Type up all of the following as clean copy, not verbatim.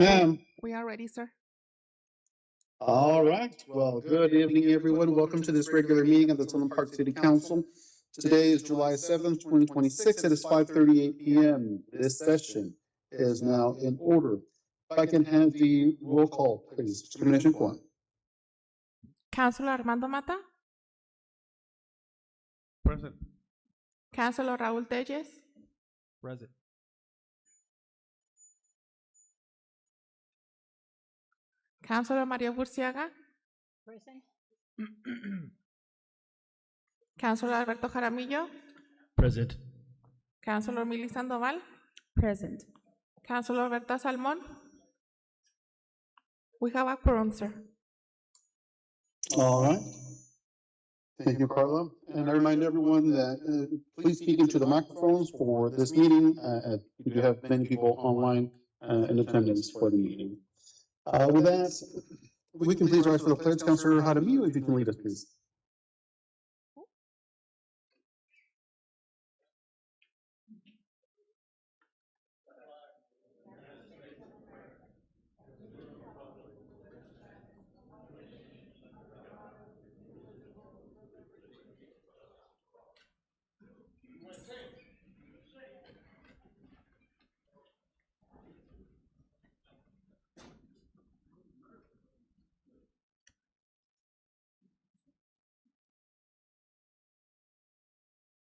We are ready, sir. All right. Well, good evening, everyone. Welcome to this regular meeting of the Sunland Park City Council. Today is July 7th, 2026. It is 5:38 p.m. This session is now in order. If I can have the roll call, please. Discrimination quorum. Councilor Armando Mata. Present. Councilor Raúl Telles. Present. Councilor Mario Burciaga. Present. Councilor Alberto Jaramillo. Present. Councilor Mili Sandoval. Present. Councilor Berta Salmon. We have a quorum, sir. All right. Thank you, Carla. And I remind everyone that please speak into the microphones for this meeting. We do have many people online in attendance for the meeting. With that, we can please rise for the pledge. Councilor Jaramillo, if you can lead us, please.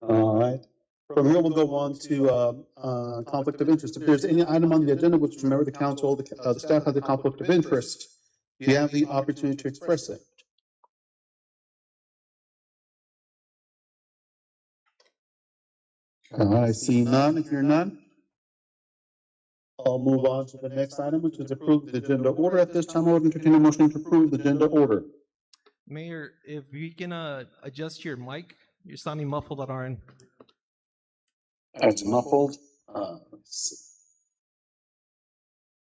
All right. From here, we'll go on to conflict of interest. If there's any item on the agenda which remember the council, the staff has a conflict of interest, you have the opportunity to express it. I see none. If you're none, I'll move on to the next item, which is approve the agenda order. At this time, I would entertain a motion to approve the agenda order. Mayor, if you can adjust your mic, you're sounding muffled on our end. It's muffled. Let's see.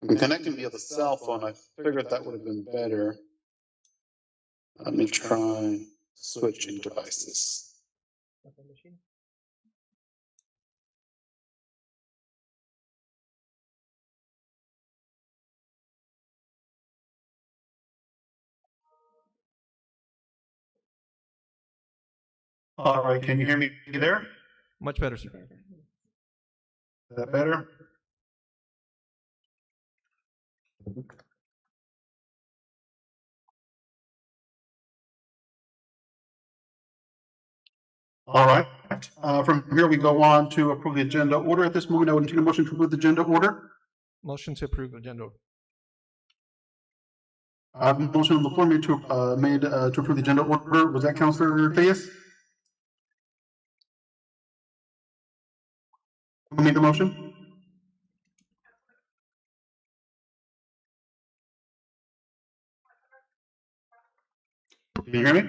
I'm connecting via the cell phone. I figured that would have been better. Let me try switching devices. All right, can you hear me there? Much better, sir. Is that better? All right. From here, we go on to approve the agenda order. At this moment, I would entertain a motion to approve the agenda order. Motion to approve agenda. I have a motion on the floor made to approve the agenda order. Was that Councilor Reyes? Who made the motion? Can you hear me?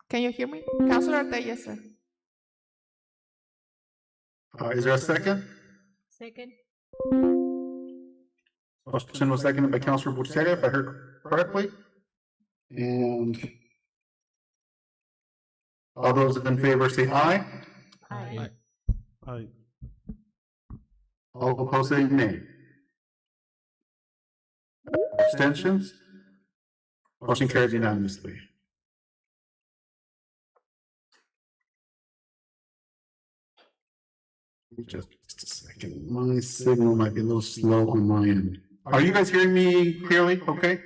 Can you hear me? Councilor Telles, sir. Is there a second? Second. Motion was seconded by Councilor Burciaga, if I heard correctly. And all those in favor say aye. Aye. Aye. All opposed say nay. Abstentions? Motion carries unanimously. Just a second. My signal might be a little slow on my end. Are you guys hearing me clearly? Okay.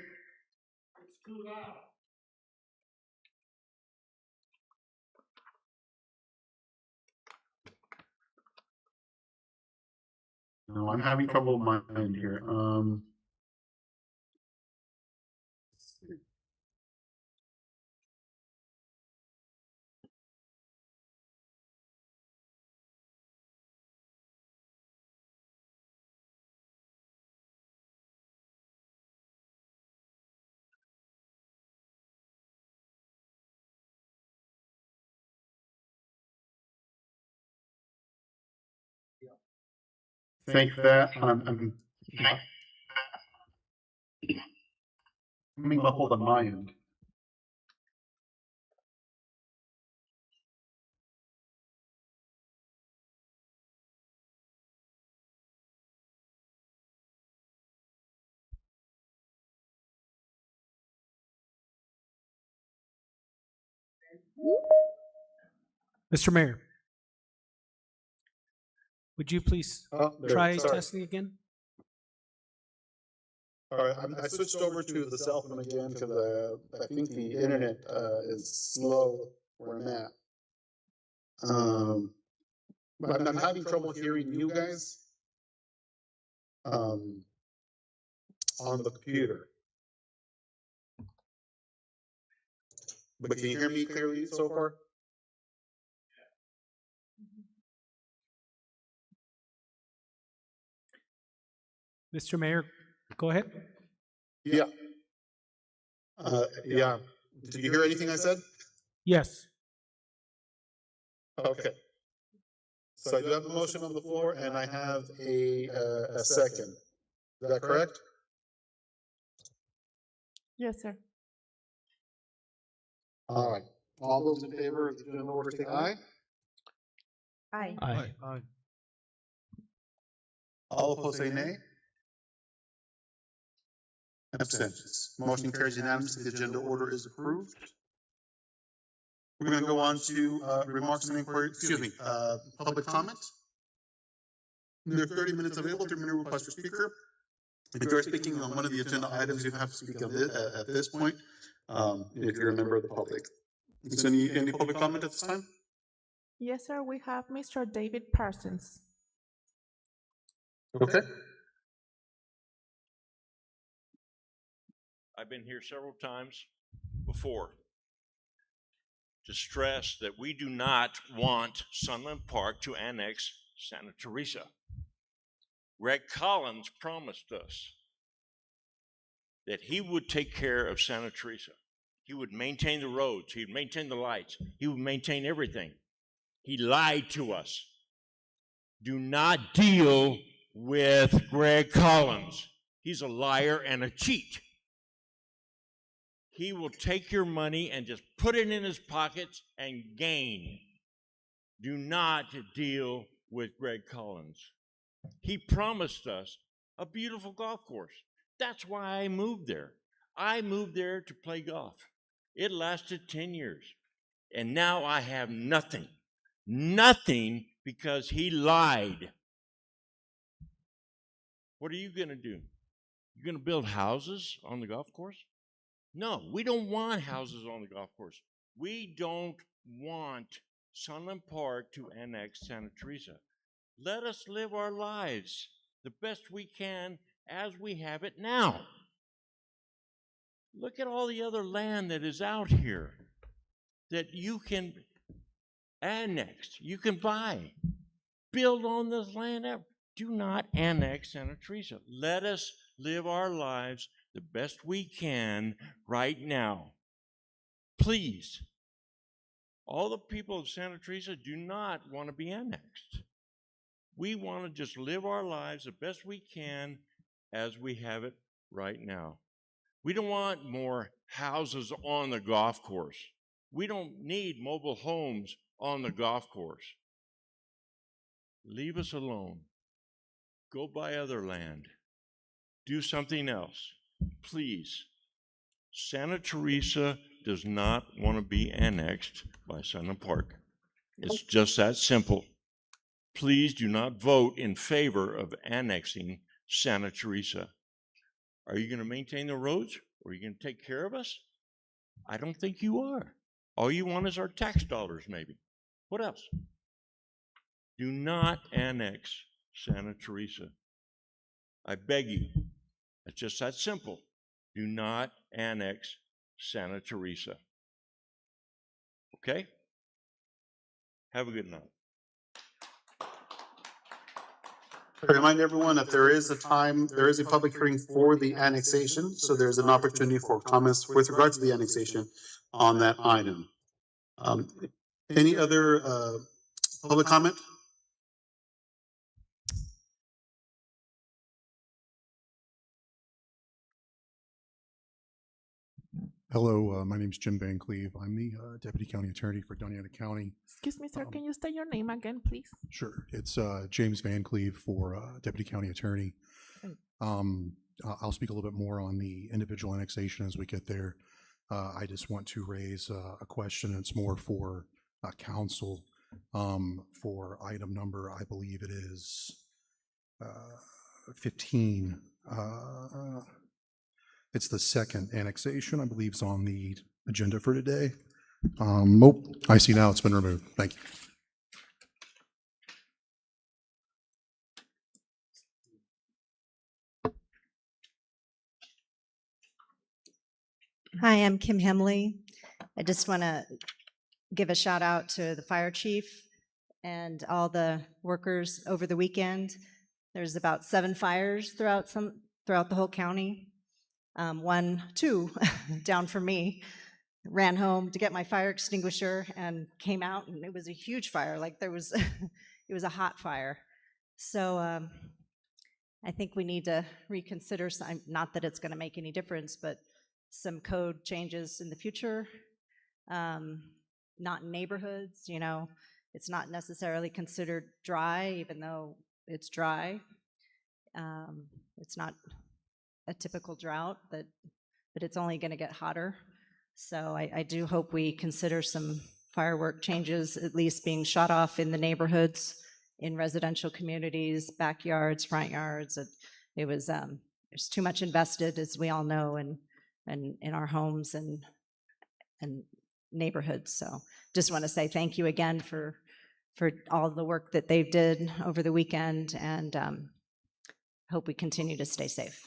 No, I'm having trouble with my end here. Think that I'm muffled on my end. Mr. Mayor, would you please Oh, there, try sorry. testing again? All right, I switched over to the cell phone again because I think the internet is slow where I'm at. But I'm having trouble hearing you guys on the computer. But can you hear me clearly so far? Mr. Mayor, go ahead. Yeah. Yeah. Did you hear anything I said? Yes. Okay. So I do have a motion on the floor and I have a second. Is that correct? Yes, sir. All right. All those in favor of the agenda order say aye. Aye. Aye. All opposed say nay. Abstentions. Motion carries unanimously. The agenda order is approved. We're going to go on to remarks and inquiry, public comment. There are 30 minutes available, 3-minute request for speaker. If you're speaking on one of the agenda items, you have to speak at this point, if you're a member of the public. Is there any public comment at this time? Yes, sir. We have Mr. David Parsons. Okay. I've been here several times before to stress that we do not want Sunland Park to annex Santa Teresa. Greg Collins promised us that he would take care of Santa Teresa. He would maintain the roads, he would maintain the lights, he would maintain everything. He lied to us. Do not deal with Greg Collins. He's a liar and a cheat. He will take your money and just put it in his pockets and gain. Do not deal with Greg Collins. He promised us a beautiful golf course. That's why I moved there. I moved there to play golf. It lasted 10 years. And now I have nothing. Nothing because he lied. What are you going to do? You're going to build houses on the golf course? No, we don't want houses on the golf course. We don't want Sunland Park to annex Santa Teresa. Let us live our lives the best we can as we have it now. Look at all the other land that is out here that you can annex, you can buy, build on this land. Do not annex Santa Teresa. Let us live our lives the best we can right now. Please. All the people of Santa Teresa do not want to be annexed. We want to just live our lives the best we can as we have it right now. We don't want more houses on the golf course. We don't need mobile homes on the golf course. Leave us alone. Go buy other land. Do something else. Please. Santa Teresa does not want to be annexed by Sunland Park. It's just that simple. Please do not vote in favor of annexing Santa Teresa. Are you going to maintain the roads? Or are you going to take care of us? I don't think you are. All you want is our tax dollars, maybe. What else? Do not annex Santa Teresa. I beg you. It's just that simple. Do not annex Santa Teresa. Okay? Have a good night. I remind everyone that there is a public hearing for the annexation, so there's an opportunity for comments with regard to the annexation on that item. Any other public comment? Hello, my name is Jim Van Cleve. I'm the Deputy County Attorney for Doñana County. Excuse me, sir. Can you state your name again, please? Sure, it's James Van Cleve for Deputy County Attorney. I'll speak a little bit more on the individual annexation as we get there. I just want to raise a question. It's more for council for item number, I believe it is 15. It's the second annexation, I believe, is on the agenda for today. Nope, I see now it's been removed. Thank you. Hi, I'm Kim Hemley. I just want to give a shout out to the fire chief and all the workers over the weekend. There's about 7 fires throughout the whole county. 2 down from me. Ran home to get my fire extinguisher and came out, and it was a huge fire. Like there was, it was a hot fire. So I think we need to reconsider some, not that it's going to make any difference, but some code changes in the future. Not in neighborhoods, you know, it's not necessarily considered dry, even though it's dry. It's not a typical drought, but it's only going to get hotter. So I do hope we consider some firework changes, at least being shot off in the neighborhoods, in residential communities, backyards, front yards. It was there's too much invested, as we all know, and in our homes and neighborhoods. So just want to say thank you again for all the work that they did over the weekend, and hope we continue to stay safe.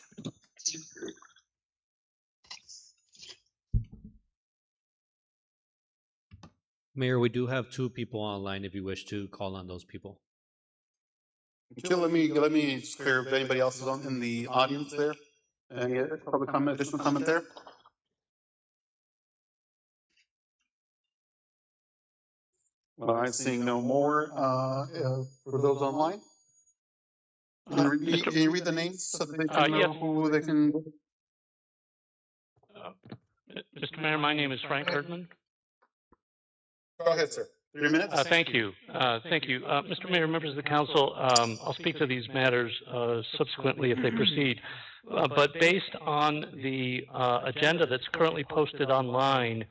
Mayor, we do have 2 people online if you wish to call on those people. Jill, let me just clear if anybody else is on in the audience there. Any public comment, additional comment there? All right, seeing no more. For those online, can you read the names so that they can know who they can? Mr. Mayor, my name is Frank Herdman. Go ahead, sir. 3 minutes. Thank you. Thank you. Mr. Mayor, members of the council, I'll speak to these matters subsequently if they proceed. But based on the agenda that's currently posted online,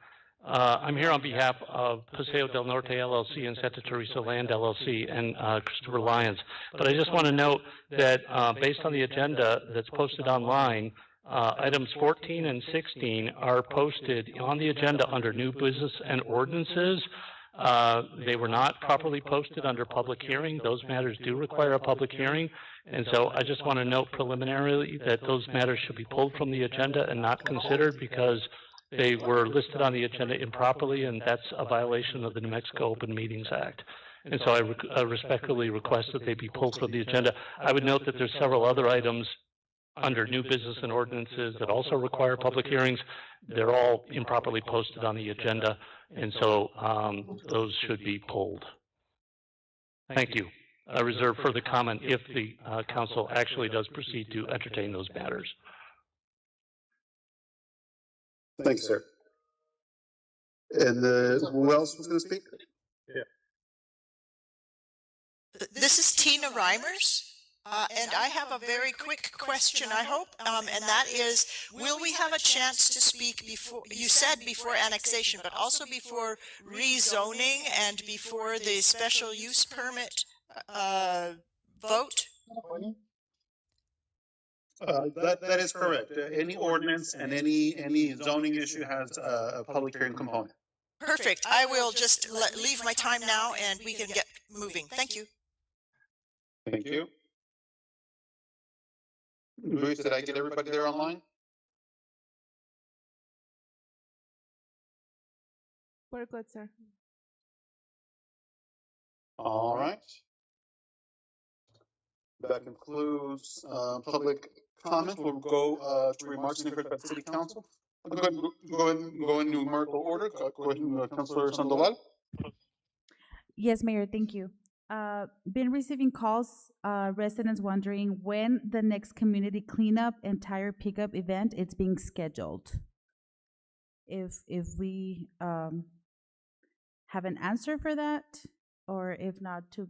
I'm here on behalf of Paseo del Norte LLC and Santa Teresa Land LLC and Christopher Lyons. But I just want to note that based on the agenda that's posted online, items 14 and 16 are posted on the agenda under new business and ordinances. They were not properly posted under public hearing. Those matters do require a public hearing. And so I just want to note preliminarily that those matters should be pulled from the agenda and not considered because they were listed on the agenda improperly, and that's a violation of the New Mexico Open Meetings Act. And so I respectfully request that they be pulled from the agenda. I would note that there's several other items under new business and ordinances that also require public hearings. They're all improperly posted on the agenda, and so those should be pulled. Thank you. I reserve further comment if the council actually does proceed to entertain those matters. Thanks, sir. And who else was going to speak? Yeah. This is Tina Reimers, and I have a very quick question, I hope, and that is, will we have a chance to speak before, you said before annexation, but also before rezoning and before the special use permit vote? That is correct. Any ordinance and any zoning issue has a public hearing component. Perfect. I will just leave my time now and we can get moving. Thank you. Thank you. Luis, did I get everybody there online? We're good, sir. All right. That concludes public comment. We'll go to remarks and by the City Council. Go ahead in numerical order. Go ahead, Councilor Sandoval. Yes, Mayor, thank you. Been receiving calls, residents wondering when the next community cleanup and tire pickup event is being scheduled. If we have an answer for that, or if not, to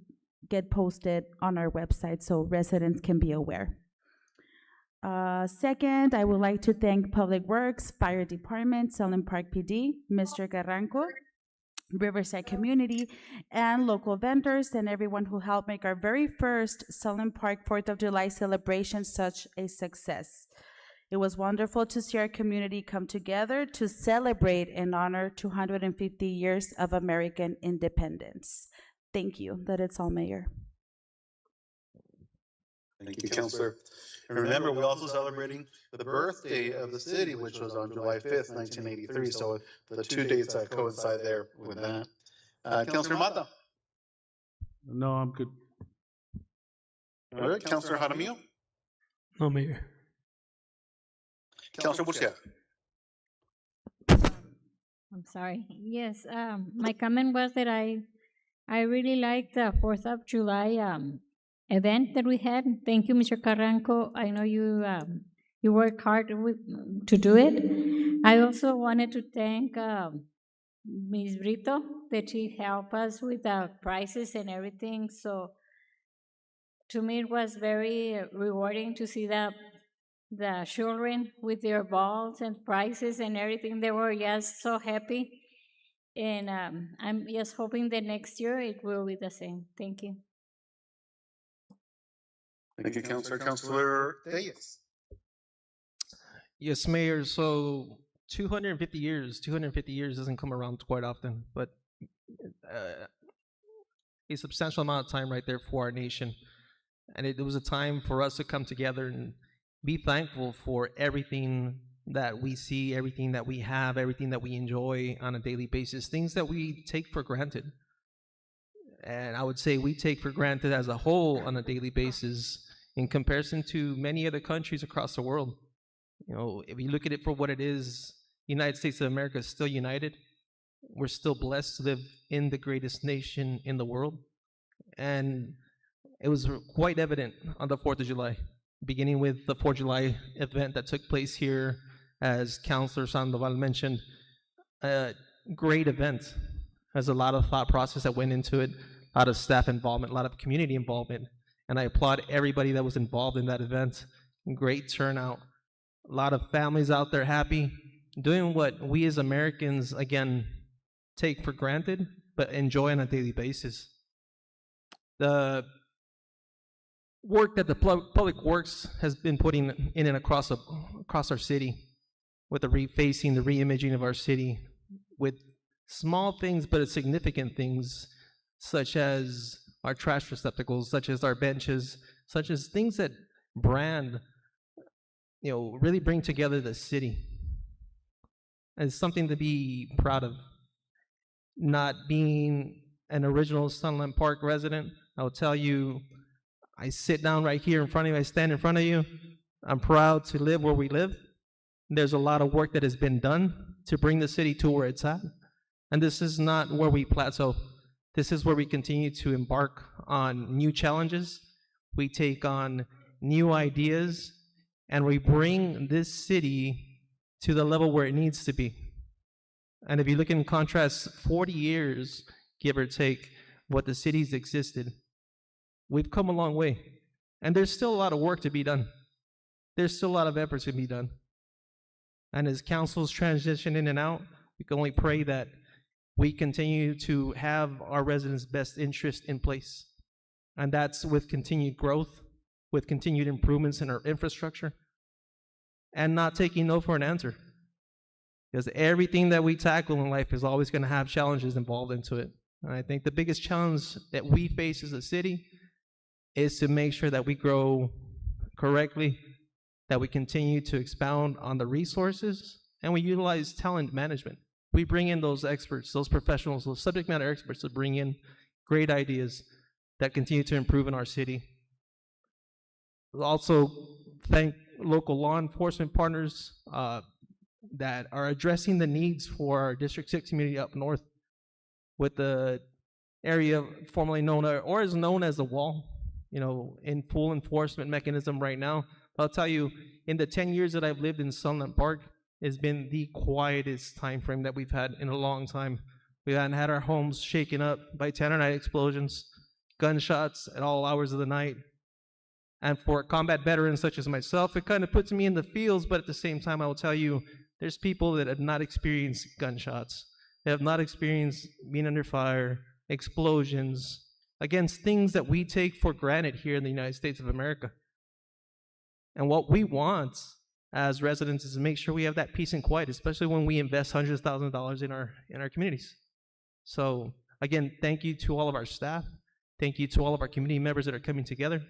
get posted on our website so residents can be aware. Second, I would like to thank Public Works, Fire Department, Sunland Park PD, Mr. Carranco, Riverside community, and local vendors, and everyone who helped make our very first Sunland Park 4th of July celebration such a success. It was wonderful to see our community come together to celebrate and honor 250 years of American independence. Thank you. That is all, Mayor. Thank you, Councilor. And remember, we're also celebrating the birthday of the city, which was on July 5th, 1983. So the 2 dates that coincide there with that. Councilor Mata. No, I'm good. All right, Councilor Jaramillo. No, Mayor. Councilor Burcia. I'm sorry. Yes, my comment was that I really liked the 4th of July event that we had. Thank you, Mr. Carranco. I know you worked hard to do it. I also wanted to thank Ms. Brito that she helped us with the prices and everything. So to me, it was very rewarding to see the children with their balls and prizes and everything. They were just so happy. And I'm just hoping that next year it will be the same. Thank you. Thank you, Councilor. Councilor Reyes. Yes, Mayor. So 250 years doesn't come around quite often, but a substantial amount of time right there for our nation. And it was a time for us to come together and be thankful for everything that we see, everything that we have, everything that we enjoy on a daily basis, things that we take for granted. And I would say we take for granted as a whole on a daily basis in comparison to many other countries across the world. You know, if you look at it for what it is, the United States of America is still united. We're still blessed to live in the greatest nation in the world. And it was quite evident on the 4th of July, beginning with the 4th of July event that took place here, as Councilor Sandoval mentioned. A great event. There's a lot of thought process that went into it, a lot of staff involvement, a lot of community involvement. And I applaud everybody that was involved in that event. Great turnout. A lot of families out there happy, doing what we as Americans, again, take for granted, but enjoy on a daily basis. The work that the Public Works has been putting in and across our city, with the refacing, the reimaging of our city, with small things but significant things, such as our trash receptacles, such as our benches, such as things that brand, really bring together the city. And it's something to be proud of. Not being an original Sunland Park resident, I'll tell you, I sit down right here in front of you, I stand in front of you. I'm proud to live where we live. There's a lot of work that has been done to bring the city to where it's at. And this is not where we plateau. This is where we continue to embark on new challenges. We take on new ideas, and we bring this city to the level where it needs to be. And if you look in contrast, 40 years, give or take, what the city's existed, we've come a long way. And there's still a lot of work to be done. There's still a lot of efforts to be done. And as councils transition in and out, we can only pray that we continue to have our residents' best interest in place. And that's with continued growth, with continued improvements in our infrastructure, and not taking no for an answer. Because everything that we tackle in life is always going to have challenges involved into it. And I think the biggest challenge that we face as a city is to make sure that we grow correctly, that we continue to expound on the resources, and we utilize talent management. We bring in those experts, those professionals, those subject matter experts to bring in great ideas that continue to improve in our city. We'll also thank local law enforcement partners that are addressing the needs for our District 6 community up north, with the area formerly known, or is known as the Wall, in full enforcement mechanism right now. I'll tell you, in the 10 years that I've lived in Sunland Park, it's been the quietest time frame that we've had in a long time. We haven't had our homes shaken up by Tanner night explosions, gunshots at all hours of the night. And for combat veterans such as myself, it kind of puts me in the fields, but at the same time, I will tell you, there's people that have not experienced gunshots. They have not experienced being under fire, explosions, against things that we take for granted here in the United States of America. And what we want as residents is to make sure we have that peace and quiet, especially when we invest hundreds of thousands of dollars in our communities. So again, thank you to all of our staff. Thank you to all of our community members that are coming together.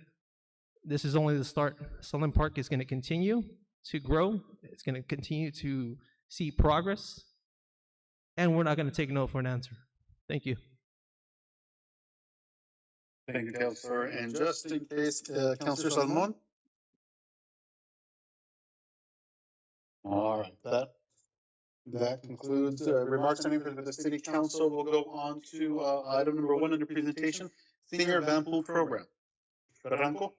This is only the start. Sunland Park is going to continue to grow. It's going to continue to see progress. And we're not going to take no for an answer. Thank you. Thank you, Councilor. And just in case, Councilor Salmon? All right, that concludes remarks on for the City Council. We'll go on to item number 1 under presentation, Senior Van Pool Program. Carranco?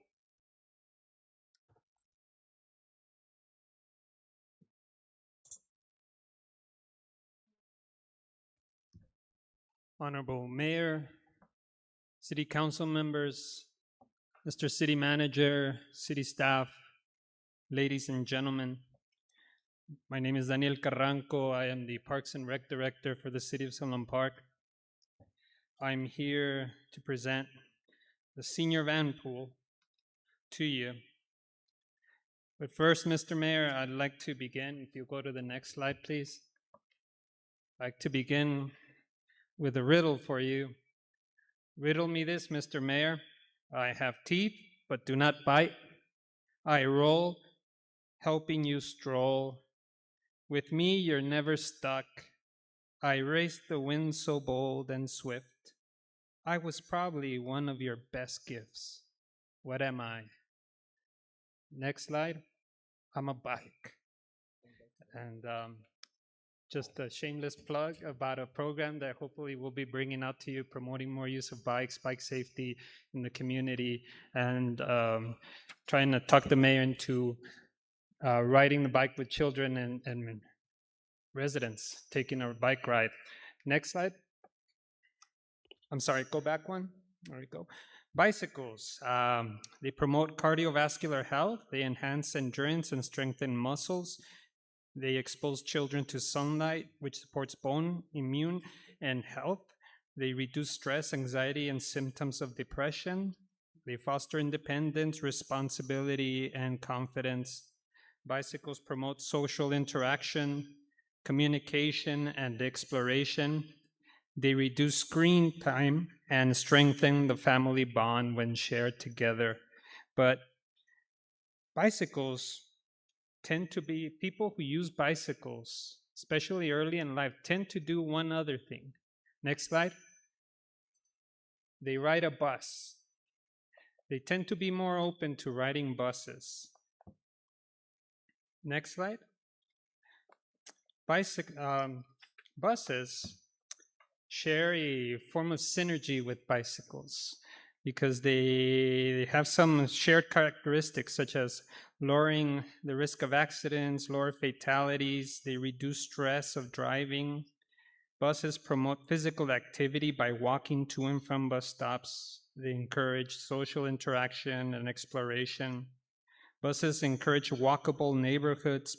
Honorable Mayor, City Council members, Mr. City Manager, City staff, ladies and gentlemen. My name is Daniel Carranco. I am the Parks and Rec Director for the City of Sunland Park. I'm here to present the Senior Van Pool to you. But first, Mr. Mayor, I'd like to begin, if you go to the next slide, please. I'd like to begin with a riddle for you. Riddle me this, Mr. Mayor. I have teeth, but do not bite. I roll, helping you stroll. With me, you're never stuck. I race the wind so bold and swift. I was probably one of your best gifts. What am I? Next slide. I'm a bike. And just a shameless plug about a program that hopefully we'll be bringing out to you, promoting more use of bikes, bike safety in the community, and trying to talk the mayor into riding the bike with children and residents, taking a bike ride. Next slide. I'm sorry, go back one. There we go. Bicycles. They promote cardiovascular health. They enhance endurance and strengthen muscles. They expose children to sunlight, which supports bone, immune, and health. They reduce stress, anxiety, and symptoms of depression. They foster independence, responsibility, and confidence. Bicycles promote social interaction, communication, and exploration. They reduce screen time and strengthen the family bond when shared together. But bicycles tend to be, people who use bicycles, especially early in life, tend to do one other thing. Next slide. They ride a bus. They tend to be more open to riding buses. Next slide. Buses share a form of synergy with bicycles because they have some shared characteristics such as lowering the risk of accidents, lower fatalities. They reduce stress of driving. Buses promote physical activity by walking to and from bus stops. They encourage social interaction and exploration. Buses encourage walkable neighborhoods.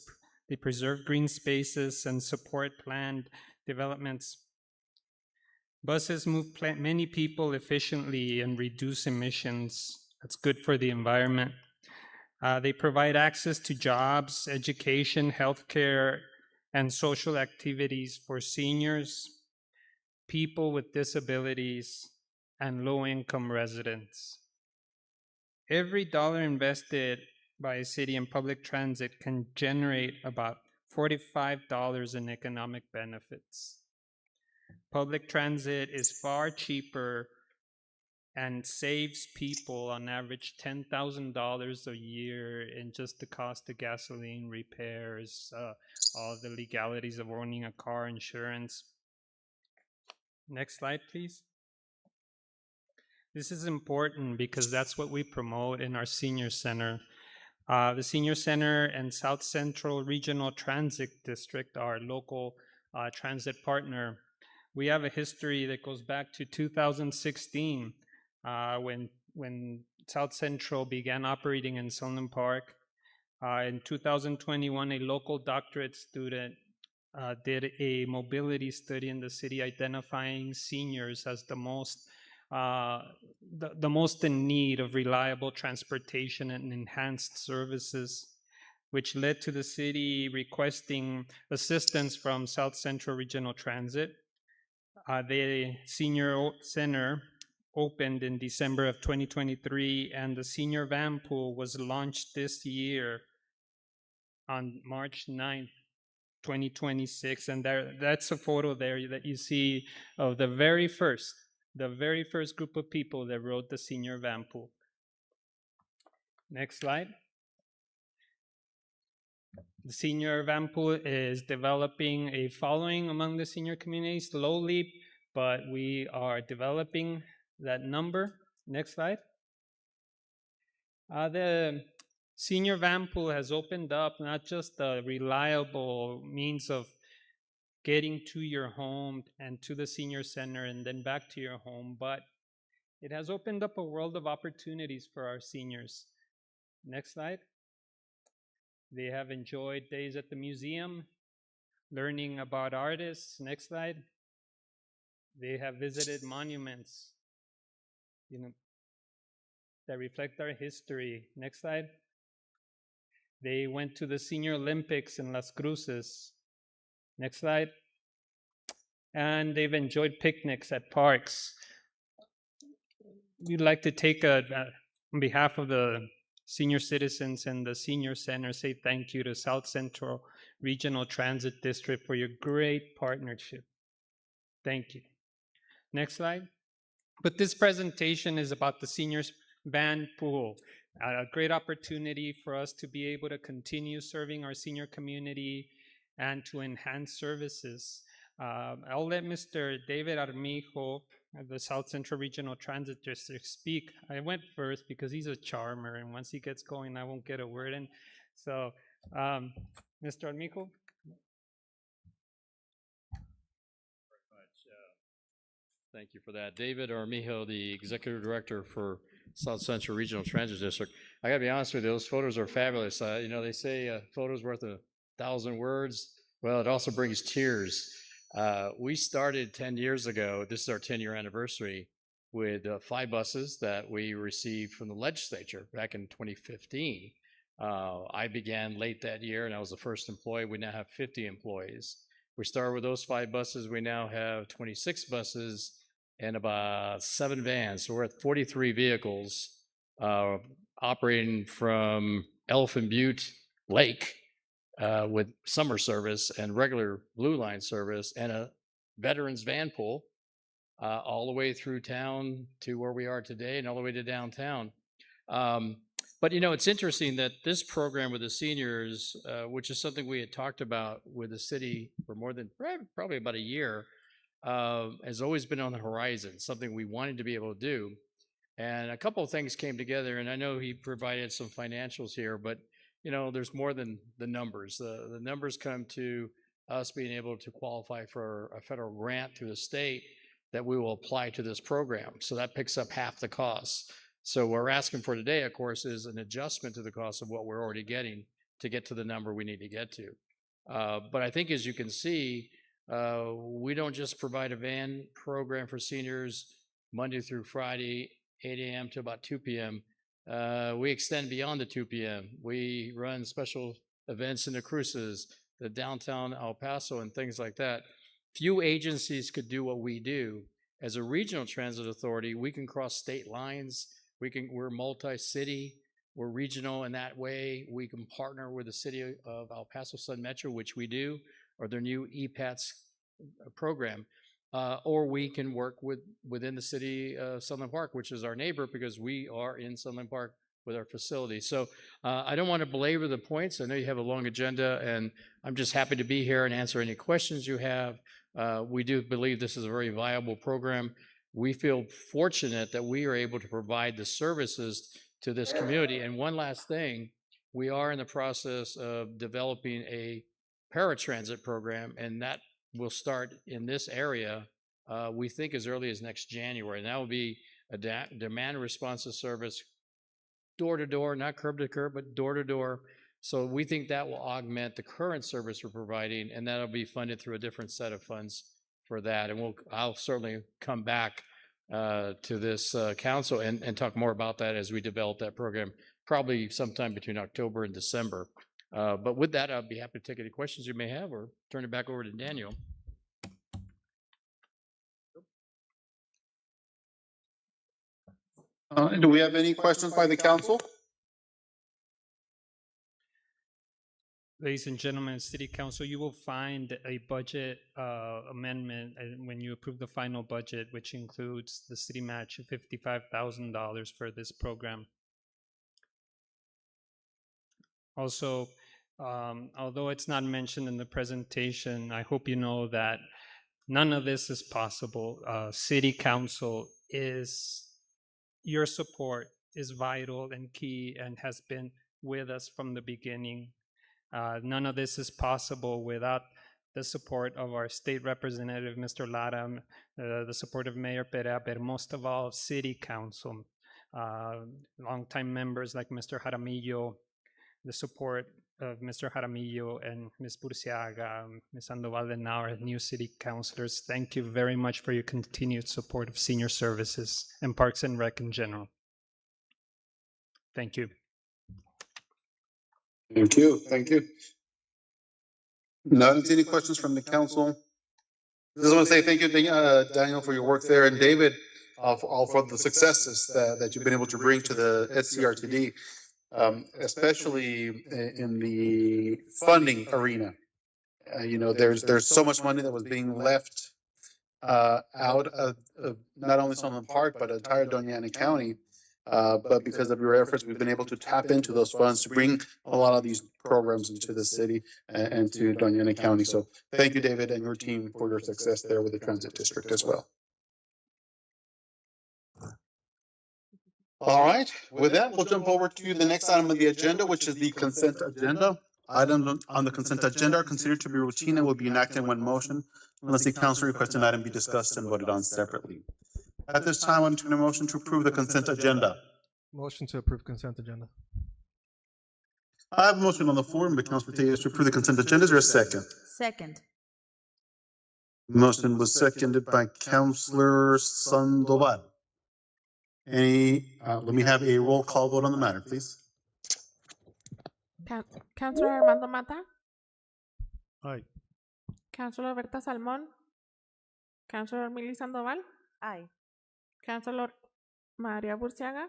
They preserve green spaces and support planned developments. Buses move many people efficiently and reduce emissions. That's good for the environment. They provide access to jobs, education, healthcare, and social activities for seniors, people with disabilities, and low-income residents. Every dollar invested by a city in public transit can generate about $45 in economic benefits. Public transit is far cheaper and saves people on average $10,000 a year in just the cost of gasoline, repairs, all the legalities of owning a car, insurance. Next slide, please. This is important because that's what we promote in our senior center. The Senior Center and South Central Regional Transit District, our local transit partner. We have a history that goes back to 2016 when South Central began operating in Sunland Park. In 2021, a local doctorate student did a mobility study in the city identifying seniors as the most in need of reliable transportation and enhanced services, which led to the city requesting assistance from South Central Regional Transit. The senior center opened in December of 2023, and the senior van pool was launched this year on March 9th, 2026. And that's a photo there that you see of the very first group of people that rode the senior van pool. Next slide. The senior van pool is developing a following among the senior community, slowly, but we are developing that number. Next slide. The senior van pool has opened up not just a reliable means of getting to your home and to the senior center and then back to your home, but it has opened up a world of opportunities for our seniors. Next slide. They have enjoyed days at the museum, learning about artists. Next slide. They have visited monuments, that reflect our history. Next slide. They went to the Senior Olympics in Las Cruces. Next slide. And they've enjoyed picnics at parks. We'd like to take on behalf of the senior citizens and the senior center, say thank you to South Central Regional Transit District for your great partnership. Thank you. Next slide. But this presentation is about the seniors van pool, a great opportunity for us to be able to continue serving our senior community and to enhance services. I'll let Mr. David Armijo of the South Central Regional Transit District speak. I went first because he's a charmer, and once he gets going, I won't get a word in. So, Mr. Armijo. Thank you for that. David Armijo, the Executive Director for South Central Regional Transit District. I gotta be honest with you, those photos are fabulous. They say a photo's worth 1,000 words. Well, it also brings tears. We started 10 years ago, this is our 10-year anniversary, with 5 buses that we received from the legislature back in 2015. I began late that year and I was the first employee. We now have 50 employees. We started with those 5 buses. We now have 26 buses and about 7 vans. So we're at 43 vehicles operating from Elephant Butte Lake with summer service and regular Blue Line service and a veterans van pool all the way through town to where we are today and all the way to downtown. But it's interesting that this program with the seniors, which is something we had talked about with the city for more than probably about a year, has always been on the horizon, something we wanted to be able to do. And a couple of things came together, and I know he provided some financials here, but there's more than the numbers. The numbers come to us being able to qualify for a federal grant through the state that we will apply to this program. So that picks up half the costs. So what we're asking for today, of course, is an adjustment to the cost of what we're already getting to get to the number we need to get to. But I think, as you can see, we don't just provide a van program for seniors Monday through Friday, 8 a.m. to about 2 p.m. We extend beyond the 2 p.m. We run special events in the Cruces, the downtown El Paso, and things like that. Few agencies could do what we do. As a regional transit authority, we can cross state lines. We're multi-city. We're regional in that way. We can partner with the city of El Paso Sun Metro, which we do, or their new EPATS program. Or we can work within the city of Sunland Park, which is our neighbor, because we are in Sunland Park with our facility. So I don't want to belabor the points. I know you have a long agenda, and I'm just happy to be here and answer any questions you have. We do believe this is a very viable program. We feel fortunate that we are able to provide the services to this community. And one last thing, we are in the process of developing a paratransit program, and that will start in this area, we think as early as next January. And that will be a demand responsive service door to door, not curb to curb, but door to door. So we think that will augment the current service we're providing, and that'll be funded through a different set of funds for that. And I'll certainly come back to this council and talk more about that as we develop that program, probably sometime between October and December. But with that, I'll be happy to take any questions you may have or turn it back over to Daniel. Do we have any questions by the council? Ladies and gentlemen, City Council, you will find a budget amendment when you approve the final budget, which includes the city match of $55,000 for this program. Also, although it's not mentioned in the presentation, I hope you know that none of this is possible. City Council your support is vital and key and has been with us from the beginning. None of this is possible without the support of our state representative, Mr. Lara, the support of Mayor Perea, but most of all, City Council, longtime members like Mr. Jaramillo, the support of Mr. Jaramillo and Ms. Burciaga, Ms. Sandoval, and now our new city councilors. Thank you very much for your continued support of senior services and Parks and Rec in general. Thank you. Thank you. Thank you. Not any questions from the council. I just want to say thank you, Daniel, for your work there, and David, all for the successes that you've been able to bring to the SCRTD, especially in the funding arena. There's so much money that was being left out of not only Sunland Park, but entire Doña Ana County. But because of your efforts, we've been able to tap into those funds to bring a lot of these programs into the city and to Doña Ana County. So thank you, David, and your team for your success there with the transit district as well. All right, with that, we'll jump over to the next item on the agenda, which is the consent agenda. Items on the consent agenda are considered to be routine and will be enacted in one motion unless the council requests an item be discussed and voted on separately. At this time, I'm turning a motion to approve the consent agenda. Motion to approve consent agenda. I have a motion on the floor by Councilor Tejas to approve the consent agenda. Is there a second? Second. Motion was seconded by Councilor Sandoval. Let me have a roll call vote on the matter, please. Councilor Armando Mata, Aye. Councilor Berta Salmón, Councilor Mili Sandoval, Aye. Councilor María Burciaga,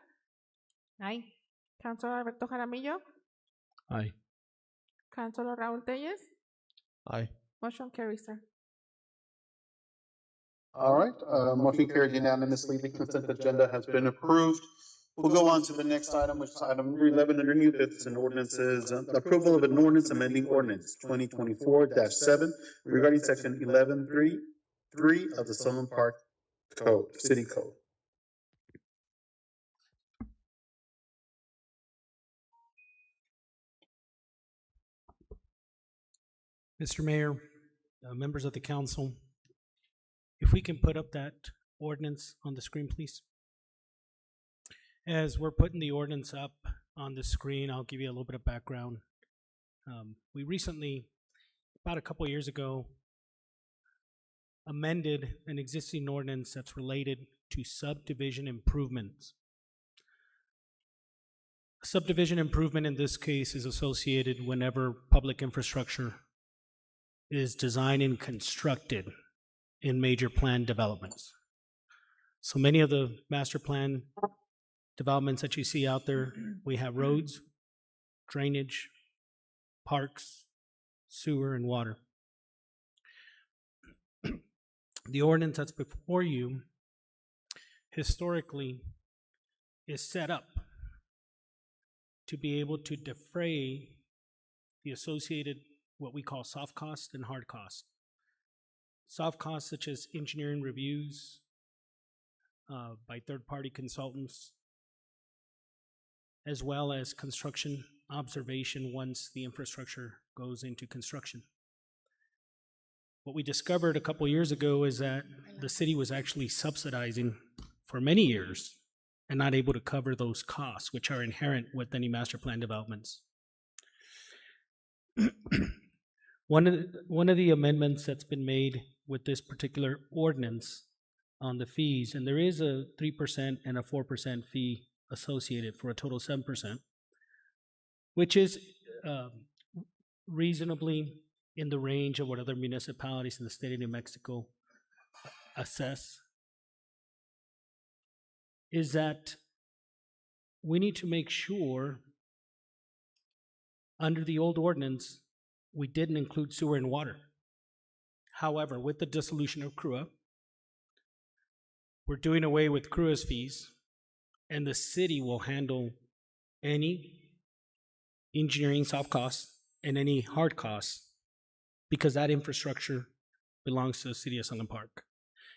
Aye. Councilor Alberto Jaramillo, Aye. Councilor Raúl Telles. Aye. Motion carries, sir. All right, motion carried unanimously. The consent agenda has been approved. We'll go on to the next item, which is item number 11 under new business and ordinances. Approval of an ordinance amending ordinance 2024-7 regarding section 11.3 of the Sunland Park Code, City Code. Mr. Mayor, members of the council, if we can put up that ordinance on the screen, please. As we're putting the ordinance up on the screen, I'll give you a little bit of background. We recently, about a couple years ago, amended an existing ordinance that's related to subdivision improvements. Subdivision improvement in this case is associated whenever public infrastructure is designed and constructed in major plan developments. So many of the master plan developments that you see out there, we have roads, drainage, parks, sewer, and water. The ordinance that's before you historically is set up to be able to defray the associated what we call soft costs and hard costs. Soft costs such as engineering reviews by third-party consultants, as well as construction observation once the infrastructure goes into construction. What we discovered a couple years ago is that the city was actually subsidizing for many years and not able to cover those costs, which are inherent with any master plan developments. One of the amendments that's been made with this particular ordinance on the fees, and there is a 3% and a 4% fee associated for a total of 7%, which is reasonably in the range of what other municipalities in the state of New Mexico assess, is that we need to make sure under the old ordinance we didn't include sewer and water. However, with the dissolution of CRUA, we're doing away with CRUA's fees, and the city will handle any engineering soft costs and any hard costs because that infrastructure belongs to the city of Sunland Park.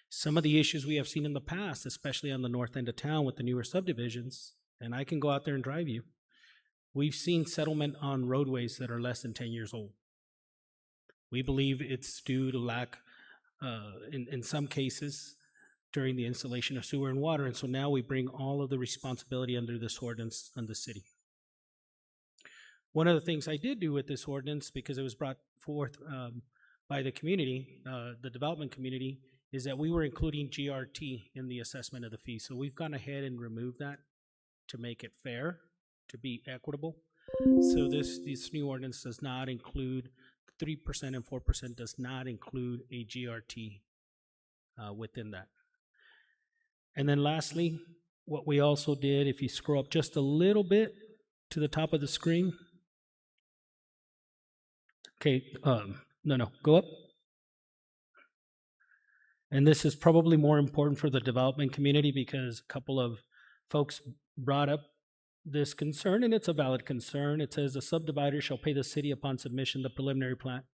Some of the issues we have seen in the past, especially on the north end of town with the newer subdivisions, and I can go out there and drive you, we've seen settlement on roadways that are less than 10 years old. We believe it's due to lack, in some cases, during the installation of sewer and water, and so now we bring all of the responsibility under this ordinance on the city. One of the things I did do with this ordinance, because it was brought forth by the community, the development community, is that we were including GRT in the assessment of the fee. So we've gone ahead and removed that to make it fair, to be equitable. So this new ordinance does not include 3% and 4% does not include a GRT within that. And then lastly, what we also did, if you scroll up just a little bit to the top of the screen. Okay, no, go up. And this is probably more important for the development community because a couple of folks brought up this concern, and it's a valid concern. It says the subdivider shall pay the city upon submission of the preliminary plat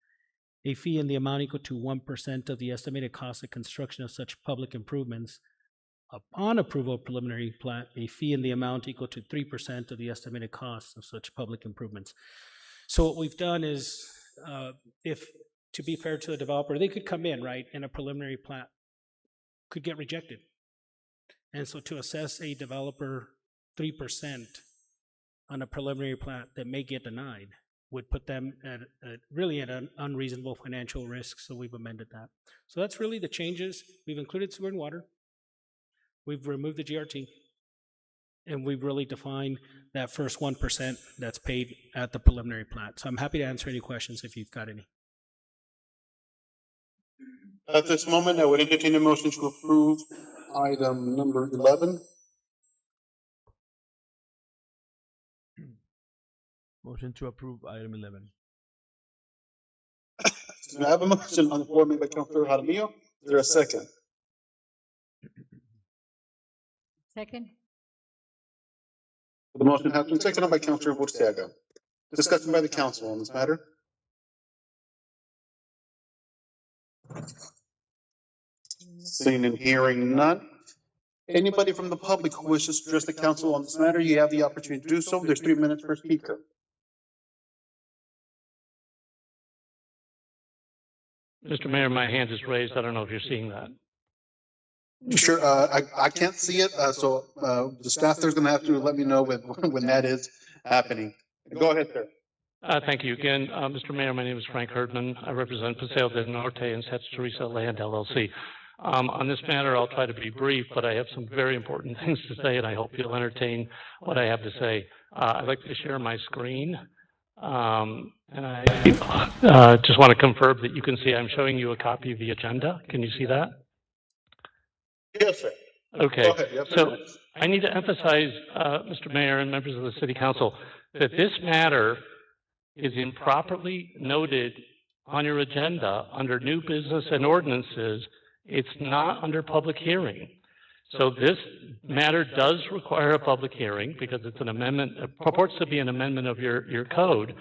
a fee in the amount equal to 1% of the estimated cost of construction of such public improvements. Upon approval of preliminary plat, a fee in the amount equal to 3% of the estimated cost of such public improvements. So what we've done is, if to be fair to the developer, they could come in, right, and a preliminary plat could get rejected. And so to assess a developer 3% on a preliminary plat that may get denied would put them at really at an unreasonable financial risk, so we've amended that. So that's really the changes. We've included sewer and water. We've removed the GRT. And we've really defined that first 1% that's paid at the preliminary plat. So I'm happy to answer any questions if you've got any. At this moment, I would entertain a motion to approve item number 11. Motion to approve item 11. I have a motion on the floor made by Councilor Jaramillo. Is there a second? Second. The motion has been seconded by Councilor Burciaga. Discussion by the council on this matter. Seeing and hearing none. Anybody from the public who wishes to address the council on this matter, you have the opportunity to do so. There's 3 minutes per speaker. Mr. Mayor, my hand is raised. I don't know if you're seeing that. Sure, I can't see it, so the staff there's going to have to let me know when that is happening. Go ahead, sir. Thank you again, Mr. Mayor. My name is Frank Herdman. I represent Paseo del Norte and Santa Teresa Land LLC. On this matter, I'll try to be brief, but I have some very important things to say, and I hope you'll entertain what I have to say. I'd like to share my screen, and I just want to confirm that you can see I'm showing you a copy of the agenda. Can you see that? Yes, sir. Okay, so I need to emphasize, Mr. Mayor and members of the City Council, that this matter is improperly noted on your agenda under new business and ordinances. It's not under public hearing. So this matter does require a public hearing because it's an amendment, it purports to be an amendment of your code,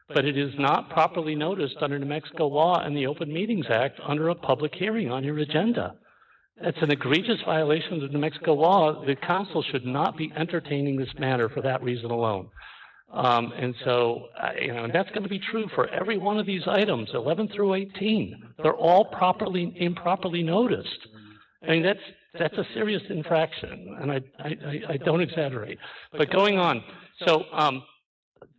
but it is not properly noticed under New Mexico law and the Open Meetings Act under a public hearing on your agenda. It's an egregious violation of New Mexico law. The council should not be entertaining this matter for that reason alone. And so, and that's going to be true for every one of these items, 11 through 18. They're all improperly noticed. I mean, That's a serious infraction, and I don't exaggerate. But going on, so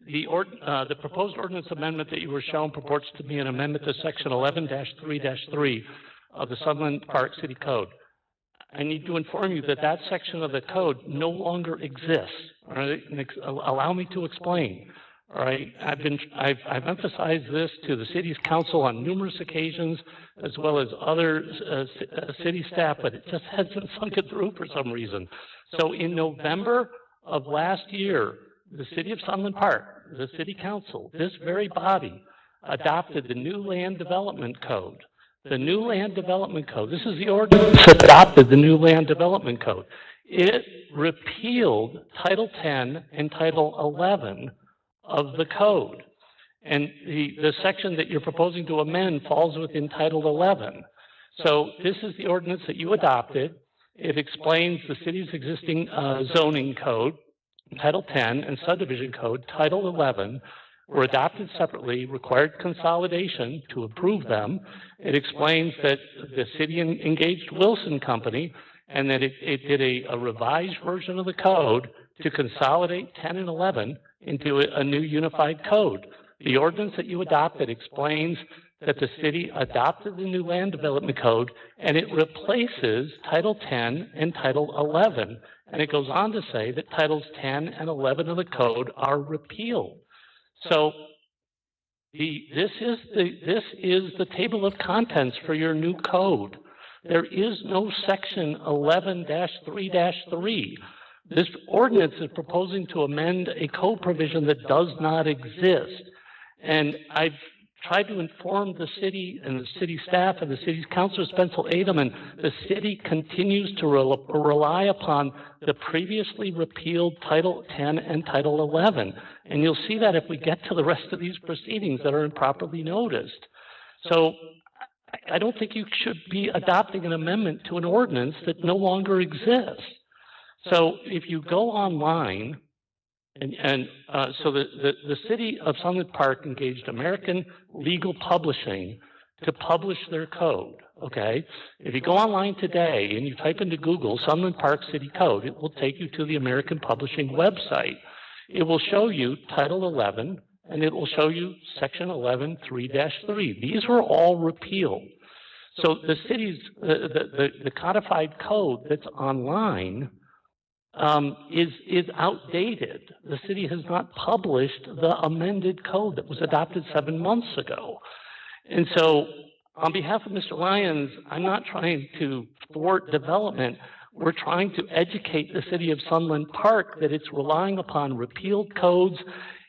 the proposed ordinance amendment that you were shown purports to be an amendment to section 11-3-3 of the Sunland Park City Code. I need to inform you that that section of the code no longer exists. All right, allow me to explain. All right, I've emphasized this to the city's council on numerous occasions, as well as other city staff, but it just hasn't sunk it through for some reason. So in November of last year, the city of Sunland Park, the city council, this very body, adopted the new land development code. The new land development code, this is the ordinance that adopted the new land development code. It repealed Title 10 and Title 11 of the code. And the section that you're proposing to amend falls within Title 11. So this is the ordinance that you adopted. It explains the city's existing zoning code, Title 10, and subdivision code, Title 11, were adopted separately, required consolidation to approve them. It explains that the city engaged Wilson Company and that it did a revised version of the code to consolidate 10 and 11 into a new unified code. The ordinance that you adopted explains that the city adopted the new land development code and it replaces Title 10 and Title 11. And it goes on to say that Titles 10 and 11 of the code are repealed. So this is the table of contents for your new code. There is no section 11-3-3. This ordinance is proposing to amend a code provision that does not exist. And I've tried to inform the city and the city staff and the city's councilor, Spencer Adam, and the city continues to rely upon the previously repealed Title 10 and Title 11. And you'll see that if we get to the rest of these proceedings that are improperly noticed. So I don't think you should be adopting an amendment to an ordinance that no longer exists. So if you go online, so the city of Sunland Park engaged American Legal Publishing to publish their code, okay? If you go online today and you type into Google Sunland Park City Code, it will take you to the American Publishing website. It will show you Title 11, and it will show you Section 11-3-3. These were all repealed. So the city's, the codified code that's online is outdated. The city has not published the amended code that was adopted 7 months ago. And so on behalf of Mr. Lyons, I'm not trying to thwart development. We're trying to educate the city of Sunland Park that it's relying upon repealed codes.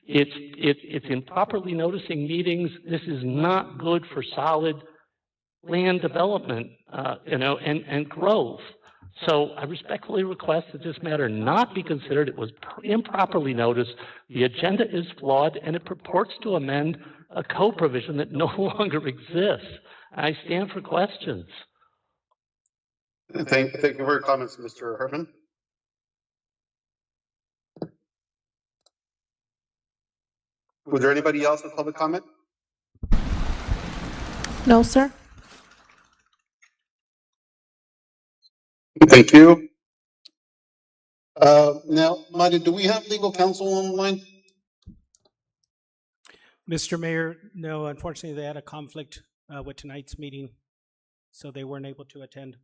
It's improperly noticing meetings. This is not good for solid land development, and growth. So I respectfully request that this matter not be considered. It was improperly noticed. The agenda is flawed, and it purports to amend a code provision that no longer exists. I stand for questions. Thank you for your comments, Mr. Hartman. Was there anybody else with public comment? No, sir. Thank you. Now, Madi, do we have legal counsel online? Mr. Mayor, no, unfortunately, they had a conflict with tonight's meeting, so they weren't able to attend.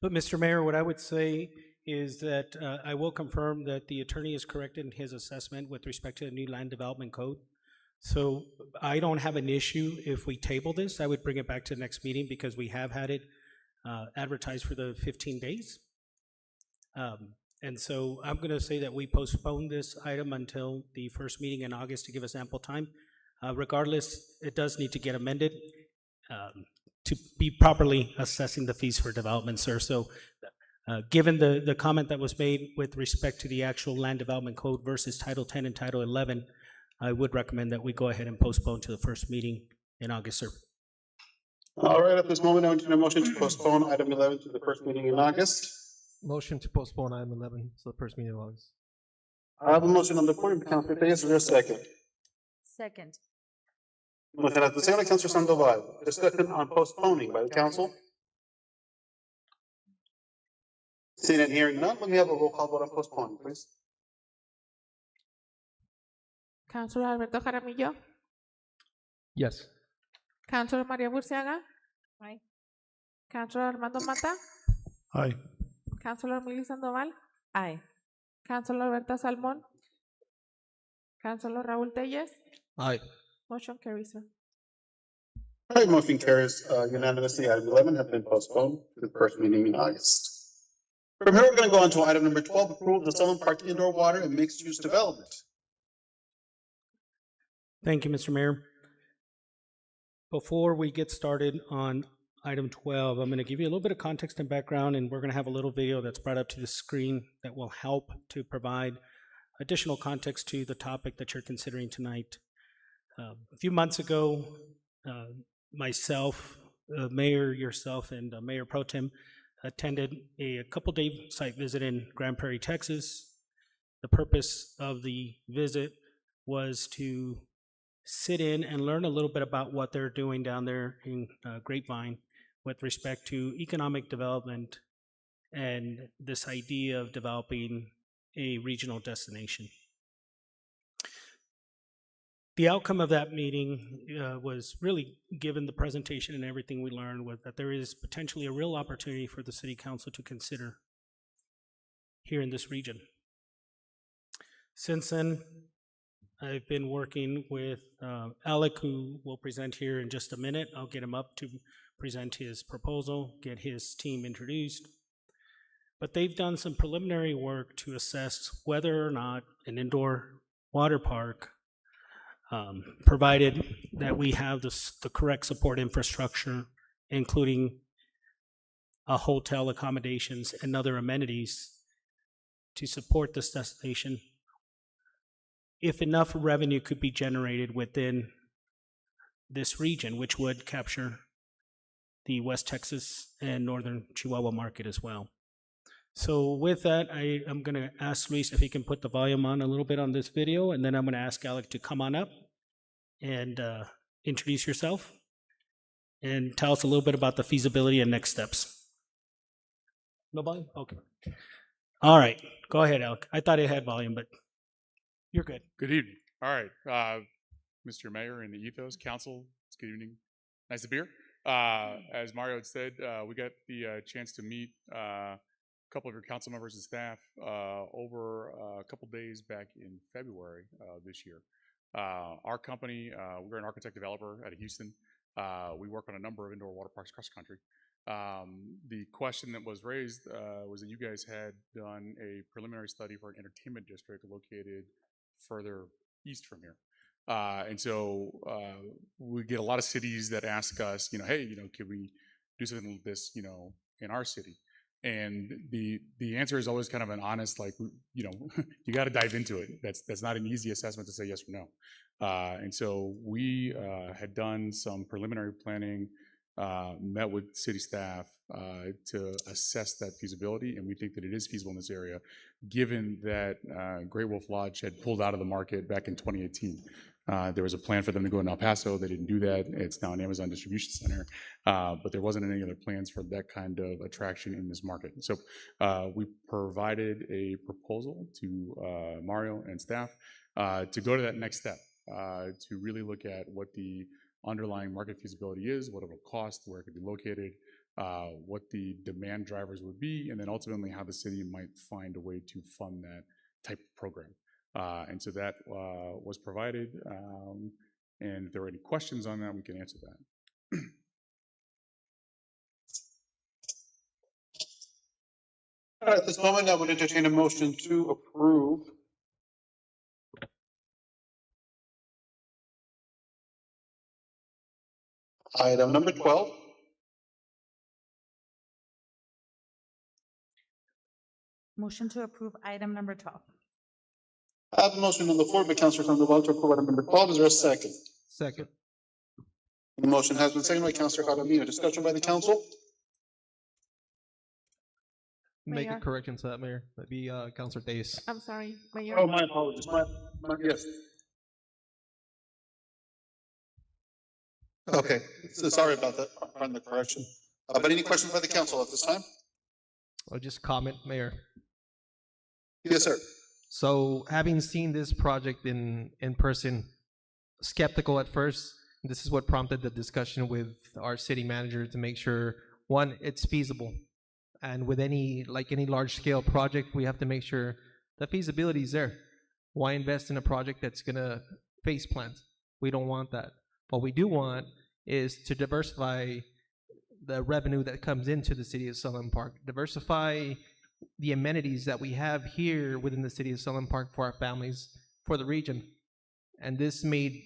But Mr. Mayor, what I would say is that I will confirm that the attorney is correct in his assessment with respect to the new land development code. So I don't have an issue if we table this. I would bring it back to the next meeting because we have had it advertised for the 15 days. And so I'm going to say that we postpone this item until the first meeting in August to give us ample time. Regardless, it does need to get amended to be properly assessing the fees for development, sir. So given the comment that was made with respect to the actual land development code versus Title 10 and Title 11, I would recommend that we go ahead and postpone to the first meeting in August, sir. All right, at this moment, I entertain a motion to postpone item 11 to the first meeting in August. Motion to postpone item 11 to the first meeting of August. I have a motion on the floor by Councilor Reyes. Is there a second? Second. Motion at the second by Councilor Sandoval. Discussion on postponing by the council. Seeing and hearing none, let me have a roll call vote on postponing, please. Councilor Alberto Jaramillo, Yes. Councilor Maria Burciaga, Aye. Councilor Armando Mata, Aye. Councilor Mili Sandoval, Aye. Councilor Alberta Salmon, Councilor Raúl Telles, Aye. motion carries, sir. All right, motion carries unanimously. Item 11 has been postponed to the first meeting in August. From here, we're going to go on to item number 12, approval of the Sunland Park indoor water and mixed-use development. Thank you, Mr. Mayor. Before we get started on item 12, I'm going to give you a little bit of context and background, and we're going to have a little video that's brought up to the screen that will help to provide additional context to the topic that you're considering tonight. A few months ago, myself, Mayor, yourself, and Mayor Pro Tem attended a couple-day site visit in Grand Prairie, Texas. The purpose of the visit was to sit in and learn a little bit about what they're doing down there in Grapevine with respect to economic development and this idea of developing a regional destination. The outcome of that meeting was really, given the presentation and everything we learned, was that there is potentially a real opportunity for the City Council to consider here in this region. Since then, I've been working with Alec, who will present here in just a minute. I'll get him up to present his proposal, get his team introduced. But they've done some preliminary work to assess whether or not an indoor water park, provided that we have the correct support infrastructure, including a hotel accommodations and other amenities to support this destination, if enough revenue could be generated within this region, which would capture the West Texas and Northern Chihuahua market as well. So with that, I am going to ask Luis if he can put the volume on a little bit on this video, and then I'm going to ask Alec to come on up and introduce yourself and tell us a little bit about the feasibility and next steps. No volume? Okay. All right. Go ahead, Alec. I thought it had volume, but you're good. Good evening. All right. Mr. Mayor and the Ethos Council, it's good evening. Nice to be here. As Mario had said, we got the chance to meet a couple of your council members and staff over a couple days back in February this year. Our company, we're an architect developer out of Houston. We work on a number of indoor water parks across the country. The question that was raised was that you guys had done a preliminary study for an entertainment district located further east from here. And so we get a lot of cities that ask us, hey, can we do something like this, in our city? And the answer is always kind of an honest, like, you got to dive into it. That's not an easy assessment to say yes or no. And so we had done some preliminary planning, met with city staff to assess that feasibility, and we think that it is feasible in this area, given that Great Wolf Lodge had pulled out of the market back in 2018. There was a plan for them to go in El Paso. They didn't do that. It's now an Amazon distribution center, but there wasn't any other plans for that kind of attraction in this market. So we provided a proposal to Mario and staff to go to that next step, to really look at what the underlying market feasibility is, what it will cost, where it could be located, what the demand drivers would be, and then ultimately how the city might find a way to fund that type of program. And so that was provided, and if there are any questions on that, we can answer that. All right, at this moment, I would entertain a motion to approve item number 12. Motion to approve item number 12. I have a motion on the floor by Councilor Sandoval to approve item number 12. Is there a second? Second. The motion has been seconded by Councilor Jaramillo. Discussion by the council? Make Mayor. a correction to that, Mayor. That'd be Councilor Days. I'm sorry, Mayor. Oh, my apologies. Yes. Okay, so sorry about that, on the correction. But any questions by the council at this time? Or just comment, Mayor. Yes, sir. So having seen this project in person, skeptical at first, this is what prompted the discussion with our city manager to make sure, one, it's feasible. And with any large scale project, we have to make sure the feasibility is there. Why invest in a project that's gonna face plant? We don't want that. What we do want is to diversify the revenue that comes into the city of Sunland Park, diversify the amenities that we have here within the city of Sunland Park for our families, for the region. And this made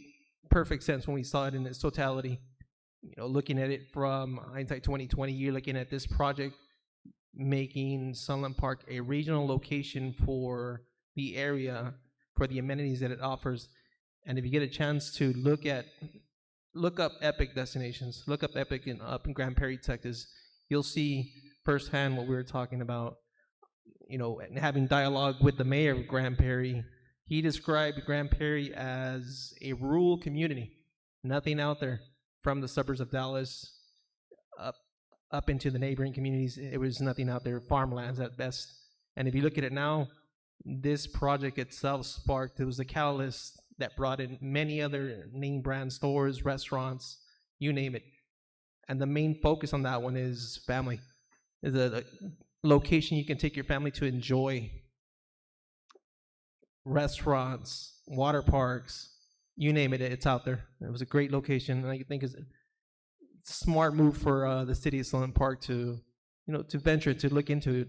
perfect sense when we saw it in its totality. Looking at it from hindsight 2020, you're looking at this project making Sunland Park a regional location for the area, for the amenities that it offers. And if you get a chance to look up Epic destinations, look up Epic up in Grand Prairie, Texas, you'll see firsthand what we were talking about. And having dialogue with the mayor of Grand Prairie, he described Grand Prairie as a rural community, nothing out there from the suburbs of Dallas up into the neighboring communities. It was nothing out there, farmlands at best. And if you look at it now, this project itself it was the catalyst that brought in many other name brand stores, restaurants, you name it. And the main focus on that one is family. Is a location you can take your family to enjoy. Restaurants, water parks, you name it, it's out there. It was a great location, and I think it's a smart move for the city of Sunland Park to venture, to look into it.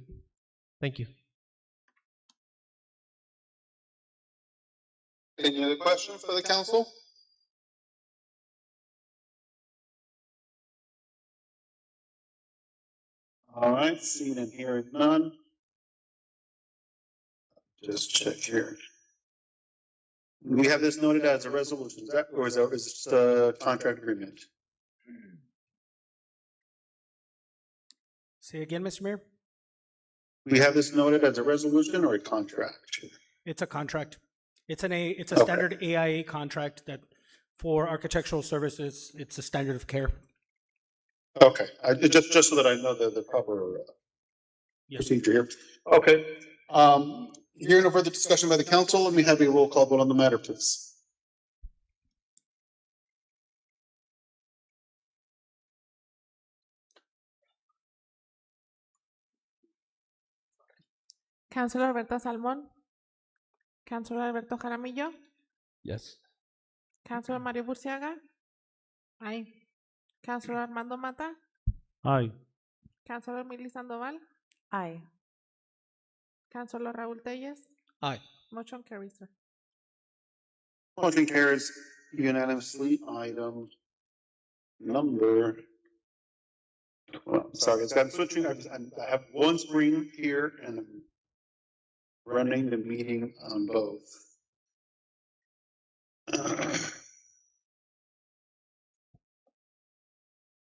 Thank you. Any other questions for the council? All right, seeing and hearing none. Just check here. We have this noted as a resolution, is it just a contract agreement? Say again, Mr. Mayor? We have this noted as a resolution or a contract? It's a contract. It's a standard AIA contract that for architectural services, it's a standard of care. Okay, just so that I know the proper procedure here. Okay. Hearing no further discussion by the council, let me have a roll call vote on the matter, please. Councilor Alberto Salmón. Councilor Alberto Jaramillo. Yes. Councilor Mario Burciaga. Aye. Councilor Armando Mata. Aye. Councilor Mili Sandoval. Aye. Councilor Raúl Telles. Aye. Motion carries, sir. Motion carries unanimously. Item number. Well, sorry, I'm switching. I have one screen here and I'm running the meeting on both.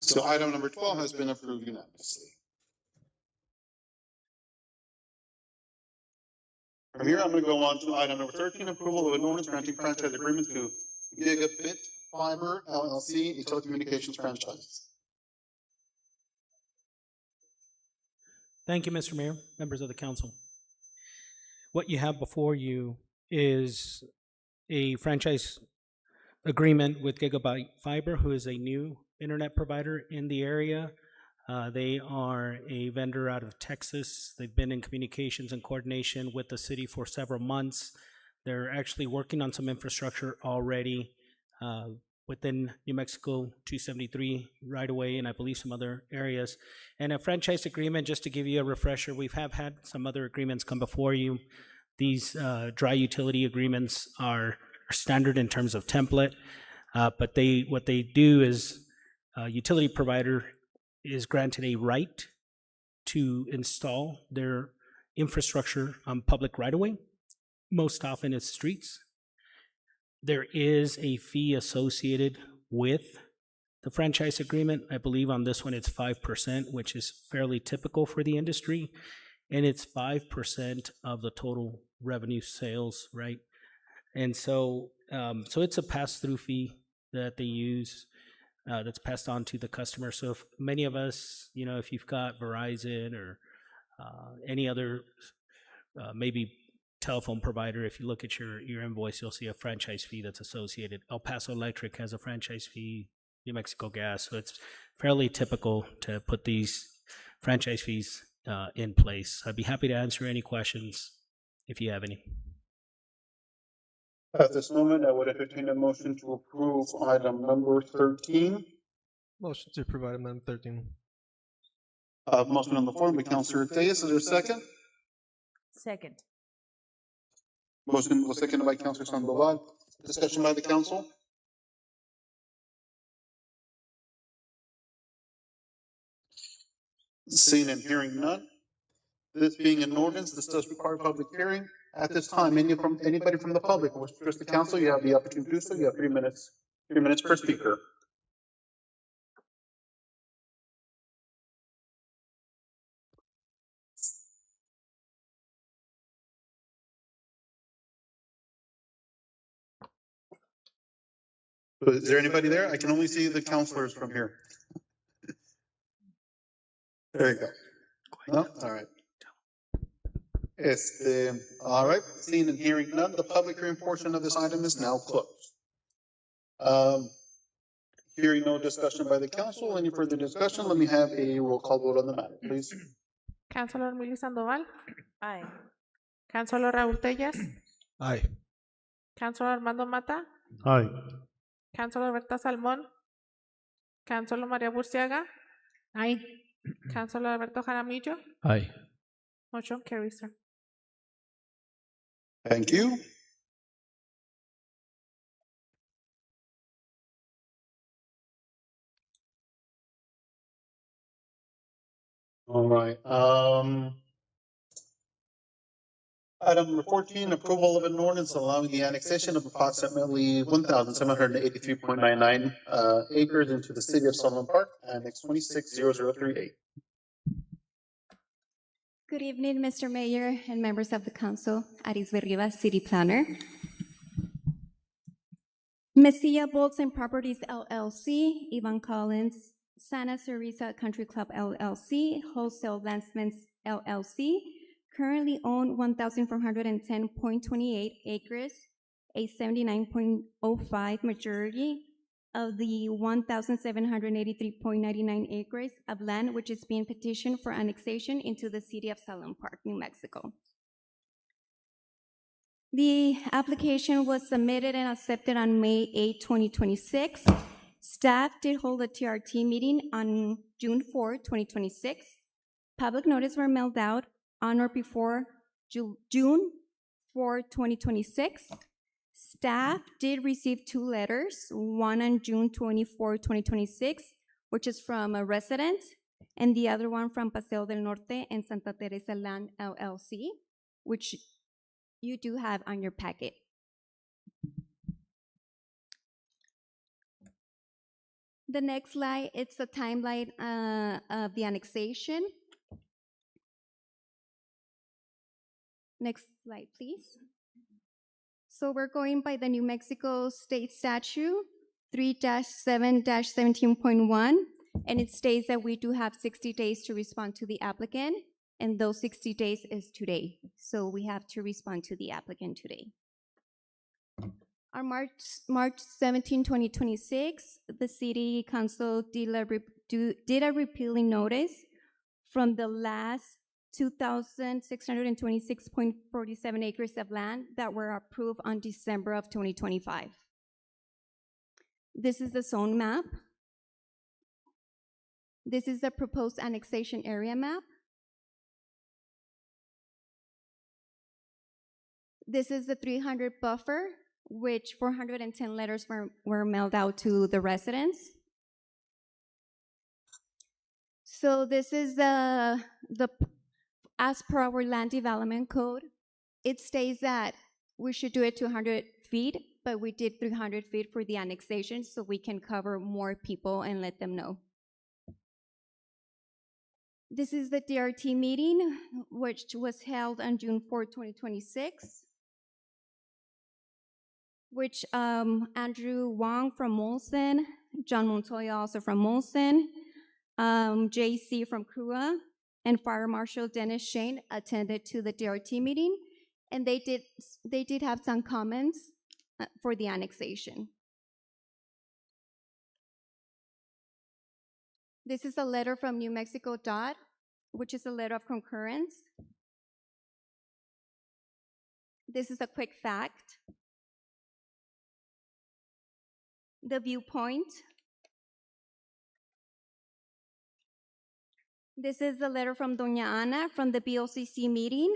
So item number 12 has been approved unanimously. From here, I'm going to go on to item number 13, approval of an ordinance granting franchise agreement to Gigabit Fiber LLC, a telecommunications franchise. Thank you, Mr. Mayor, members of the council. What you have before you is a franchise agreement with Gigabyte Fiber, who is a new internet provider in the area. They are a vendor out of Texas. They've been in communications and coordination with the city for several months. They're actually working on some infrastructure already within New Mexico 273 right away, and I believe some other areas. And a franchise agreement, just to give you a refresher, we have had some other agreements come before you. These dry utility agreements are standard in terms of template, but what they do is a utility provider is granted a right to install their infrastructure on public right-of-way. Most often it's streets. There is a fee associated with the franchise agreement. I believe on this one it's 5%, which is fairly typical for the industry. And it's 5% of the total revenue sales, right? And so it's a pass-through fee that they use that's passed on to the customer. So if many of us, if you've got Verizon or Any other, maybe telephone provider, if you look at your invoice, you'll see a franchise fee that's associated. El Paso Electric has a franchise fee, New Mexico Gas, so it's fairly typical to put these franchise fees in place. I'd be happy to answer any questions if you have any. At this moment, I would entertain a motion to approve item number 13. Motion to approve item number 13. Motion on the floor by Councilor Reyes. Is there a second? Second. Motion was seconded by Councilor Sandoval. Discussion by the council? Seeing and hearing none. This being an ordinance, this does require public hearing. At this time, anybody from the public who wishes to address the council, you have the opportunity to do so. You have 3 minutes. 3 minutes per speaker. Is there anybody there? I can only see the councilors from here. There you go. No? All right. All right. Seeing and hearing none, the public hearing portion of this item is now closed. Hearing no discussion by the council, any further discussion, let me have a roll call vote on the matter, please. Councilor Milly Sandoval, Aye. Councilor Raúl Tellas, Aye. Councilor Armando Mata, Aye. Councilor Berta Salmón, Councilor María Burciaga, Aye. Councilor Alberto Jaramillo. Aye. Motion carries, sir. Thank you. All right. Item number 14, approval of an ordinance allowing the annexation of approximately 1,783.99 acres into the city of Sunland Park, Annex 260038. Good evening, Mr. Mayor and members of the council. Arisbe Rivas, City Planner. Mesilla Bolts and Properties LLC, Ivan Collins, Santa Teresa Country Club LLC, Wholesale Landsmans LLC, currently own 1,410.28 acres, a 79.05 majority of the 1,783.99 acres of land which is being petitioned for annexation into the city of Sunland Park, New Mexico. The application was submitted and accepted on May 8, 2026. Staff did hold a TRT meeting on June 4, 2026. Public notice were mailed out on or before June 4, 2026. Staff did receive 2 letters, one on June 24, 2026, which is from a resident, and the other one from Paseo del Norte and Santa Teresa Land LLC, which you do have on your packet. The next slide, it's a timeline of the annexation. Next slide, please. So we're going by the New Mexico State Statute 3-7-17.1, and it states that we do have 60 days to respond to the applicant, and those 60 days is today. So we have to respond to the applicant today. On March 17, 2026, the City Council did a repealing notice from the last 2,626.47 acres of land that were approved on December of 2025. This is the zone map. This is the proposed annexation area map. This is the 300 buffer, which 410 letters were mailed out to the residents. So this is as per our land development code, it states that we should do it to 100 feet, but we did 300 feet for the annexation so we can cover more people and let them know. This is the DRT meeting, which was held on June 4, 2026, which Andrew Wong from Molson, John Montoya also from Molson, JC from CRUA, and Fire Marshal Dennis Shane attended to the DRT meeting, and they did have some comments for the annexation. This is a letter from New Mexico DOT, which is a letter of concurrence. This is a quick fact. The viewpoint. This is a letter from Doña Ana from the BOCC meeting.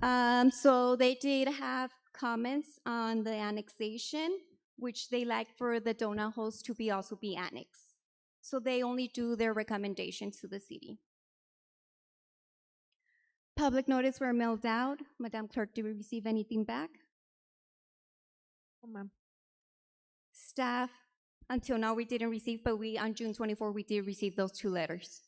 So they did have comments on the annexation, which they like for the donut holes to also be annexed. So they only do their recommendations to the city. Public notice were mailed out. Madam Clerk, did we receive anything back? Oh, ma'am. Staff, until now we didn't receive, but on June 24, we did receive those 2 letters.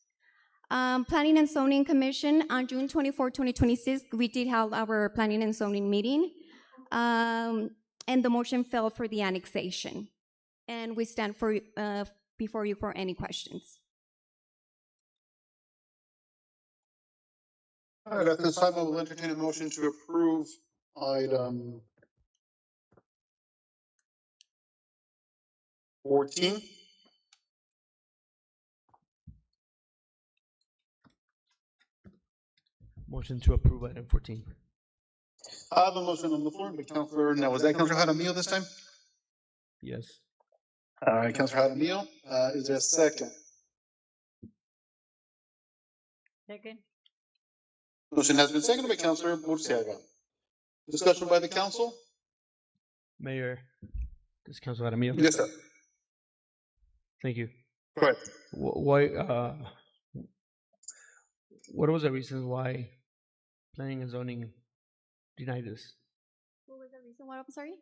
Planning and Zoning Commission, on June 24, 2026, we did have our Planning and Zoning meeting, and the motion fell for the annexation. And we stand before you for any questions. All right, at this time, I will entertain a motion to approve item 14. Motion to approve item 14. I have a motion on the floor by Councilor, now was that Councilor Jaramillo this time? Yes. All right, Councilor Jaramillo, is there a second? Second. Motion has been seconded by Councilor Murciaga. Discussion by the council? Mayor, this is Councilor Jaramillo. Yes, sir. Thank you. Correct. Why, what was the reason why planning and zoning denied this? What was the reason why? I'm sorry?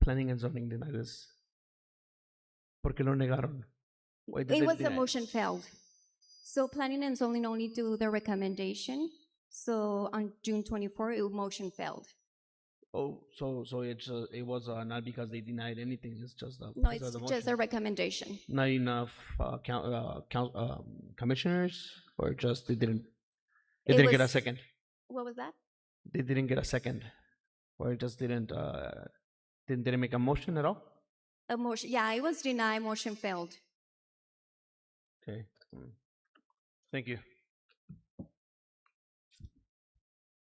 Planning and zoning denied this. ¿Por qué lo negaron? Why did It they was the deny it? motion failed. So Planning and Zoning only do the recommendation. So on June 24, the motion failed. Oh, so it was not because they denied anything. It's just No, because it's of the just motion. a recommendation. Not enough commissioners, or just they didn't get a second. What was that? They didn't get a second, or it just didn't make a motion at all. A motion, yeah, it was denied. Motion failed. Okay. Thank you.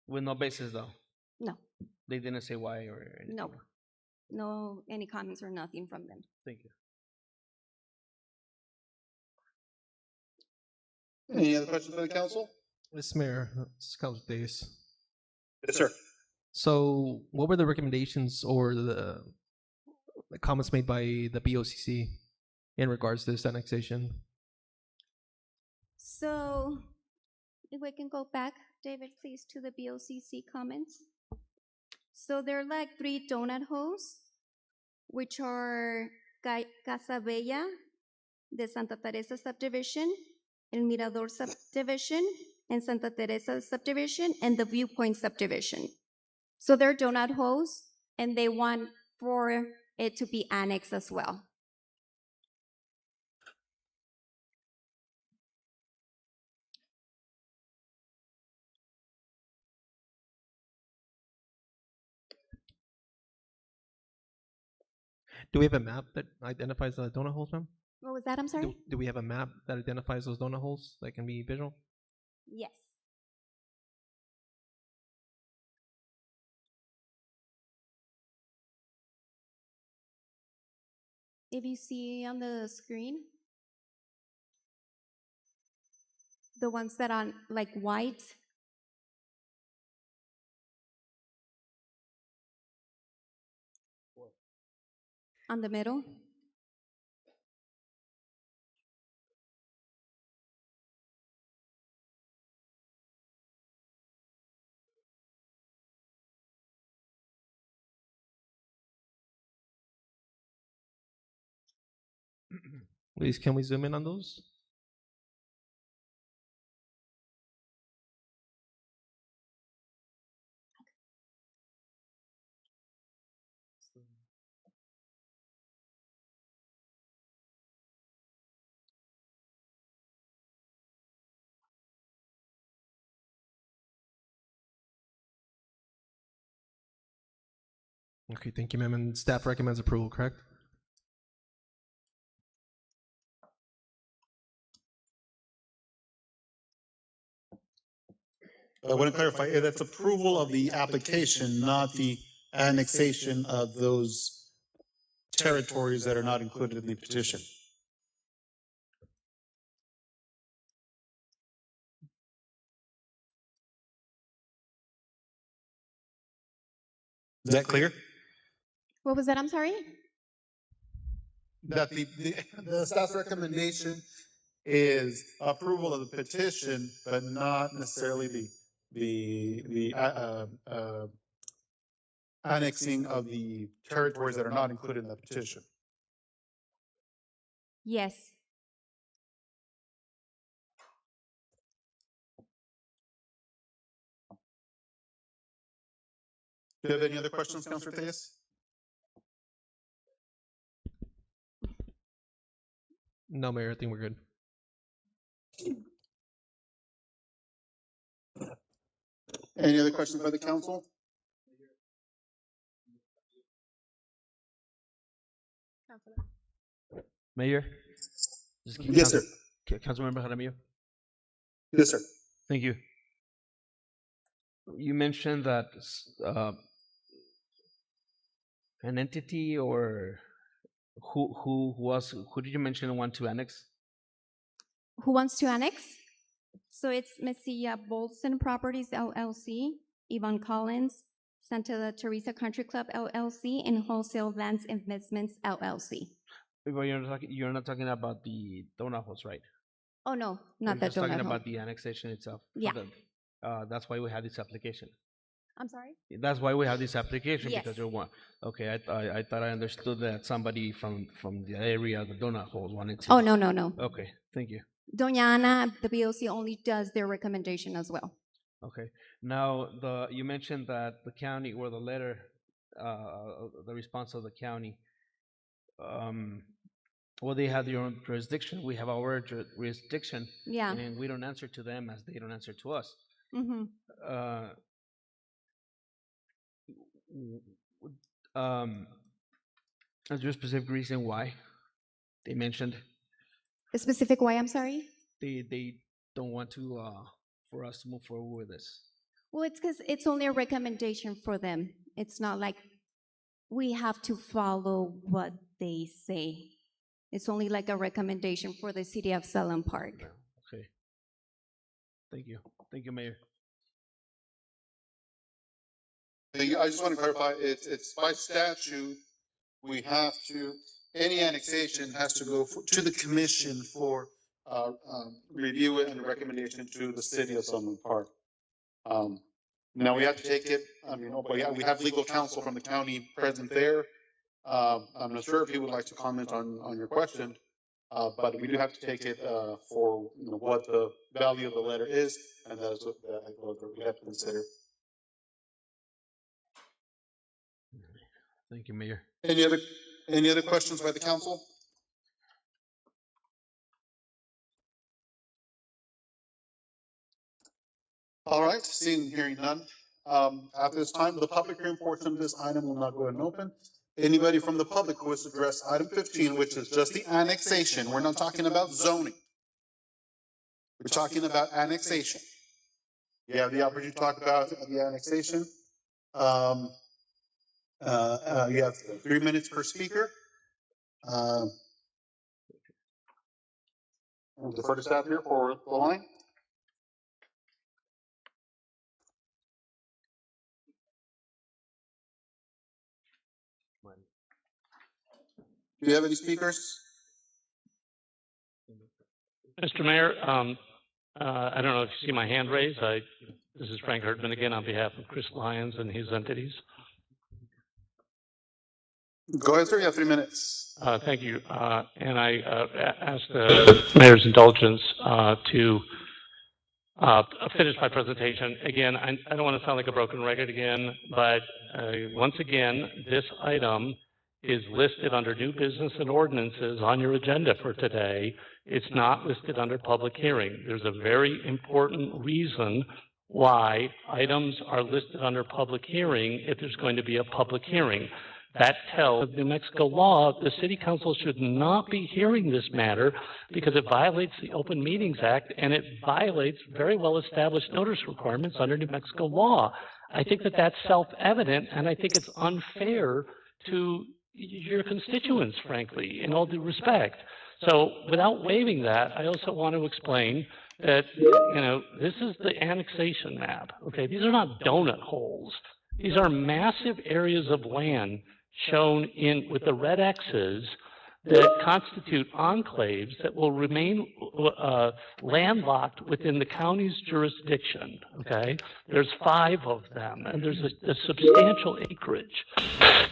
With no basis though. No. They didn't say why or anything. No, no, any comments or nothing from them. Thank you. Any other questions by the council? Yes, Mayor. This is Councilor Days. Yes, sir. So, what were the recommendations or the comments made by the BOCC in regards to this annexation? So, if we can go back, David, please, to the BOCC comments. So there are like 3 donut holes, which are Casa Bella, the Santa Teresa subdivision, El Mirador subdivision, and Santa Teresa subdivision, and the Viewpoint subdivision. So they're donut holes, and they want for it to be annexed as well. Do we have a map that identifies the donut holes, ma'am? What was that? I'm sorry? Do we have a map that identifies those donut holes that can be visual? Yes. If you see on the screen, the ones that are like white, on the middle. Please, can we zoom in on those? Okay, thank you, ma'am. And staff recommends approval, correct? I want to clarify, that's approval of the application, not the annexation of those territories that are not included in the petition. Is that clear? What was that? I'm sorry? That the staff's recommendation is approval of the petition, but not necessarily the annexing of the territories that are not included in the petition. Yes. Do you have any other questions, Councilor Tejas? No, Mayor, I think we're good. Any other questions by the council? Mayor? Yes, sir. Councilmember Jaramillo? Yes, sir. Thank you. You mentioned that an entity or who did you mention want to annex? Who wants to annex? So it's Messia Bolson Properties LLC, Yvonne Collins, Santa Teresa Country Club LLC, and Wholesale Lands Investments LLC. But you're not talking about the donut holes, right? Oh no, not You're that just talking donut hole. about the annexation itself. Yeah. That's why we have this application. I'm sorry? That's why we have this application, Yes. because you're one. Okay, I thought I understood that somebody from the area of the donut holes wanted to. Oh, no, no, no. Okay, thank you. Doña Ana, the BOC only does their recommendation as well. Okay, now you mentioned that the county or the letter, the response of the county, well, they have their own jurisdiction. We have our jurisdiction. Yeah. And we don't answer to them as they don't answer to us. Mm-hmm. Is there a specific reason why they mentioned A specific why, I'm sorry? they don't want to for us to move forward with this? Well, it's because it's only a recommendation for them. It's not like we have to follow what they say. It's only like a recommendation for the city of Sunland Park. Okay. Thank you. Thank you, Mayor. I just want to clarify, it's by statute, we have to, any annexation has to go to the commission for review and recommendation to the city of Sunland Park. Now we have to take it, I mean, we have legal counsel from the county present there. I'm not sure if he would like to comment on your question, but we do have to take it for what the value of the letter is, and that is what we have to consider. Thank you, Mayor. Any other questions by the council? All right, seeing, hearing none. At this time, the public hearing portion of this item will now go ahead and open. Anybody from the public who wishes to address item 15, which is just the annexation. We're not talking about zoning. We're talking about annexation. You have the opportunity to talk about the annexation. You have 3 minutes per speaker. I'll defer to staff here for the line. Do you have any speakers? Mr. Mayor, I don't know if you see my hand raised. This is Frank Herdman again on behalf of Chris Lyons and his entities. Go ahead, sir. You have 3 minutes. Thank you. And I ask the Mayor's indulgence to finish my presentation. Again, I don't want to sound like a broken record again, but once again, this item is listed under new business and ordinances on your agenda for today. It's not listed under public hearing. There's a very important reason why items are listed under public hearing if there's going to be a public hearing. That tells New Mexico law the city council should not be hearing this matter because it violates the Open Meetings Act and it violates very well established notice requirements under New Mexico law. I think that that's self-evident, and I think it's unfair to your constituents, frankly, in all due respect. So without waiving that, I also want to explain that, this is the annexation map, okay? These are not donut holes. These are massive areas of land shown in with the red X's that constitute enclaves that will remain landlocked within the county's jurisdiction, okay? There's 5 of them, and there's a substantial acreage.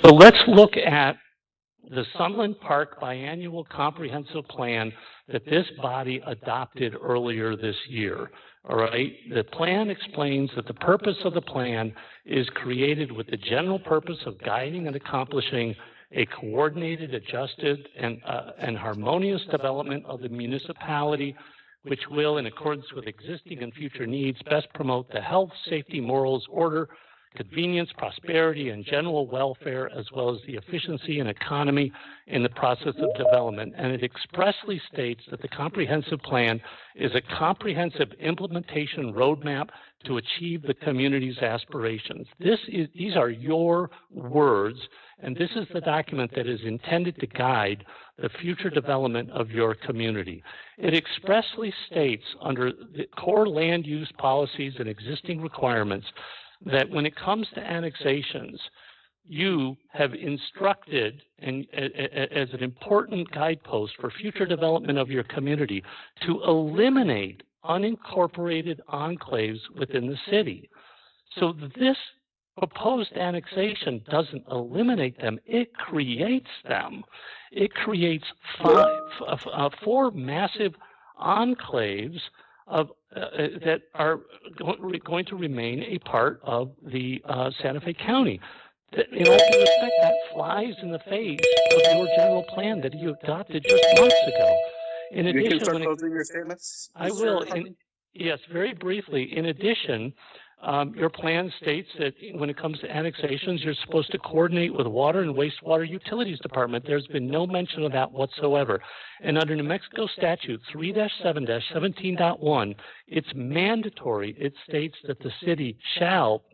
So let's look at the Sunland Park Biannual Comprehensive Plan that this body adopted earlier this year. All right, the plan explains that the purpose of the plan is created with the general purpose of guiding and accomplishing a coordinated, adjusted, and harmonious development of the municipality, which will, in accordance with existing and future needs, best promote the health, safety, morals, order, convenience, prosperity, and general welfare, as well as the efficiency and economy in the process of development. And it expressly states that the comprehensive plan is a comprehensive implementation roadmap to achieve the community's aspirations. These are your words, and this is the document that is intended to guide the future development of your community. It expressly states under the core land use policies and existing requirements that when it comes to annexations, you have instructed, and as an important guidepost for future development of your community, to eliminate unincorporated enclaves within the city. So this proposed annexation doesn't eliminate them, it creates them. It creates 4 massive enclaves that are going to remain a part of the Santa Fe County. In all due respect, that flies in the face of your general plan that you adopted just months ago. In addition, you can start closing your statements. I will. Yes, very briefly. In addition, your plan states that when it comes to annexations, you're supposed to coordinate with Water and Wastewater Utilities Department. There's been no mention of that whatsoever. And under New Mexico Statute 3-7-17.1, it's mandatory. It states that the city shall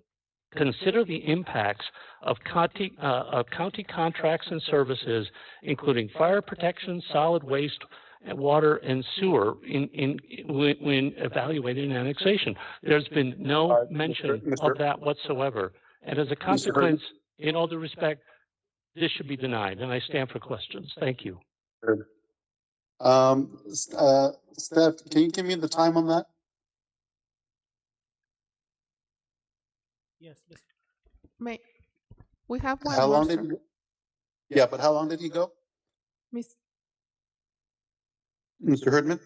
consider the impacts of county contracts and services, including fire protection, solid waste, water, and sewer when evaluating an annexation. There's been no mention of that whatsoever. And as a consequence, in all due respect, this should be denied, and I stand for questions. Thank you. Steph, can you give me the time on that? Yes. We have one How more, long sir. did he? Yeah, but how long did he go, Mr. Herdman?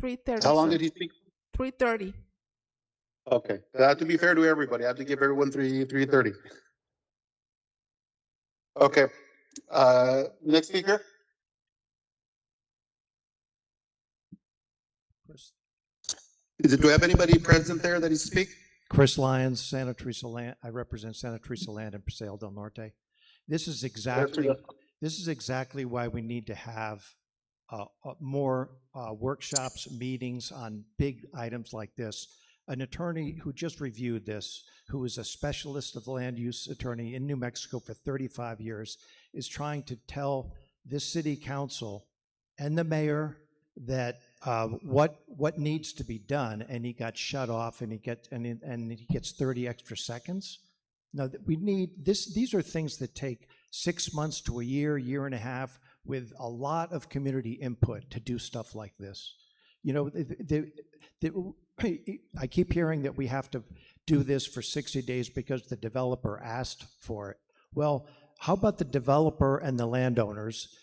3:30. How long sir. did he speak? 3:30. Okay, I have to be fair to everybody. I have to give everyone 3:30. Okay, next speaker. Do I have anybody present there that he speak? Chris Lyons, Santa Teresa Land. I represent Santa Teresa Land in Paseo del Norte. This is exactly why we need to have more workshops, meetings on big items like this. An attorney who just reviewed this, who is a specialist of land use attorney in New Mexico for 35 years, is trying to tell this city council and the mayor that what needs to be done, and he got shut off, and he gets 30 extra seconds. No, we need this. These are things that take 6 months to a year, year and a half, with a lot of community input to do stuff like this. You know, I keep hearing that we have to do this for 60 days because the developer asked for it. Well, how about the developer and the landowners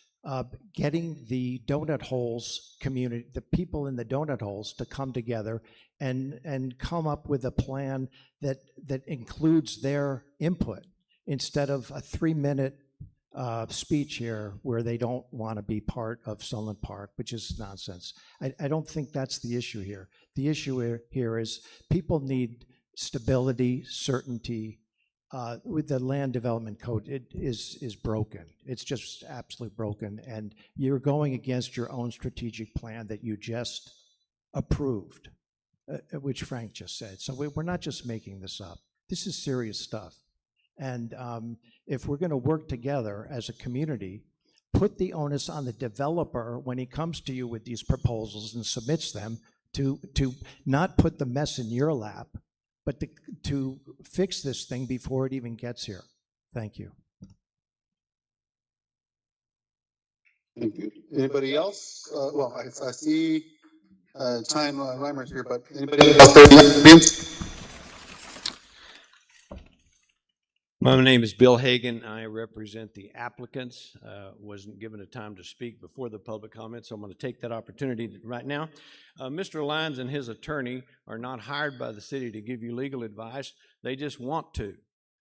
getting the donut holes community, the people in the donut holes, to come together and come up with a plan that includes their input instead of a 3-minute speech here where they don't want to be part of Sunland Park, which is nonsense. I don't think that's the issue here. The issue here is people need stability, certainty. With the land development code, it is broken. It's just absolutely broken, and you're going against your own strategic plan that you just approved, which Frank just said. So we're not just making this up. This is serious stuff. And if we're going to work together as a community, put the onus on the developer when he comes to you with these proposals and submits them to not put the mess in your lap, but to fix this thing before it even gets here. Thank you. Thank you. Anybody else? Well, I see time Reimer's here, but anybody else there in the audience? My name is Bill Hagan. I represent the applicants. Wasn't given a time to speak before the public comment, so I'm going to take that opportunity right now. Mr. Lyons and his attorney are not hired by the city to give you legal advice. They just want to.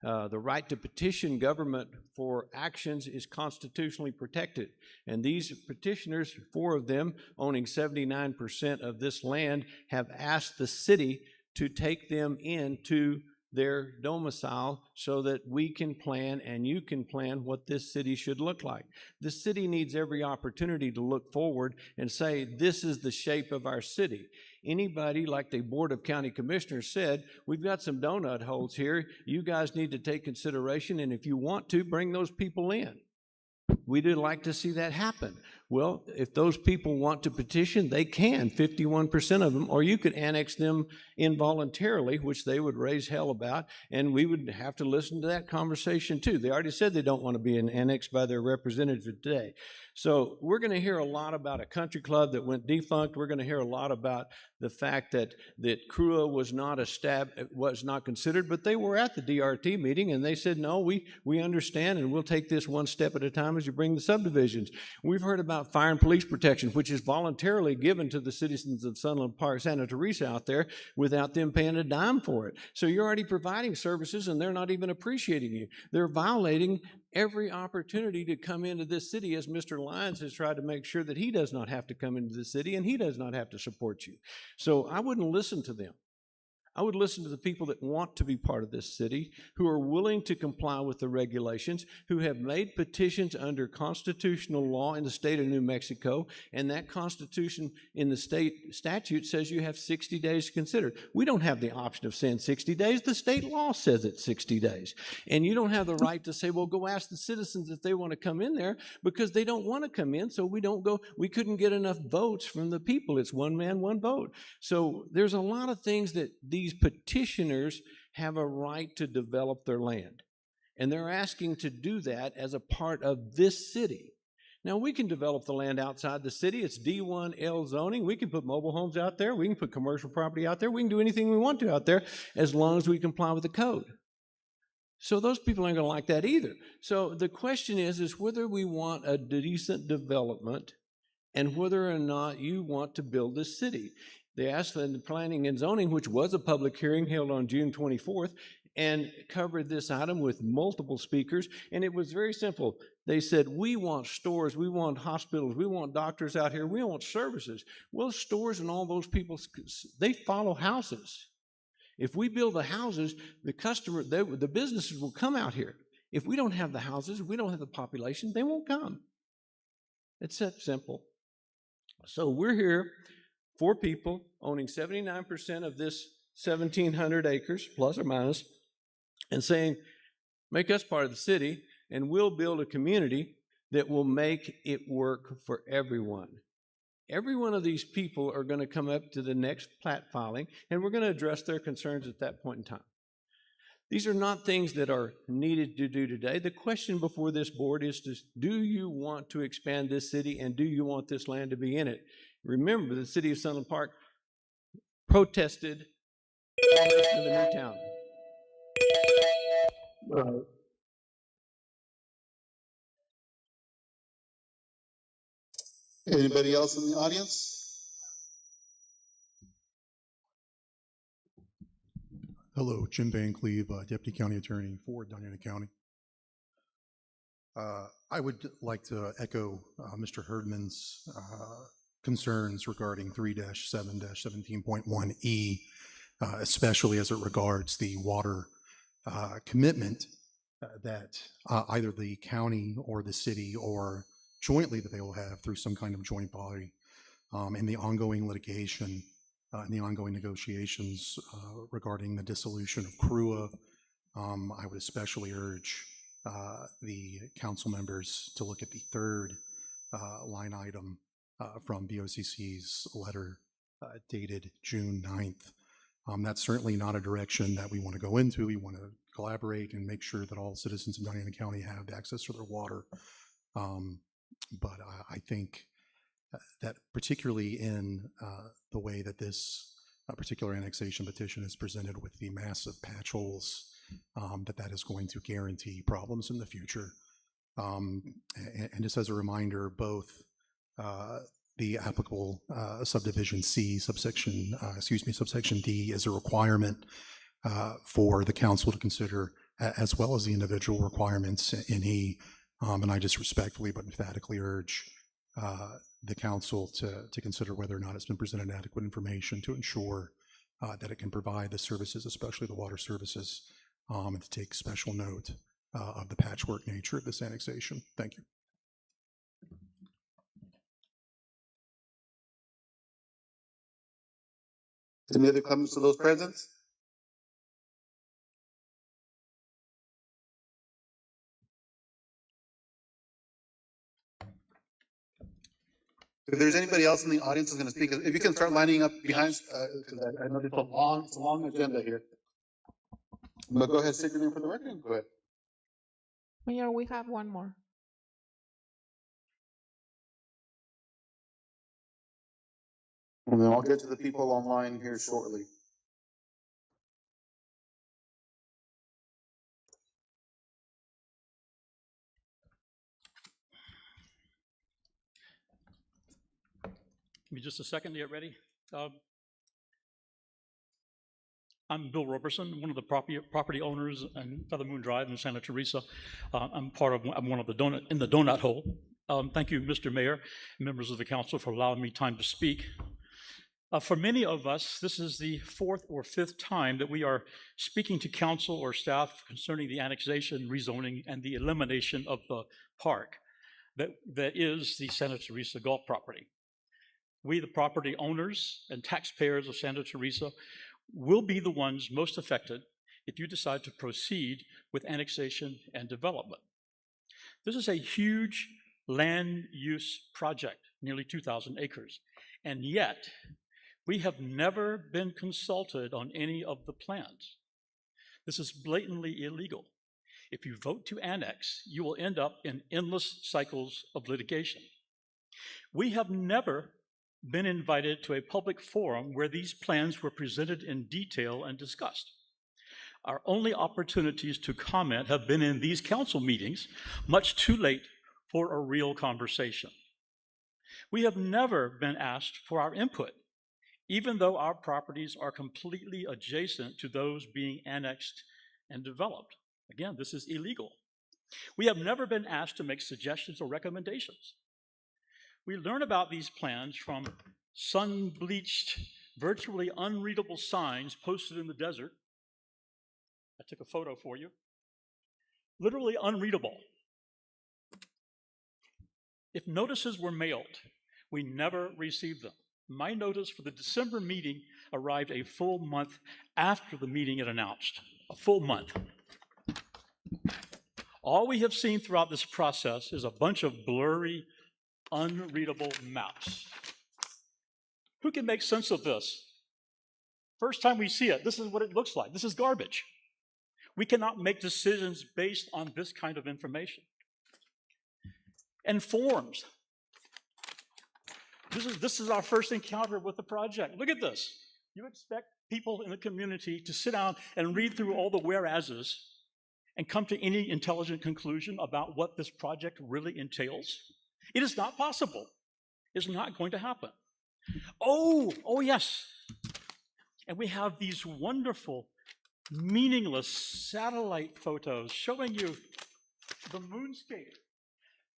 The right to petition government for actions is constitutionally protected. And these petitioners, 4 of them, owning 79% of this land, have asked the city to take them into their domicile so that we can plan and you can plan what this city should look like. The city needs every opportunity to look forward and say, this is the shape of our city. Anybody, like the Board of County Commissioners said, we've got some donut holes here. You guys need to take consideration, and if you want to, bring those people in. We'd like to see that happen. Well, if those people want to petition, they can, 51% of them, or you could annex them involuntarily, which they would raise hell about, and we would have to listen to that conversation too. They already said they don't want to be annexed by their representative today. So we're going to hear a lot about a country club that went defunct. We're going to hear a lot about the fact that CRUA was not considered, but they were at the DRT meeting and they said, no, we understand and we'll take this one step at a time as you bring the subdivisions. We've heard about fire and police protection, which is voluntarily given to the citizens of Sunland Park, Santa Teresa out there without them paying a dime for it. So you're already providing services and they're not even appreciating you. They're violating every opportunity to come into this city, as Mr. Lyons has tried to make sure that he does not have to come into the city and he does not have to support you. So I wouldn't listen to them. I would listen to the people that want to be part of this city, who are willing to comply with the regulations, who have made petitions under constitutional law in the state of New Mexico, and that constitution in the state statute says you have 60 days to consider. We don't have the option of saying 60 days. The state law says it's 60 days. And you don't have the right to say, well, go ask the citizens if they want to come in there, because they don't want to come in, so we don't go. We couldn't get enough votes from the people. It's one man, one vote. So there's a lot of things that these petitioners have a right to develop their land. And they're asking to do that as a part of this city. Now, we can develop the land outside the city. It's D1L zoning. We can put mobile homes out there. We can put commercial property out there. We can do anything we want to out there as long as we comply with the code. So those people aren't going to like that either. So the question is whether we want a decent development and whether or not you want to build this city. They asked the Planning and Zoning, which was a public hearing held on June 24th, and covered this item with multiple speakers, and it was very simple. They said, we want stores, we want hospitals, we want doctors out here, we want services. Well, stores and all those people, they follow houses. If we build the houses, the businesses will come out here. If we don't have the houses, we don't have the population, they won't come. It's that simple. So we're here, 4 people owning 79% of this 1,700 acres, plus or minus, and saying, make us part of the city, and we'll build a community that will make it work for everyone. Every one of these people are going to come up to the next plat filing, and we're going to address their concerns at that point in time. These are not things that are needed to do today. The question before this board is, do you want to expand this city, and do you want this land to be in it? Remember, the city of Sunland Park protested in the new town. Anybody else in the audience? Hello, Jim Van Cleve, Deputy County Attorney for Diana County. I would like to echo Mr. Herdman's concerns regarding 3-7-17.1E, especially as it regards the water commitment that either the county or the city or jointly that they will have through some kind of joint body in the ongoing litigation and the ongoing negotiations regarding the dissolution of CRUA. I would especially urge the council members to look at the third line item from BOCC's letter dated June 9th. That's certainly not a direction that we want to go into. We want to collaborate and make sure that all citizens in Diana County have access to their water. But I think that particularly in the way that this particular annexation petition is presented with the massive patch holes, that is going to guarantee problems in the future. And just as a reminder, both the applicable subdivision C, subsection D is a requirement for the council to consider, as well as the individual requirements in E. And I just respectfully but emphatically urge the council to consider whether or not it's been presented adequate information to ensure that it can provide the services, especially the water services, and to take special note of the patchwork nature of this annexation. Thank you. Any other comments to those present? If there's anybody else in the audience who's going to speak, if you can start lining up behind, because I know it's a long agenda here. But go ahead, state your name for the record. Go ahead. Mayor, we have one more. And then I'll get to the people online here shortly. Give me just a second to get ready. I'm Bill Roberson, one of the property owners in Feather Moon Drive in Santa Teresa. I'm one of the in the donut hole. Thank you, Mr. Mayor, members of the council, for allowing me time to speak. For many of us, this is the fourth or fifth time that we are speaking to council or staff concerning the annexation, rezoning, and the elimination of the park that is the Santa Teresa golf property. We, the property owners and taxpayers of Santa Teresa, will be the ones most affected if you decide to proceed with annexation and development. This is a huge land use project, nearly 2,000 acres, and yet we have never been consulted on any of the plans. This is blatantly illegal. If you vote to annex, you will end up in endless cycles of litigation. We have never been invited to a public forum where these plans were presented in detail and discussed. Our only opportunities to comment have been in these council meetings, much too late for a real conversation. We have never been asked for our input, even though our properties are completely adjacent to those being annexed and developed. Again, this is illegal. We have never been asked to make suggestions or recommendations. We learn about these plans from sun-bleached, virtually unreadable signs posted in the desert. I took a photo for you. Literally unreadable. If notices were mailed, we never received them. My notice for the December meeting arrived a full month after the meeting had announced. A full month. All we have seen throughout this process is a bunch of blurry, unreadable maps. Who can make sense of this? First time we see it, this is what it looks like. This is garbage. We cannot make decisions based on this kind of information. And forms. This is our first encounter with the project. Look at this. You expect people in the community to sit down and read through all the whereases and come to any intelligent conclusion about what this project really entails? It is not possible. It's not going to happen. Oh yes. And we have these wonderful, meaningless satellite photos showing you the moonscape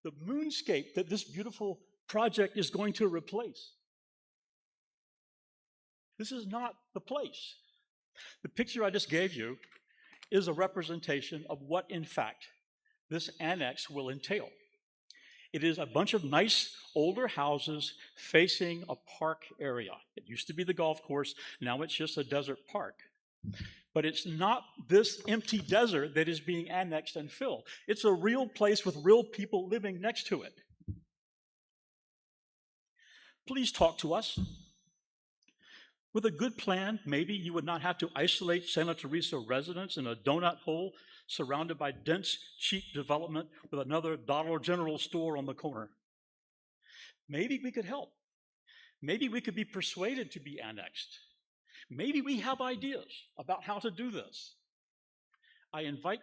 the moonscape that this beautiful project is going to replace. This is not the place. The picture I just gave you is a representation of what, in fact, this annex will entail. It is a bunch of nice older houses facing a park area. It used to be the golf course, now it's just a desert park. But it's not this empty desert that is being annexed and filled. It's a real place with real people living next to it. Please talk to us. With a good plan, maybe you would not have to isolate Santa Teresa residents in a donut hole surrounded by dense, cheap development with another Dollar General store on the corner. Maybe we could help. Maybe we could be persuaded to be annexed. Maybe we have ideas about how to do this. I invite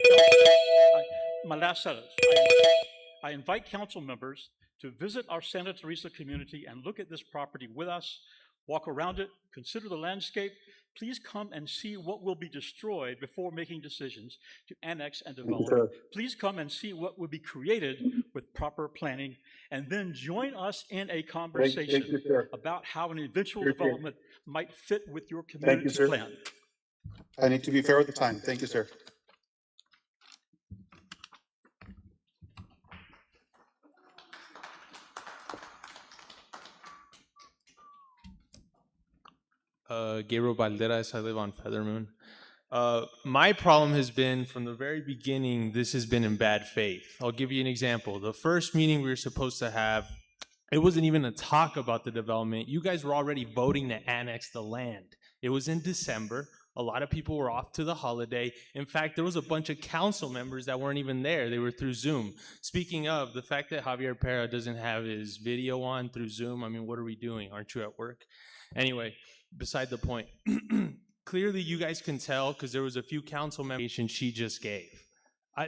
council members to visit our Santa Teresa community and look at this property with us, walk around it, consider the landscape. Please come and see what will be destroyed before making decisions to annex and develop. Please come and see what will be created with proper planning, and then join us in a conversation about how an eventual development might fit with your community plan. I need to be fair with the time. Thank you, sir. Gabriel Valderas, I live on Feather Moon. My problem has been, from the very beginning, this has been in bad faith. I'll give you an example. The first meeting we were supposed to have, it wasn't even a talk about the development. You guys were already voting to annex the land. It was in December. A lot of people were off to the holiday. In fact, there was a bunch of council members that weren't even there. They were through Zoom. Speaking of, the fact that Javier Pera doesn't have his video on through Zoom, I mean, what are we doing? Aren't you at work? Anyway, beside the point. Clearly, you guys can tell because there was a few council members she just gave.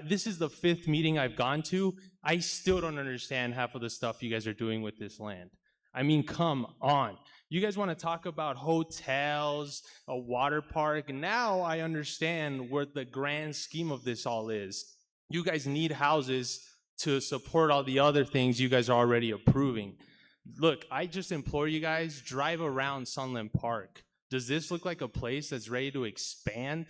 This is the 5th meeting I've gone to. I still don't understand half of the stuff you guys are doing with this land. I mean, come on. You guys want to talk about hotels, a water park. Now I understand what the grand scheme of this all is. You guys need houses to support all the other things you guys are already approving. Look, I just implore you guys, drive around Sunland Park. Does this look like a place that's ready to expand?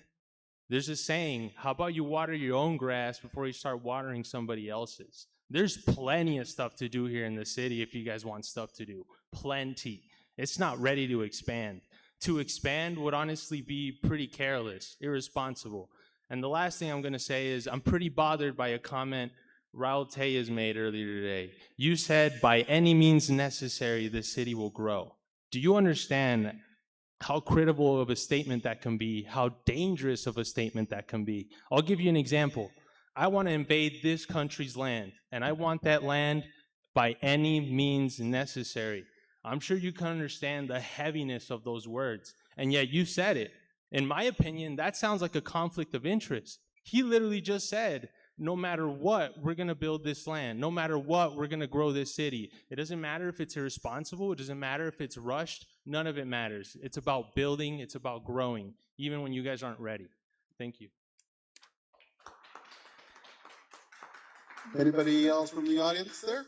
There's a saying, how about you water your own grass before you start watering somebody else's? There's plenty of stuff to do here in the city if you guys want stuff to do. Plenty. It's not ready to expand. To expand would honestly be pretty careless, irresponsible. And the last thing I'm going to say is I'm pretty bothered by a comment Raul Tellez made earlier today. You said, by any means necessary, the city will grow. Do you understand how critical of a statement that can be, how dangerous of a statement that can be? I'll give you an example. I want to invade this country's land, and I want that land by any means necessary. I'm sure you can understand the heaviness of those words, and yet you said it. In my opinion, that sounds like a conflict of interest. He literally just said, no matter what, we're going to build this land. No matter what, we're going to grow this city. It doesn't matter if it's irresponsible. It doesn't matter if it's rushed. None of it matters. It's about building. It's about growing, even when you guys aren't ready. Thank you. Anybody else from the audience there?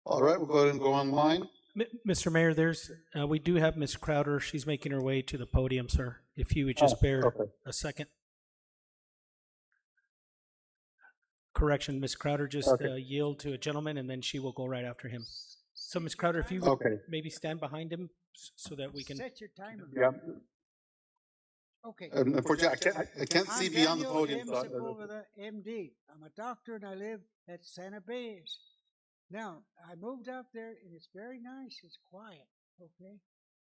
All right, we'll go ahead and go online. Mr. Mayor, we do have Ms. Crowder. She's making her way to the podium, sir. If you would just bear a second. Correction, Ms. Crowder, just yield to a gentleman, and then she will go right after him. So, Ms. Crowder, if you would maybe stand behind him so that we can... Set your timer. Yeah. Okay. Unfortunately, I can't see beyond the podium. I'm Daniel Sepulveda, MD. I'm a doctor, and I live at Santa Fe. Now, I moved up there, and it's very nice. It's quiet, okay?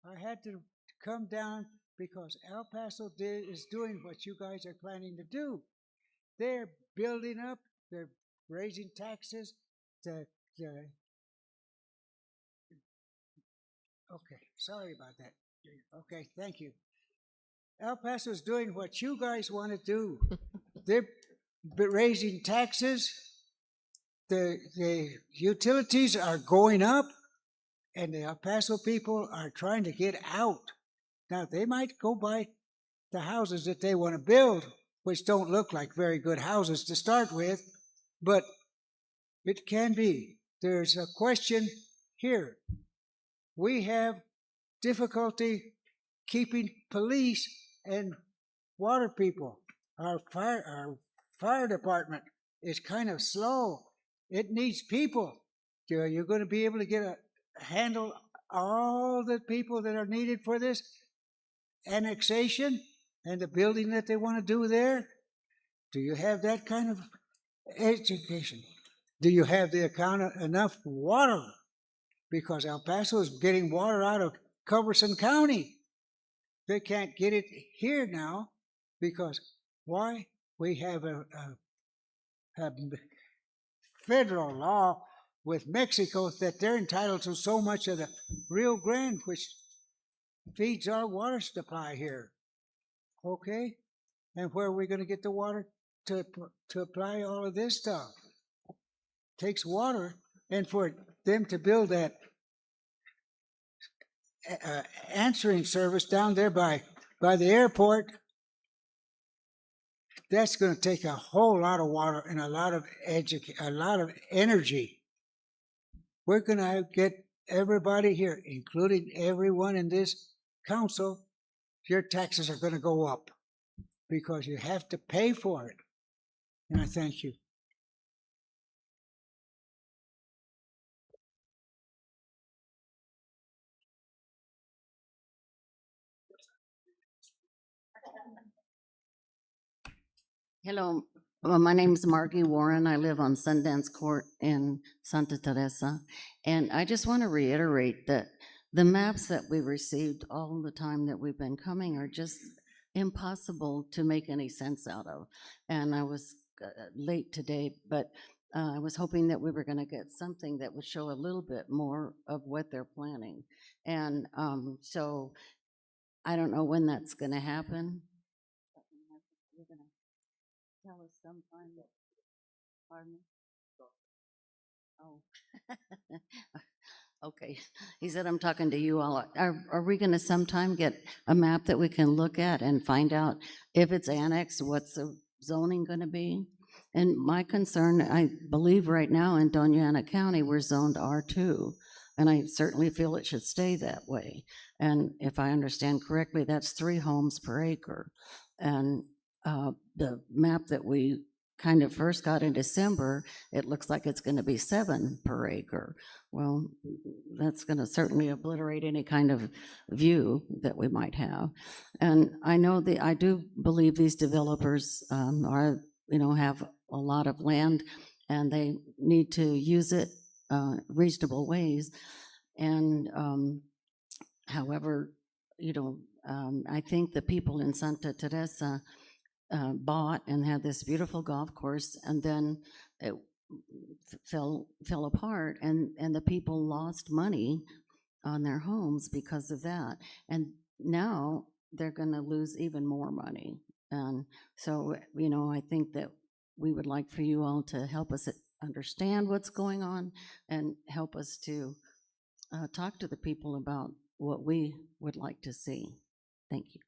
I had to come down because El Paso is doing what you guys are planning to do. They're building up. They're raising taxes. Okay, sorry about that. Okay, thank you. El Paso is doing what you guys want to do. They're raising taxes. The utilities are going up, and the El Paso people are trying to get out. Now, they might go buy the houses that they want to build, which don't look like very good houses to start with, but it can be. There's a question here. We have difficulty keeping police and water people. Our fire department is kind of slow. It needs people. You're going to be able to get a handle all the people that are needed for this annexation and the building that they want to do there? Do you have that kind of education? Do you have the enough water? Because El Paso is getting water out of Culberson County. They can't get it here now because why? We have a federal law with Mexico that they're entitled to so much of the Rio Grande, which feeds our water supply here. Okay? And where are we going to get the water to apply all of this stuff? Takes water, and for them to build that answering service down there by the airport, that's going to take a whole lot of water and a lot of energy. We're going to get everybody here, including everyone in this council, your taxes are going to go up because you have to pay for it. And I thank you. Hello, my name is Margie Warren. I live on Sundance Court in Santa Teresa. And I just want to reiterate that the maps that we received all the time that we've been coming are just impossible to make any sense out of. And I was late today, but I was hoping that we were going to get something that would show a little bit more of what they're planning. And so I don't know when that's going to happen. Tell us sometime. Pardon me? Oh. Okay. He said, I'm talking to you all. Are we going to sometime get a map that we can look at and find out if it's annexed, what's the zoning going to be? And my concern, I believe right now in Doña Ana County, we're zoned R2. And I certainly feel it should stay that way. And if I understand correctly, that's 3 homes per acre. And the map that we kind of first got in December, it looks like it's going to be 7 per acre. Well, that's going to certainly obliterate any kind of view that we might have. And I know I do believe these developers are, have a lot of land and they need to use it reasonable ways. And however, I think the people in Santa Teresa bought and had this beautiful golf course, and then it fell apart, and the people lost money on their homes because of that. And now they're going to lose even more money. And so, I think that we would like for you all to help us understand what's going on and help us to talk to the people about what we would like to see. Thank you.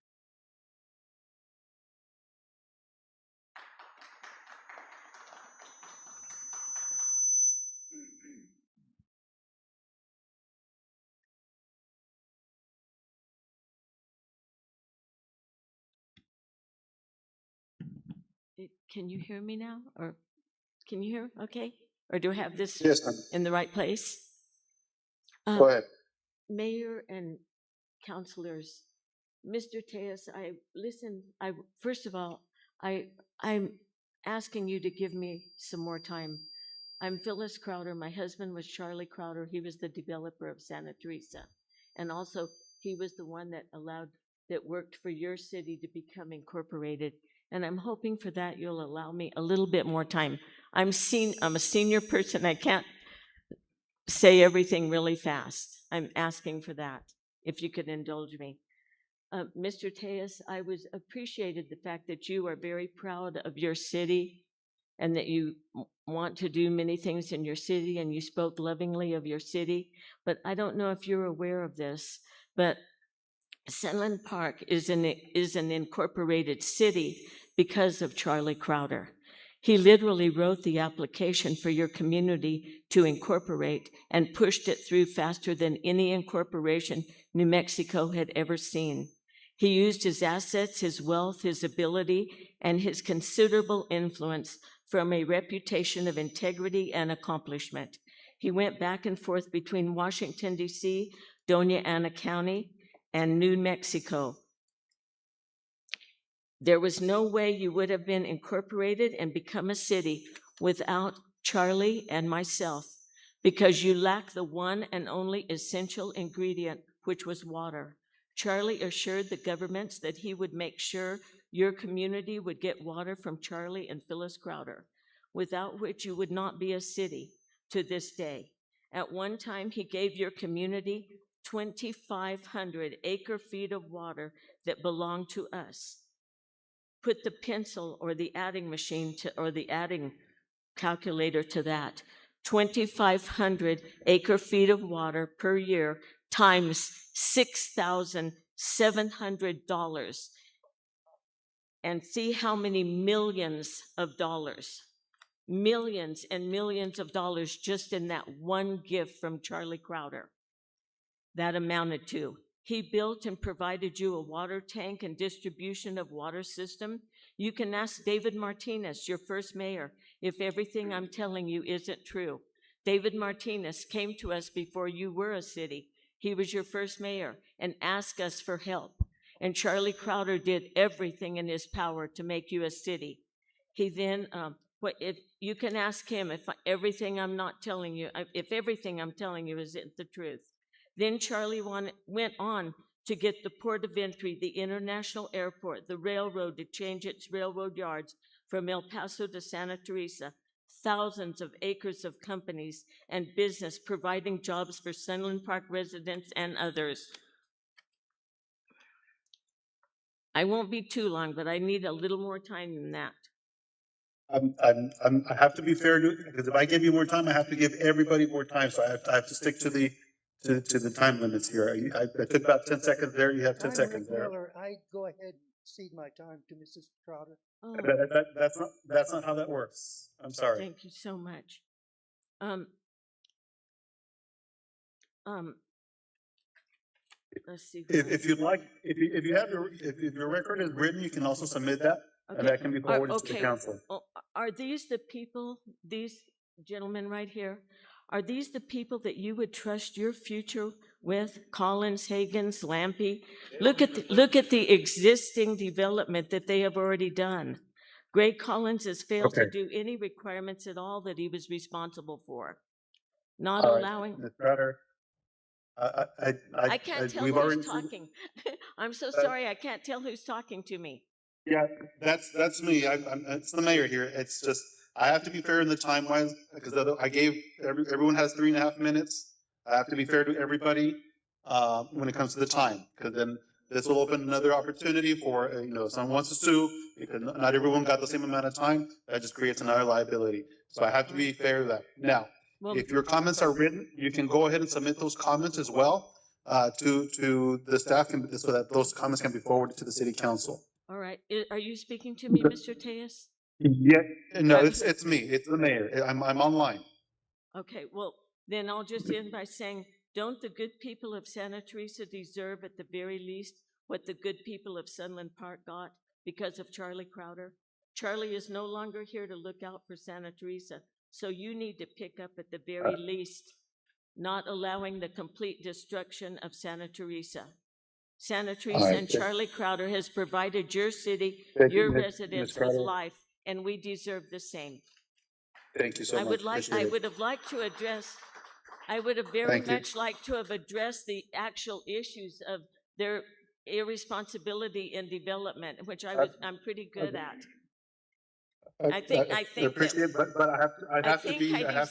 Can you hear me now? Or can you hear? Okay. Or do I have this Yes, in the right place? Go ahead. Mayor and councilors, Mr. Tejas, first of all, I'm asking you to give me some more time. I'm Phyllis Crowder. My husband was Charlie Crowder. He was the developer of Santa Teresa. And also, he was the one that worked for your city to become incorporated. And I'm hoping for that you'll allow me a little bit more time. I'm a senior person. I can't say everything really fast. I'm asking for that, if you could indulge me. Mr. Tejas, I appreciated the fact that you are very proud of your city and that you want to do many things in your city, and you spoke lovingly of your city. But I don't know if you're aware of this, but Sunland Park is an incorporated city because of Charlie Crowder. He literally wrote the application for your community to incorporate and pushed it through faster than any incorporation New Mexico had ever seen. He used his assets, his wealth, his ability, and his considerable influence from a reputation of integrity and accomplishment. He went back and forth between Washington, D.C., Doña Ana County, and New Mexico. There was no way you would have been incorporated and become a city without Charlie and myself, because you lack the one and only essential ingredient, which was water. Charlie assured the governments that he would make sure your community would get water from Charlie and Phyllis Crowder, without which you would not be a city to this day. At one time, he gave your community 2,500 acre-feet of water that belonged to us. Put the pencil or the adding machine to, or the adding calculator to that. 2,500 acre-feet of water per year times $6,700. And see how many millions of dollars, millions and millions of dollars just in that one gift from Charlie Crowder. That amounted to. He built and provided you a water tank and distribution of water system. You can ask David Martinez, your first mayor, if everything I'm telling you isn't true. David Martinez came to us before you were a city. He was your first mayor and asked us for help. And Charlie Crowder did everything in his power to make you a city. He then, if you can ask him if everything I'm telling you isn't the truth. Then Charlie went on to get the port of entry, the international airport, the railroad to change its railroad yards from El Paso to Santa Teresa, thousands of acres of companies and business providing jobs for Sunland Park residents and others. I won't be too long, but I need a little more time than that. I have to be fair to it, because if I give you more time, I have to give everybody more time. So I have to stick to the time limits here. I took about 10 seconds there. You have 10 seconds there. Miller, I go ahead and cede my time to Mrs. Crowder. Oh. That's not how that works. I'm sorry. Thank you so much. Let's see. If you'd like, if your record is written, you can also submit that, and that can be forwarded to the council. Are these the people, these gentlemen right here, are these the people that you would trust your future with? Collins, Hagens, Lampy? Look at the existing development that they have already done. Greg Collins has failed to do any requirements at all that he was responsible for. Not allowing. Ms. Crowder, I can't tell who's talking. I'm so sorry, I can't tell who's talking to me. Yeah, that's me. It's the mayor here. It's just, I have to be fair in the time wise, because I gave, everyone has 3.5 minutes. I have to be fair to everybody when it comes to the time, because then this will open another opportunity for, if someone wants to sue, because not everyone got the same amount of time, that just creates another liability. So I have to be fair to that. Now, if your comments are written, you can go ahead and submit those comments as well to the staff, so that those comments can be forwarded to the city council. All right. Are you speaking to me, Mr. Tejas? Yeah, no, it's me. It's the mayor. I'm online. Okay, well, then I'll just end by saying, don't the good people of Santa Teresa deserve at the very least what the good people of Sunland Park got because of Charlie Crowder? Charlie is no longer here to look out for Santa Teresa, so you need to pick up at the very least, not allowing the complete destruction of Santa Teresa. Santa Teresa and Charlie Crowder has provided your city, your residents with life, and we deserve the same. Thank you so much. I would have liked to address, I would have very much liked to have addressed the actual issues of their irresponsibility in development, which I'm pretty good at. I think appreciate it, but I have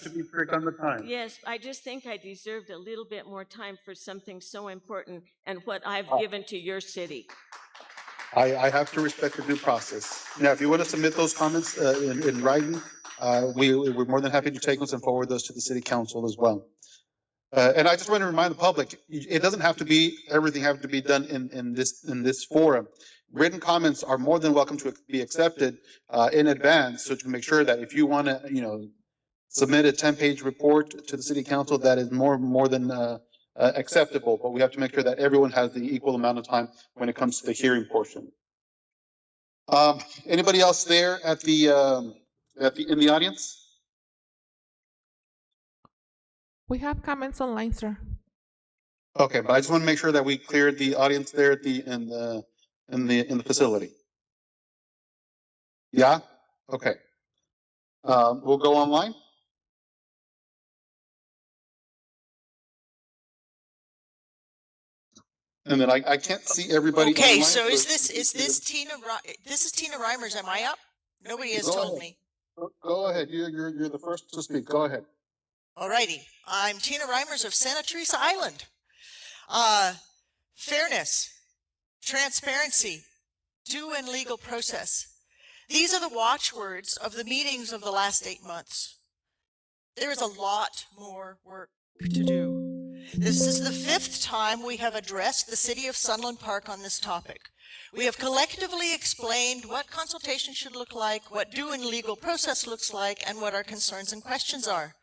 to be strict on the time. Yes, I just think I deserved a little bit more time for something so important and what I've given to your city. I have to respect the due process. Now, if you want to submit those comments in writing, we're more than happy to take those and forward those to the city council as well. And I just want to remind the public, it doesn't have to be, everything have to be done in this forum. written comments are more than welcome to be accepted in advance, so to make sure that if you want to, submit a 10-page report to the city council, that is more than acceptable. But we have to make sure that everyone has the equal amount of time when it comes to the hearing portion. Anybody else there in the audience? We have comments online, sir. Okay, but I just want to make sure that we cleared the audience there in the facility. Yeah? Okay. We'll go online. And then I can't see everybody Okay, online, so is this Tina? This is Tina Reimers. Am I up? Nobody has told me. Go ahead. You're the first to speak. Go ahead. Alrighty, I'm Tina Reimers of Santa Teresa Island. Fairness, transparency, due and legal process. These are the watchwords of the meetings of the last 8 months. There is a lot more work to do. This is the 5th time we have addressed the City of Sunland Park on this topic. We have collectively explained what consultation should look like, what due and legal process looks like, and what our concerns and questions are.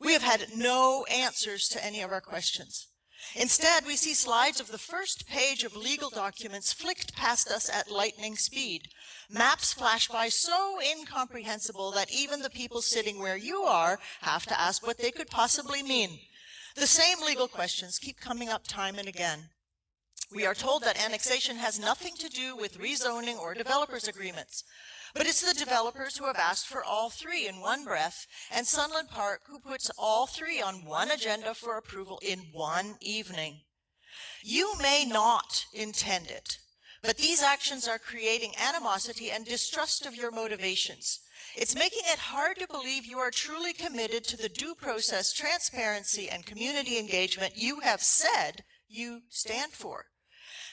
We have had no answers to any of our questions. Instead, we see slides of the first page of legal documents flicked past us at lightning speed. Maps flash by so incomprehensible that even the people sitting where you are have to ask what they could possibly mean. The same legal questions keep coming up time and again. We are told that annexation has nothing to do with rezoning or developers agreements. But it's the developers who have asked for all 3 in one breath, and Sunland Park who puts all 3 on one agenda for approval in one evening. You may not intend it, but these actions are creating animosity and distrust of your motivations. It's making it hard to believe you are truly committed to the due process, transparency, and community engagement you have said you stand for.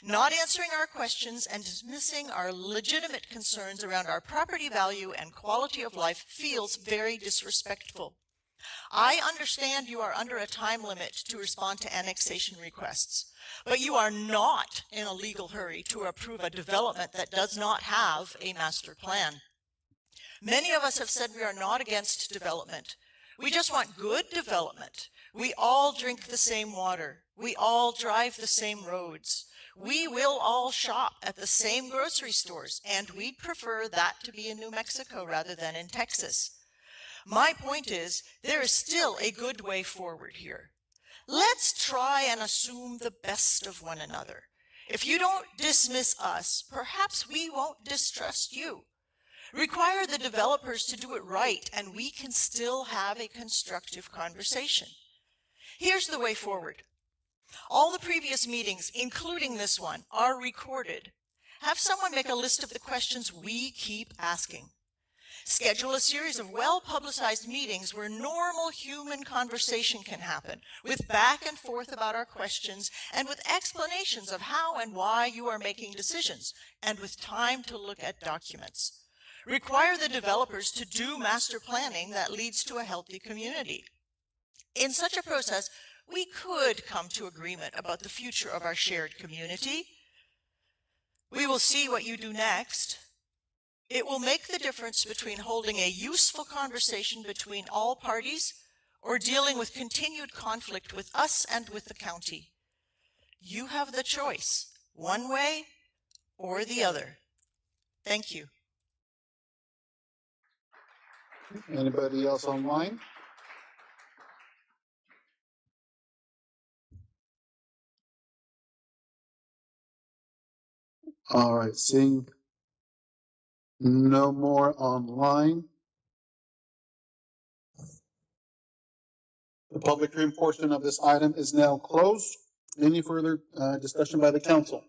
Not answering our questions and dismissing our legitimate concerns around our property value and quality of life feels very disrespectful. I understand you are under a time limit to respond to annexation requests, but you are not in a legal hurry to approve a development that does not have a master plan. Many of us have said we are not against development. We just want good development. We all drink the same water. We all drive the same roads. We will all shop at the same grocery stores, and we'd prefer that to be in New Mexico rather than in Texas. My point is, there is still a good way forward here. Let's try and assume the best of one another. If you don't dismiss us, perhaps we won't distrust you. Require the developers to do it right, and we can still have a constructive conversation. Here's the way forward. All the previous meetings, including this one, are recorded. Have someone make a list of the questions we keep asking. Schedule a series of well-publicized meetings where normal human conversation can happen, with back and forth about our questions and with explanations of how and why you are making decisions, and with time to look at documents. Require the developers to do master planning that leads to a healthy community. In such a process, we could come to agreement about the future of our shared community. We will see what you do next. It will make the difference between holding a useful conversation between all parties or dealing with continued conflict with us and with the county. You have the choice, one way or the other. Thank you. Anybody else online? All right, seeing no more online. The public hearing portion of this item is now closed. Any further discussion by the council?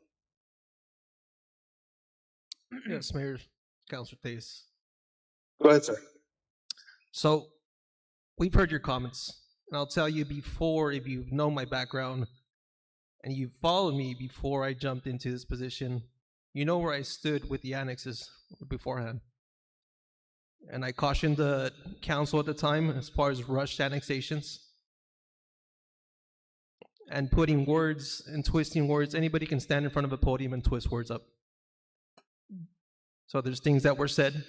Yes, Mayor, Councilor Theus. Go ahead, sir. So, we've heard your comments, and I'll tell you before, if you know my background and you followed me before I jumped into this position, you know where I stood with the annexes beforehand. And I cautioned the council at the time as far as rushed annexations and putting words and twisting words. Anybody can stand in front of a podium and twist words up. So there's things that were said,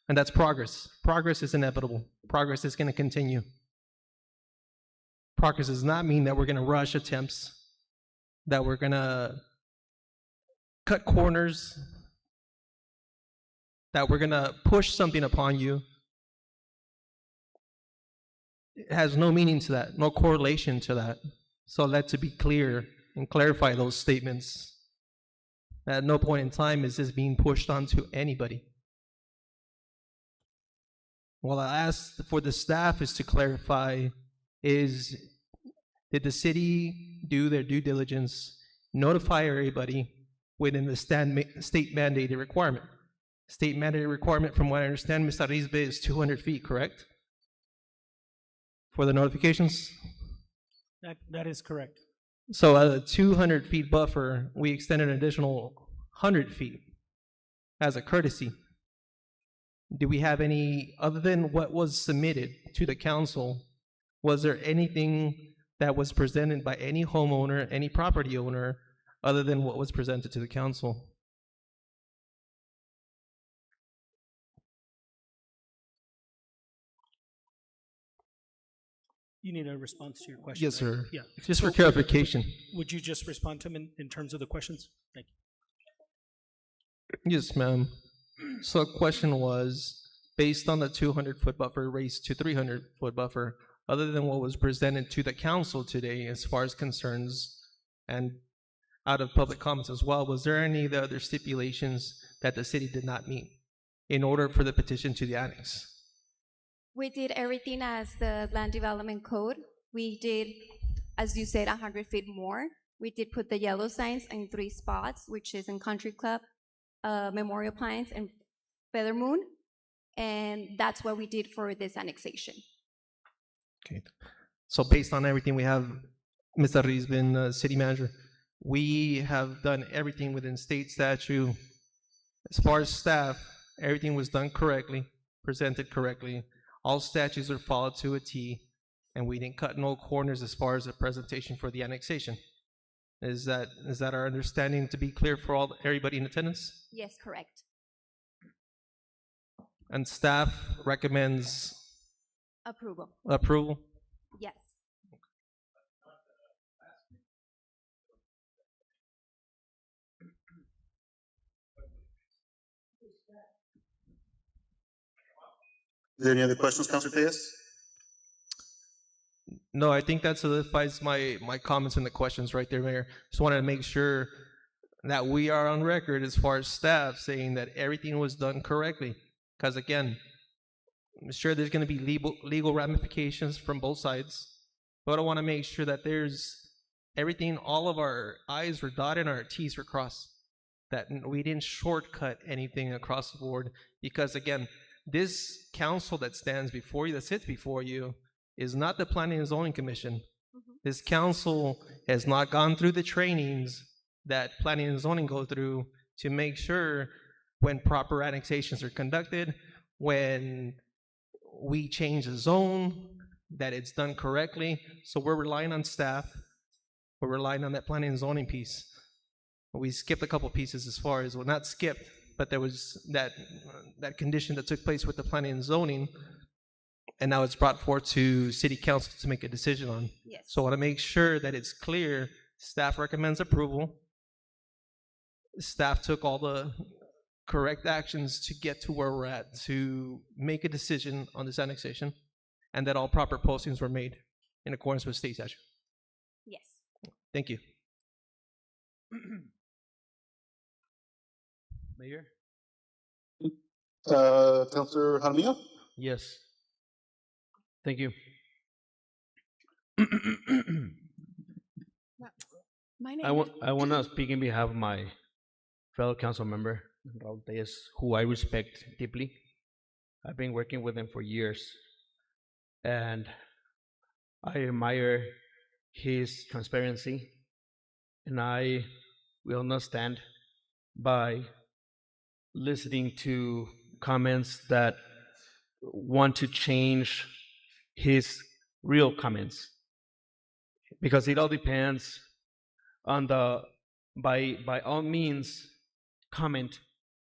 and that's progress. Progress is inevitable. Progress is going to continue. Progress does not mean that we're going to rush attempts, that we're going to cut corners, that we're going to push something upon you. It has no meaning to that, no correlation to that. So let's be clear and clarify those statements. At no point in time is this being pushed onto anybody. What I asked for the staff is to clarify is, did the city do their due diligence, notify everybody within the state mandated requirement? State mandated requirement, from what I understand, Ms. Arizbe, is 200 feet, correct? For the notifications? That is correct. So at a 200 feet buffer, we extended an additional 100 feet as a courtesy. Do we have any, other than what was submitted to the council, was there anything that was presented by any homeowner, any property owner, other than what was presented to the council? You need a response to your question. Yes, right? sir. Yeah. Just for clarification. Would you just respond to him in terms of the questions? Thank you. Yes, ma'am. So the question was, based on the 200-foot buffer raised to 300-foot buffer, other than what was presented to the council today as far as concerns and out of public comments as well, was there any of the other stipulations that the city did not meet in order for the petition to the annex? We did everything as the land development code. We did, as you said, 100 feet more. We did put the yellow signs in 3 spots, which is in Country Club, Memorial Pines, and Feather Moon. And that's what we did for this annexation. Okay. So based on everything we have, Mr. Rizbin, city manager, we have done everything within state statute. As far as staff, everything was done correctly, presented correctly. All statutes are followed to a T, and we didn't cut no corners as far as the presentation for the annexation. Is that our understanding, to be clear for everybody in attendance? Yes, correct. And staff recommends Approval. approval? Yes. Is there any other questions, Councilor Tejas? No, I think that solidifies my comments and the questions right there, Mayor. Just wanted to make sure that we are on record as far as staff saying that everything was done correctly. Because again, I'm sure there's going to be legal ramifications from both sides, but I want to make sure that there's everything, all of our I's were dotted and our T's were crossed, that we didn't shortcut anything across the board. Because again, this council that stands before you, that sits before you, is not the Planning and Zoning Commission. This council has not gone through the trainings that Planning and Zoning go through to make sure when proper annexations are conducted, when we change the zone, that it's done correctly. So we're relying on staff. We're relying on that Planning and Zoning piece. We skipped a couple pieces as far as, well, not skipped, but there was that condition that took place with the Planning and Zoning, and now it's brought forth to City Council to make a decision on. Yes. So I want to make sure that it's clear. Staff recommends approval. Staff took all the correct actions to get to where we're at, to make a decision on this annexation, and that all proper postings were made in accordance with state statute. Yes. Thank you. Mayor? Councilor Jaramillo? Yes. Thank you. My name I want to speak in behalf of my fellow council member, Raul Tellez, who I respect deeply. I've been working with him for years, and I admire his transparency, and I will not stand by listening to comments that want to change his real comments, because it all depends on the by all means comment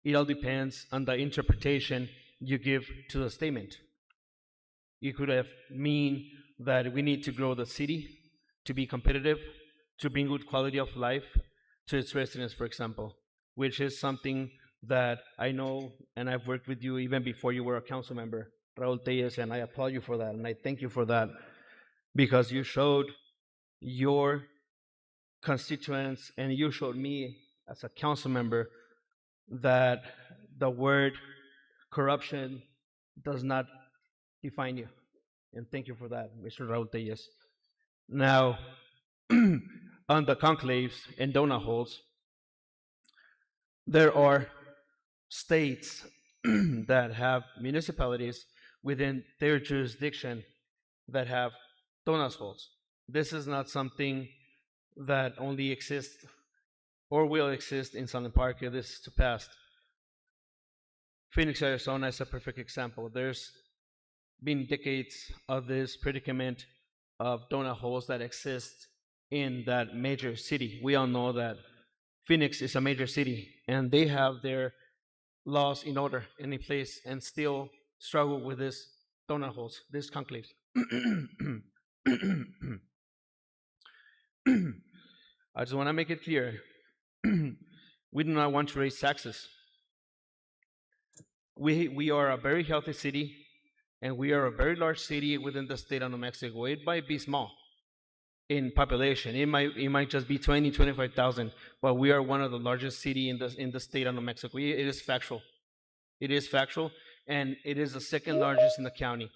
It all depends on the interpretation you give to the statement. It could have mean that we need to grow the city to be competitive, to bring good quality of life to its residents, for example, which is something that I know, and I've worked with you even before you were a council member, Raul Tellez, and I applaud you for that, and I thank you for that, because you showed your constituents and you showed me as a council member that the word corruption does not define you. And thank you for that, Mr. Raul Tellez. Now, on the conclaves and donut holes, there are states that have municipalities within their jurisdiction that have donut holes. This is not something that only exists or will exist in Sunland Park. This is the past. Phoenix, Arizona is a perfect example. There's been decades of this predicament of donut holes that exist in that major city. We all know that Phoenix is a major city, and they have their laws in order and in place, and still struggle with this donut holes, these conclaves. I just want to make it clear, we do not want to raise taxes. We are a very healthy city, and we are a very large city within the state of New Mexico. It might be small in population. It might just be 20, 25,000, but we are one of the largest city in the state of New Mexico. It is factual. It is factual, and it is the second largest in the county.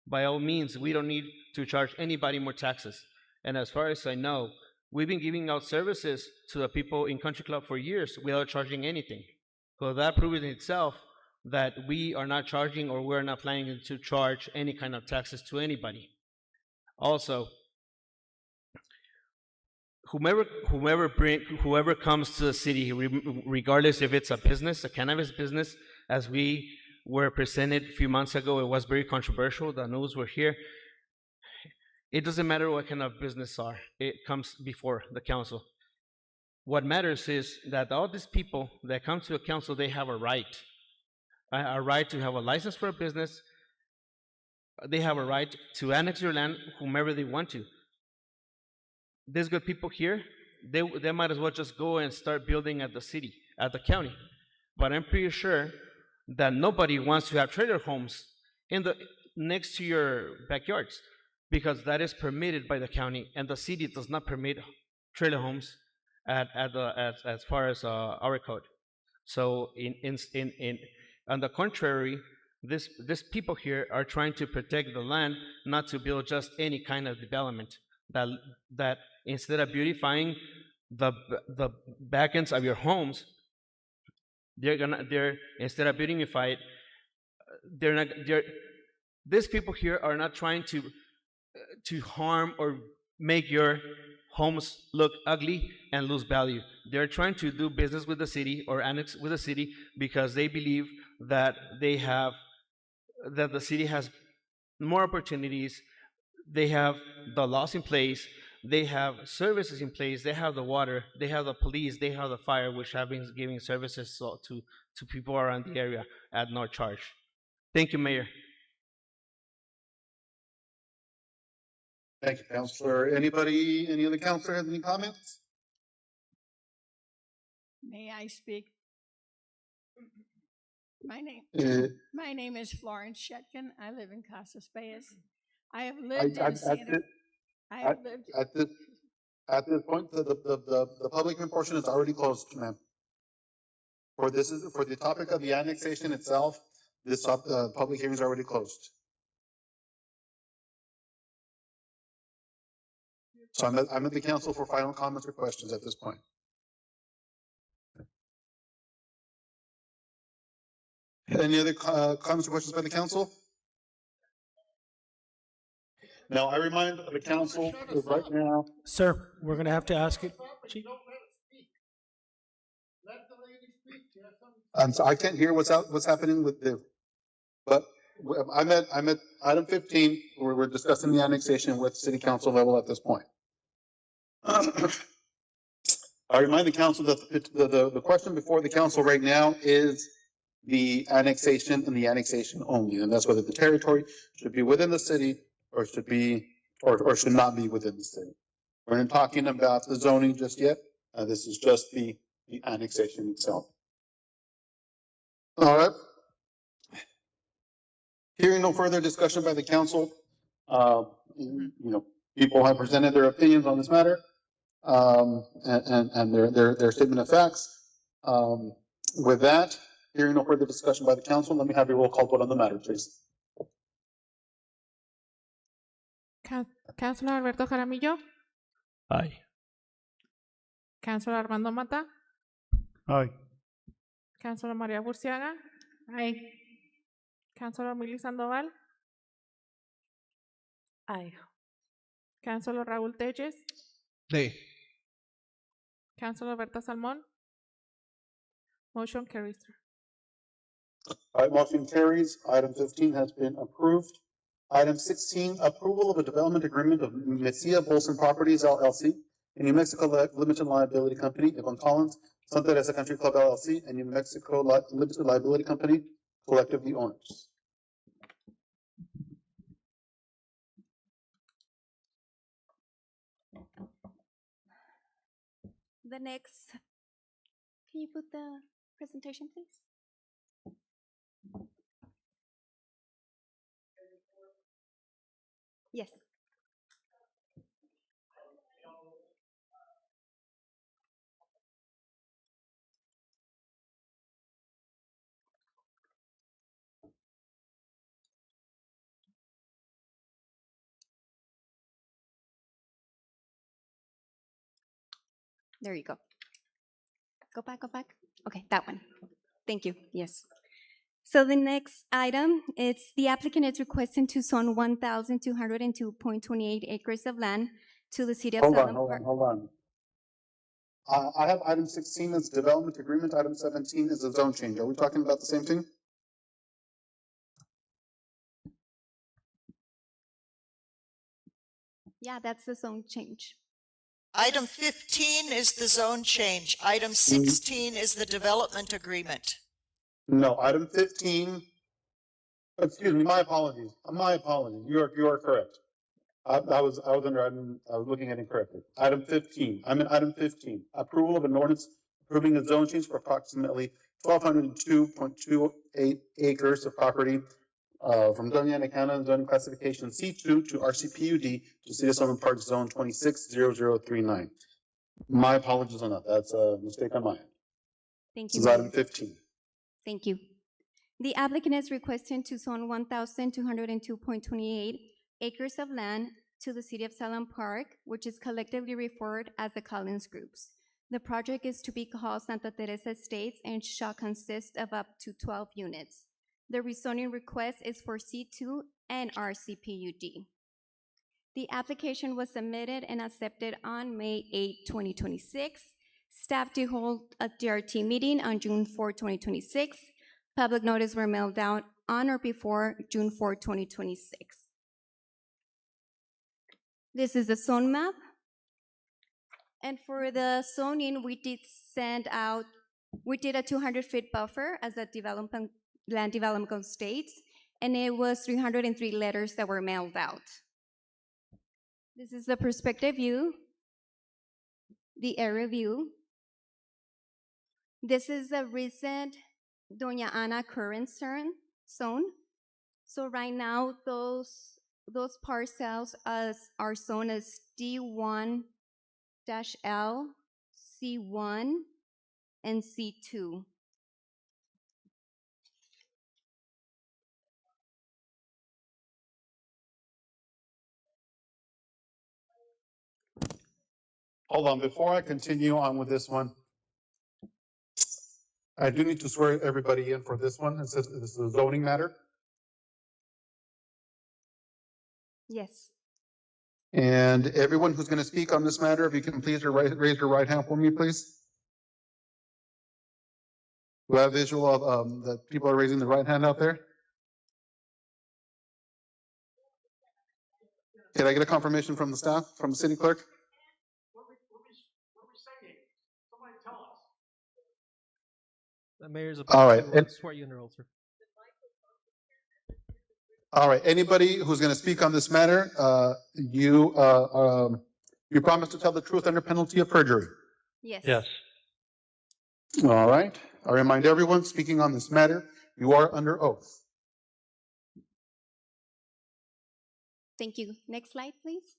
By all means, we don't need to charge anybody more taxes. And as far as I know, we've been giving out services to the people in Country Club for years without charging anything. So that proves in itself that we are not charging, or we're not planning to charge any kind of taxes to anybody. Also, whoever comes to the city, regardless if it's a business, a cannabis business, as we were presented a few months ago, it was very controversial. The news were here. It doesn't matter what kind of business are. It comes before the council. What matters is that all these people that come to the council, they have a right to have a license for a business. They have a right to annex your land whomever they want to. These good people here, they might as well just go and start building at the city, at the county. But I'm pretty sure that nobody wants to have trailer homes next to your backyards, because that is permitted by the county, and the city does not permit trailer homes as far as our code. So on the contrary, these people here are trying to protect the land, not to build just any kind of development. That instead of beautifying the back ends of your homes, instead of beautify it, these people here are not trying to harm or make your homes look ugly and lose value. They're trying to do business with the city or annex with the city because they believe that the city has more opportunities. They have the laws in place, they have services in place, they have the water, they have the police, they have the fire, which have been giving services to people around the area at no charge. Thank you, Mayor. Thank you, Councilor. Any other councilor has any comments? May I speak? My name is Florence Shetkin. I live in Casas Bayas. I have lived in Santa. At this point, the public portion is already closed, ma'am. For the topic of the annexation itself, this public hearing is already closed. So I'm at the council for final comments or questions at this point. Any other comments or questions by the council? Now, I remind the council that right now. Sir, we're going to have to ask it. So I can't hear what's happening with but I'm at item 15 where we're discussing the annexation with city council level at this point. I remind the council that the question before the council right now is the annexation and the annexation only, and that's whether the territory should be within the city or should be, or should not be within the city. We're not talking about the zoning just yet. This is just the annexation itself. All right. Hearing no further discussion by the council, people have presented their opinions on this matter, and their statement of facts. With that, hearing no further discussion by the council, let me have a roll call vote on the matter, please. Councilor Alberto Jaramillo, Aye. Councilor Armando Mata, Aye. Councilor María Burciaga, Aye. Councilor Mili Sandoval, Aye. Councilor Raúl Telles, Nay. Councilor Berta Salmon. Motion carries. All right, motion carries. Item 15 has been approved. Item 16, approval of a development agreement of Messia Bolson Properties LLC, a New Mexico Limited Liability Company, Yvonne Collins, Santa Teresa Country Club LLC, and New Mexico Limited Liability Company, collectively owners. The next, can you put the presentation, please? Yes. There you go. Go back, go back. Okay, that one. Thank you. Yes. So the next item, it's the applicant is requesting to zone 1,202.28 acres of land to the city of Sunland Park. Hold on. I have item 16 as development agreement. Item 17 is a zone change. Are we talking about the same thing? Yeah, that's the zone change. Item 15 is the zone change. Item 16 is the development agreement. No, item 15. Excuse me, my apologies. My apologies. You are correct. I was looking at it incorrectly. Item 15. I'm in item 15. Approval of an ordinance approving a zone change for approximately 1,202.28 acres of property from Doña Ana zoning classification C2 to RCPUD to City of Sunland Park Zone 260039. My apologies on that. That's a mistake on my end. Thank This you. is item 15. Thank you. The applicant is requesting to zone 1,202.28 acres of land to the city of Sunland Park, which is collectively referred as the Collins Groups. The project is to be called Santa Teresa Estates and shall consist of up to 12 units. The rezoning request is for C2 and RCPUD. The application was submitted and accepted on May 8, 2026. Staff to hold a DRT meeting on June 4, 2026. Public notice were mailed out on or before June 4, 2026. This is the zone map. And for the zoning, we did a 200-foot buffer as a land development states, and it was 303 letters that were mailed out. This is the perspective view, the area view. This is the recent Doña Ana current zone. So right now, those parcels are zoned as D1-L, C1, and C2. Hold on, before I continue on with this one, I do need to swear everybody in for this one. It says this is a zoning matter. Yes. And everyone who's going to speak on this matter, if you can please raise your right hand for me, please. Do I have visual of that people are raising the right hand out there? Can I get a confirmation from the staff, from the city clerk? The mayor's All about right. to swear you in, sir. All right. Anybody who's going to speak on this matter, you promise to tell the truth under penalty of perjury. Yes. Yes. All right. I remind everyone speaking on this matter, you are under oath. Thank you. Next slide, please.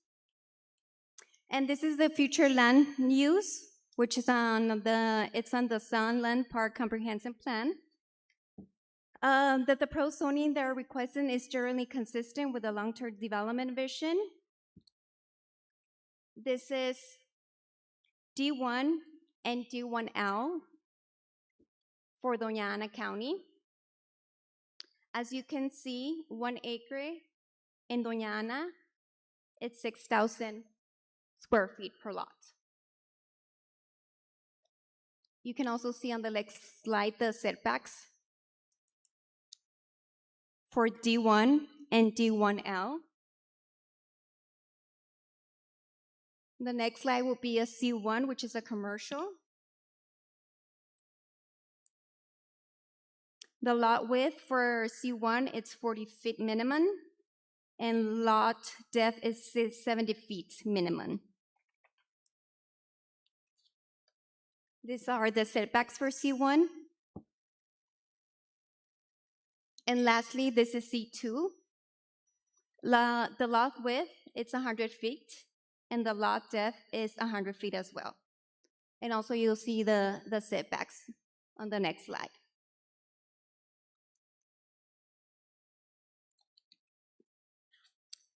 And this is the future land use, which is on the Sunland Park Comprehensive Plan. That the pro zoning they're requesting is generally consistent with the long-term development vision. This is D1 and D1L for Doña Ana County. As you can see, 1 acre in Doña Ana, it's 6,000 square feet per lot. You can also see on the next slide the setbacks for D1 and D1L. The next slide will be a C1, which is a commercial. The lot width for C1, it's 40 feet minimum, and lot depth is 70 feet minimum. These are the setbacks for C1. And lastly, this is C2. The lot width, it's 100 feet, and the lot depth is 100 feet as well. And also you'll see the setbacks on the next slide.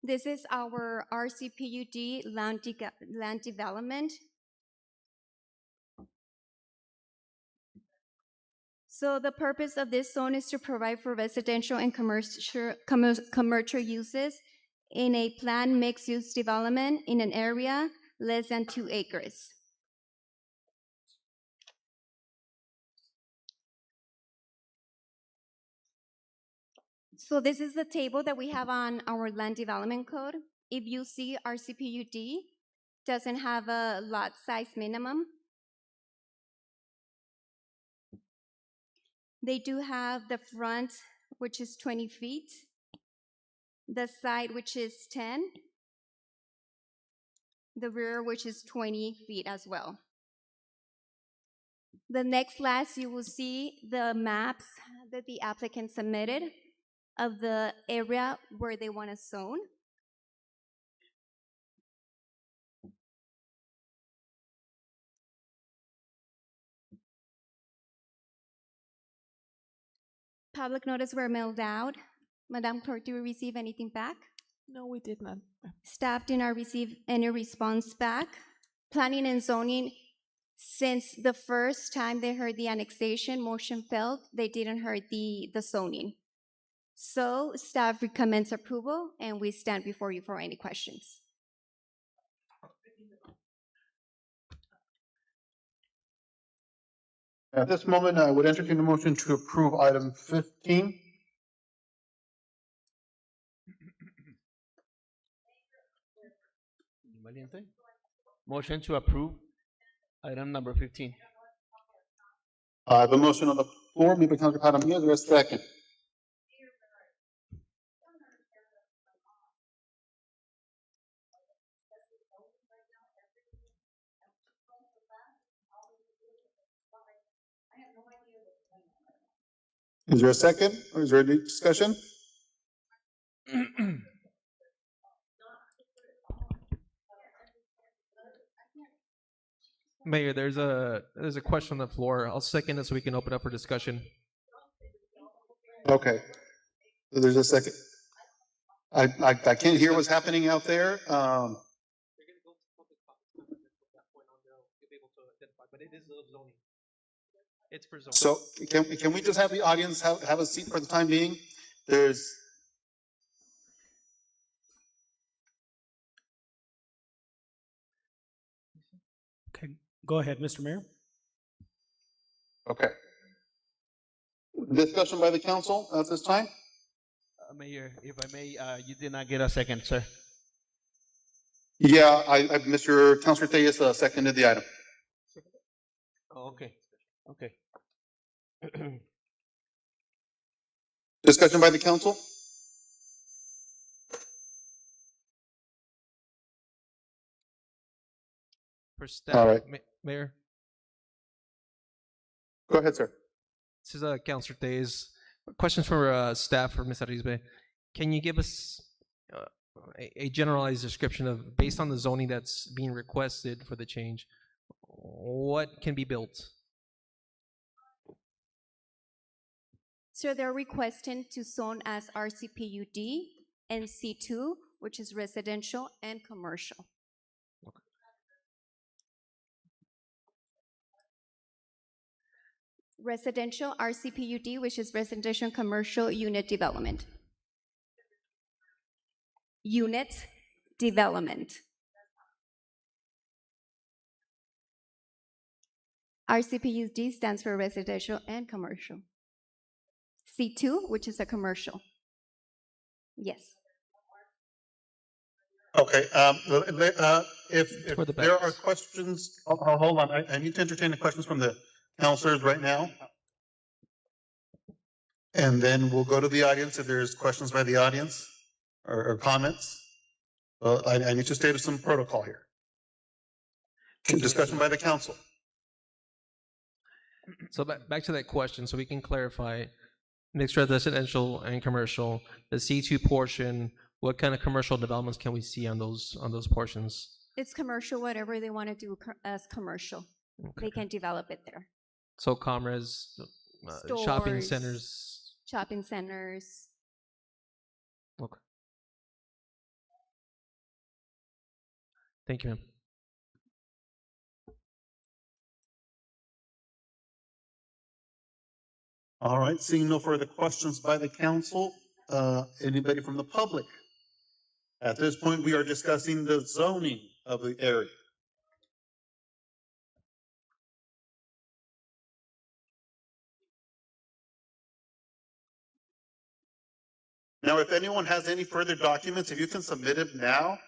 This is our RCPUD land development. So the purpose of this zone is to provide for residential and commercial uses in a planned mixed-use development in an area less than 2 acres. So this is the table that we have on our land development code. If you see our CPUD doesn't have a lot size minimum. They do have the front, which is 20 feet, the side, which is 10, the rear, which is 20 feet as well. The next slide, you will see the maps that the applicant submitted of the area where they want to zone. Public notice were mailed out. Madam Clerk, do we receive anything back? No, we did not. Staff did not receive any response back. Planning and zoning, since the first time they heard the annexation motion failed, they didn't hear the zoning. So staff recommends approval, and we stand before you for any questions. At this moment, I would entertain a motion to approve item 15. Valiente. Motion to approve item number 15. I have a motion on the floor made by Councilor Paramia. Is there a second? Is there a second, or is there any discussion? Mayor, there's a question on the floor. I'll second it so we can open up for discussion. Okay. So there's a second. I can't hear what's happening out there. It's for zoning. So can we just have the audience have a seat for the time being? There's. Okay, go ahead, Mr. Mayor. Okay. Discussion by the council at this time? Mayor, if I may, you did not get a second, sir. Yeah, Mr. Councilor Tellez seconded the item. Oh, okay. Okay. Discussion by the council? For All staff, right. Mayor, Go ahead, sir. this is Councilor Days. Questions for staff for Ms. Arizbe. Can you give us uh, a generalized description of, based on the zoning that's being requested for the change, what can be built? So they're requesting to zone as RCPUD and C2, which is residential and commercial. Residential RCPUD, which is residential and commercial unit development. Unit development. RCPUD stands for residential and commercial. C2, which is a commercial. Yes. Okay, if there are questions, hold on, I need to entertain the questions from the counselors right now. And then we'll go to the audience if there's questions by the audience or comments. Well, I need to state some protocol here. Discussion by the council. So back to that question, so we can clarify, mixed residential and commercial, the C2 portion, what kind of commercial developments can we see on those portions? It's commercial, whatever they want to do as commercial. They can develop it there. So commerce, shopping Stores, centers. Shopping centers. Okay. Thank you, ma'am. All right, seeing no further questions by the council, anybody from the public? At this point, we are discussing the zoning of the area. Now, if anyone has any further documents, if you can submit it now,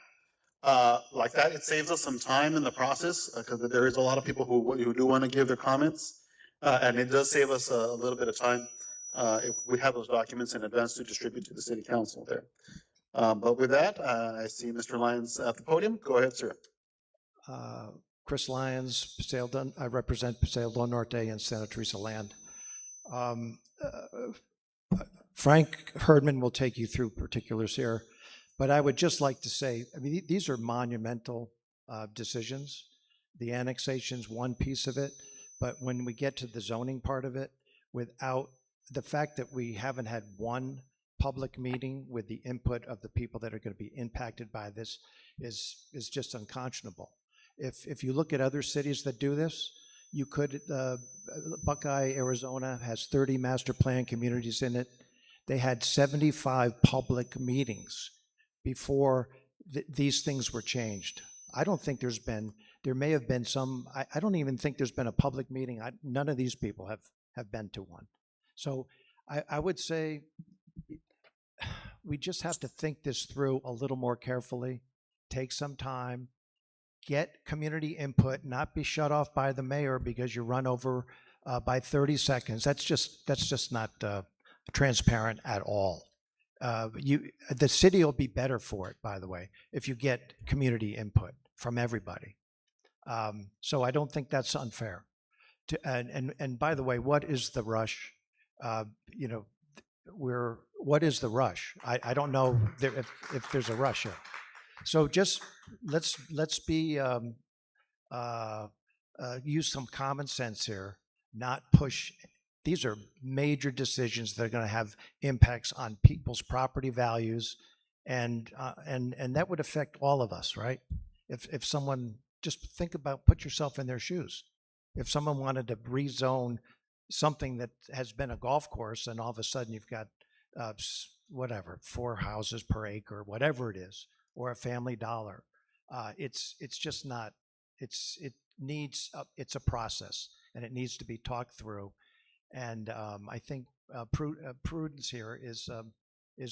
like that, it saves us some time in the process, because there is a lot of people who do want to give their comments, and it does save us a little bit of time if we have those documents in advance to distribute to the city council there. But with that, I see Mr. Lyons at the podium. Go ahead, sir. Chris Lyons, I represent Paseo del Norte and Santa Teresa Land. Frank Herdman will take you through particulars here, but I would just like to say, I mean, these are monumental decisions. The annexation's one piece of it, but when we get to the zoning part of it, without the fact that we haven't had one public meeting with the input of the people that are going to be impacted by this is just unconscionable. If you look at other cities that do this, you could, Buckeye, Arizona has 30 master plan communities in it. They had 75 public meetings before these things were changed. I don't think there may have been some, I don't even think there's been a public meeting. None of these people have been to one. So I would say we just have to think this through a little more carefully, take some time, get community input, not be shut off by the mayor because you run over by 30 seconds. That's just not transparent at all. The city will be better for it, by the way, if you get community input from everybody. So I don't think that's unfair. And by the way, what is the rush? What is the rush? I don't know if there's a rush here. So just let's be use some common sense here, not push. These are major decisions that are going to have impacts on people's property values, and that would affect all of us, right? If someone, just put yourself in their shoes. If someone wanted to rezone something that has been a golf course, and all of a sudden you've got whatever, 4 houses per acre, whatever it is, or a Family Dollar, it's just not. It's a process, and it needs to be talked through. And I think prudence here is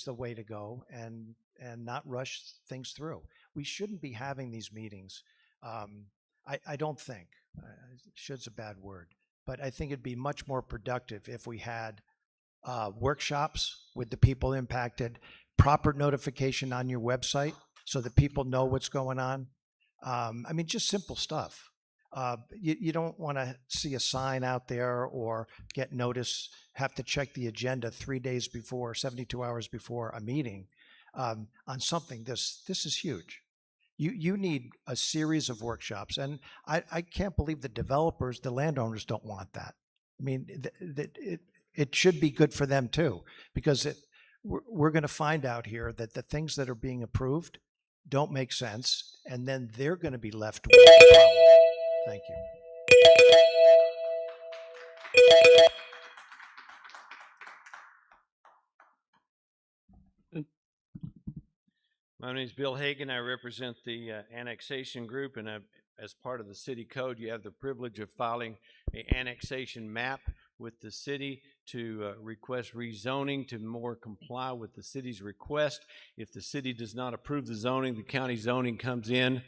the way to go, and not rush things through. We shouldn't be having these meetings. I don't think, should's a bad word, but I think it'd be much more productive if we had workshops with the people impacted, proper notification on your website so that people know what's going on. I mean, just simple stuff. You don't want to see a sign out there or get notice, have to check the agenda 3 days before, 72 hours before a meeting on something. This is huge. You need a series of workshops, and I can't believe the developers, the landowners don't want that. I mean, it should be good for them too, because we're going to find out here that the things that are being approved don't make sense, and then they're going to be left with the problem. Thank you. My name is Bill Hagan. I represent the annexation group, and as part of the city code, you have the privilege of filing an annexation map with the city to request rezoning to more comply with the city's request. If the city does not approve the zoning, the county zoning comes in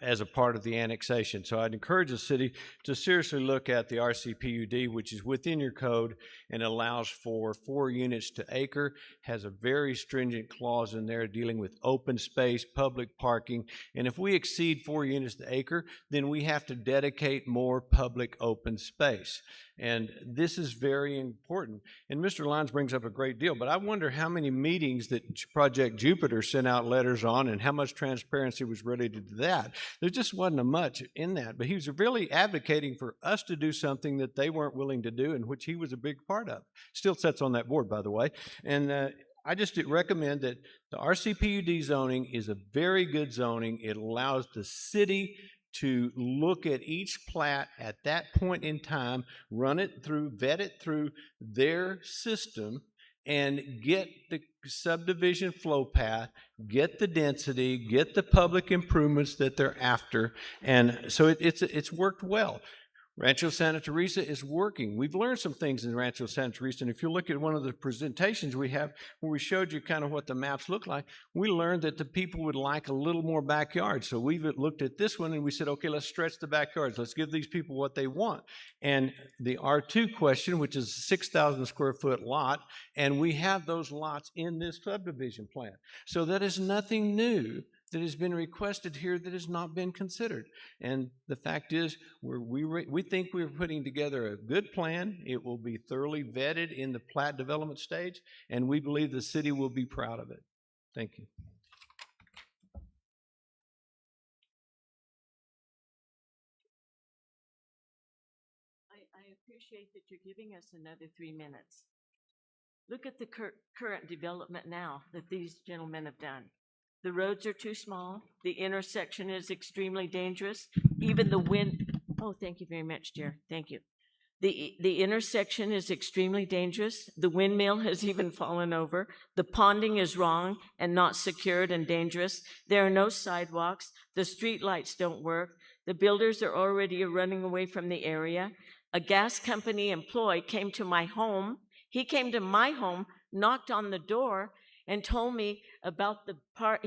as a part of the annexation. So I'd encourage the city to seriously look at the RCPUD, which is within your code and allows for 4 units to acre, has a very stringent clause in there dealing with open space, public parking, and if we exceed 4 units to acre, then we have to dedicate more public open space. And this is very important. And Mr. Lyons brings up a great deal, but I wonder how many meetings that Project Jupiter sent out letters on and how much transparency was related to that. There just wasn't much in that, but he was really advocating for us to do something that they weren't willing to do, and which he was a big part of. Still sits on that board, by the way. And I just recommend that the RCPUD zoning is a very good zoning. It allows the city to look at each plat at that point in time, run it through, vet it through their system, and get the subdivision flow path, get the density, get the public improvements that they're after. And so it's worked well. Rancho Santa Teresa is working. We've learned some things in Rancho Santa Teresa, and if you look at one of the presentations we have where we showed you kind of what the maps look like, we learned that the people would like a little more backyard. So we've looked at this one and we said, okay, let's stretch the backyards. Let's give these people what they want. And the R2 question, which is a 6,000 square foot lot, and we have those lots in this subdivision plan. So that is nothing new that has been requested here that has not been considered. And the fact is, we think we're putting together a good plan. It will be thoroughly vetted in the plat development stage, and we believe the city will be proud of it. Thank you. I appreciate that you're giving us another 3 minutes. Look at the current development now that these gentlemen have done. The roads are too small. The intersection is extremely dangerous. Even the wind. Oh, thank you very much, dear. Thank you. The intersection is extremely dangerous. The windmill has even fallen over. The ponding is wrong and not secured and dangerous. There are no sidewalks. The street lights don't work. The builders are already running away from the area. A gas company employee came to my home. He came to my home, knocked on the door, and told me about the part.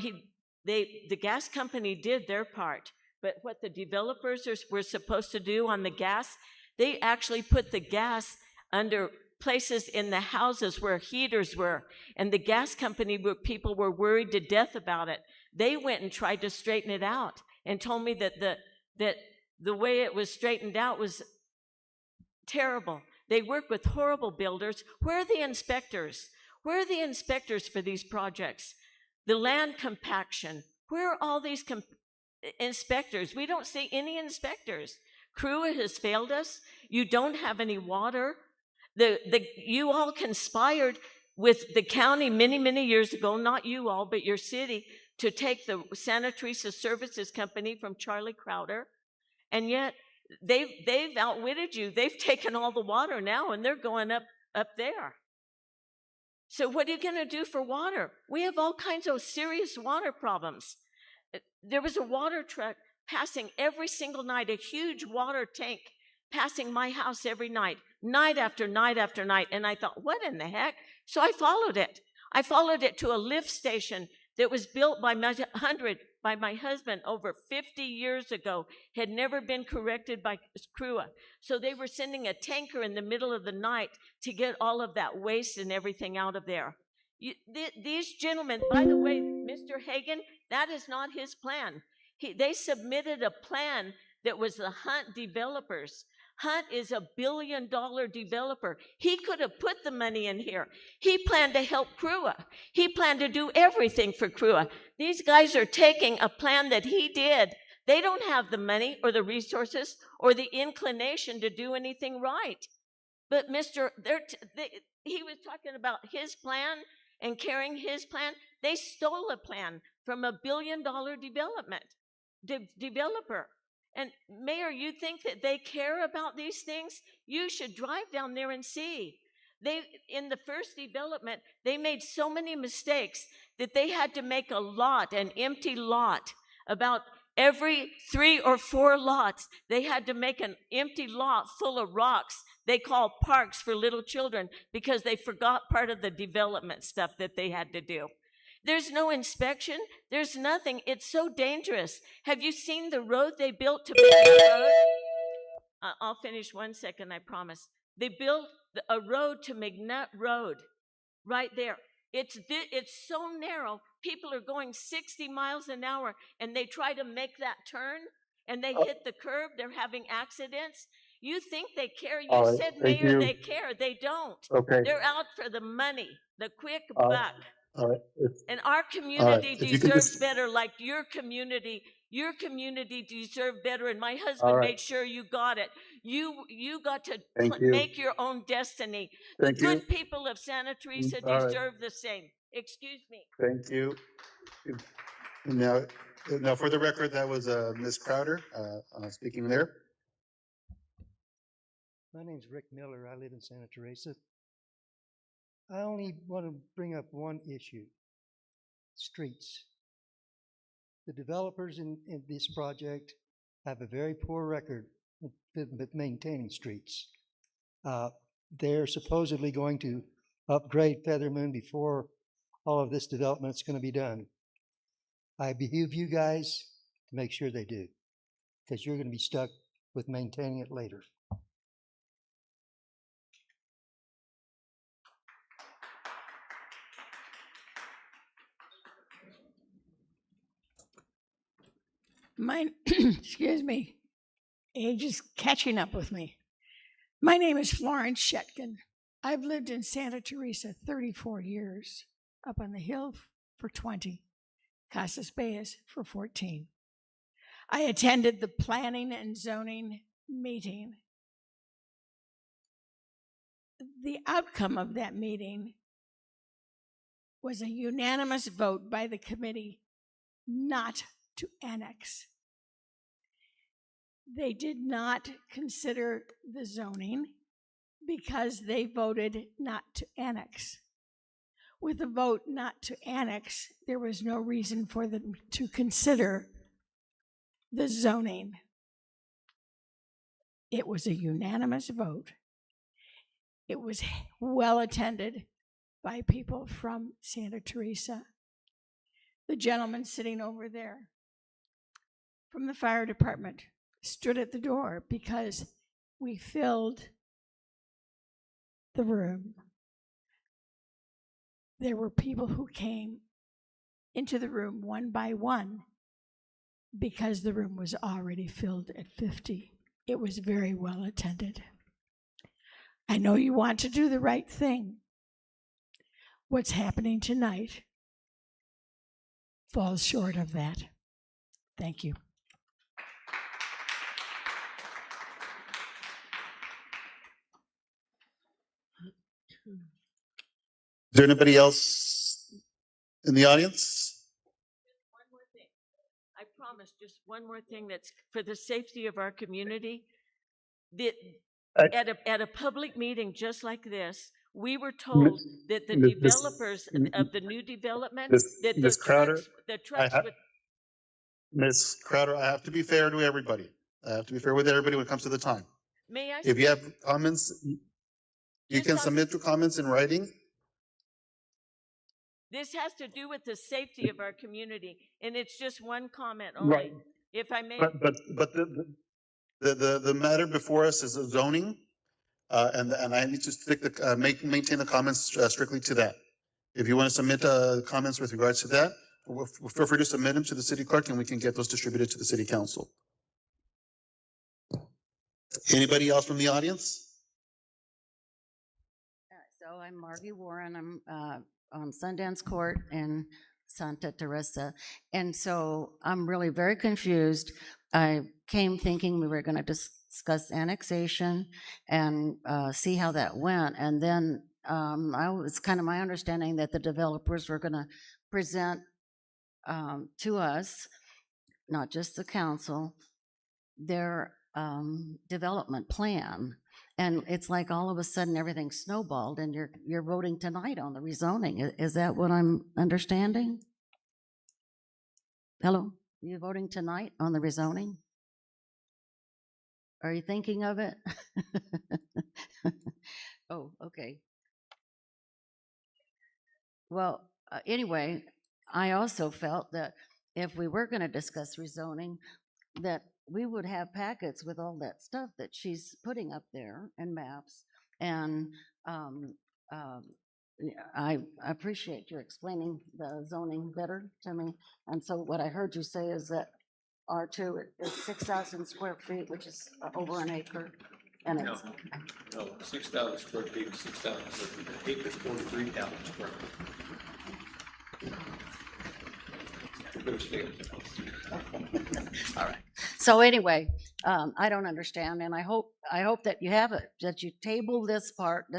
The gas company did their part, but what the developers were supposed to do on the gas, they actually put the gas under places in the houses where heaters were, and the gas company people were worried to death about it. They went and tried to straighten it out and told me that the way it was straightened out was terrible. They work with horrible builders. Where are the inspectors? Where are the inspectors for these projects? The land compaction. Where are all these inspectors? We don't see any inspectors. Crew has failed us. You don't have any water. You all conspired with the county many, many years ago, not you all, but your city, to take the Santa Teresa Services Company from Charlie Crowder. And yet they've outwitted you. They've taken all the water now, and they're going up there. So what are you going to do for water? We have all kinds of serious water problems. There was a water truck passing every single night, a huge water tank passing my house every night, night after night after night. And I thought, what in the heck? So I followed it. I followed it to a lift station that was built by my husband over 50 years ago had never been corrected by CRUA. So they were sending a tanker in the middle of the night to get all of that waste and everything out of there. These gentlemen, by the way, Mr. Hagan, that is not his plan. They submitted a plan that was the Hunt developers. Hunt is a $1 billion developer. He could have put the money in here. He planned to help CRUA. He planned to do everything for CRUA. These guys are taking a plan that he did. They don't have the money or the resources or the inclination to do anything right. But he was talking about his plan and carrying his plan. They stole a plan from a $1 billion developer. And Mayor, you think that they care about these things? You should drive down there and see. In the first development, they made so many mistakes that they had to make a lot, an empty lot. About every 3 or 4 lots, they had to make an empty lot full of rocks they call parks for little children because they forgot part of the development stuff that they had to do. There's no inspection. There's nothing. It's so dangerous. Have you seen the road they built to McNutt Road? I'll finish 1 second, I promise. They built a road to McNutt Road right there. It's so narrow. People are going 60 miles an hour, and they try to make that turn, and they hit the curb. They're having accidents. You think they care? You said, Mayor, they care. They don't. Okay. They're out for the money, the quick buck. All right. And our community if you can deserves just- better, like your community. Your community deserved better, and my husband made sure you got it. You got to make your own destiny. The good people of Santa Teresa deserve the same. Excuse me. Thank you. Now, for the record, that was Ms. Crowder speaking there. My name's Rick Miller. I live in Santa Teresa. I only want to bring up one issue: streets. The developers in this project have a very poor record with maintaining streets. They're supposedly going to upgrade Feather Moon before all of this development is going to be done. I behoove you guys to make sure they do, because you're going to be stuck with maintaining it later. Excuse me, age is catching up with me. My name is Florence Shetkin. I've lived in Santa Teresa 34 years, up on the hill for 20, Casas Bayas for 14. I attended the planning and zoning meeting. The outcome of that meeting was a unanimous vote by the committee not to annex. They did not consider the zoning because they voted not to annex. With a vote not to annex, there was no reason for them to consider the zoning. It was a unanimous vote. It was well attended by people from Santa Teresa. The gentleman sitting over there from the fire department stood at the door because we filled the room. There were people who came into the room one by one because the room was already filled at 50. It was very well attended. I know you want to do the right thing. What's happening tonight falls short of that. Thank you. Is there anybody else in the audience? One more thing. I promise just one more thing that's for the safety of our community. At a public meeting just like this, we were told that the developers of the new development, that the trucks would... Ms. Crowder, I have to be fair to everybody. I have to be fair with everybody when it comes to the time. May I? If you have comments, you can submit your comments in writing. This has to do with the safety of our community, and it's just one comment Right. only. If I may. But the matter before us is zoning, and I need to stick the maintain the comments strictly to that. If you want to submit comments with regards to that, feel free to submit them to the city clerk, and we can get those distributed to the city council. Anybody else from the audience? So I'm Margie Warren. I'm on Sundance Court in Santa Teresa. And so I'm really very confused. I came thinking we were going to discuss annexation and see how that went. And then I was kind of my understanding that the developers were going to present to us, not just the council, their development plan. And it's like all of a sudden everything snowballed and you're voting tonight on the rezoning. Is that what I'm understanding? Hello? Are you voting tonight on the rezoning? Are you thinking of it? Oh, okay. Well, anyway, I also felt that if we were going to discuss rezoning, that we would have packets with all that stuff that she's putting up there and maps. And I appreciate you explaining the zoning better to me. And so what I heard you say is that R2 is 6,000 square feet, which is over an acre. And it's No, 6,000 square feet, 6,000 square feet. The acre is 43,000 square feet. all right. So anyway, I don't understand, and I hope that you have it, that you table this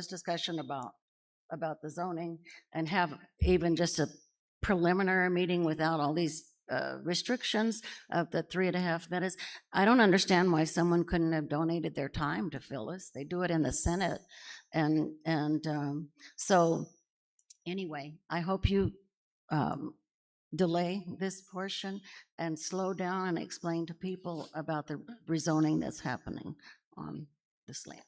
discussion about the zoning, and have even just a preliminary meeting without all these restrictions of the 3.5 minutes. I don't understand why someone couldn't have donated their time to Phyllis. They do it in the Senate, and so anyway, I hope you delay this portion and slow down and explain to people about the rezoning that's happening on this land.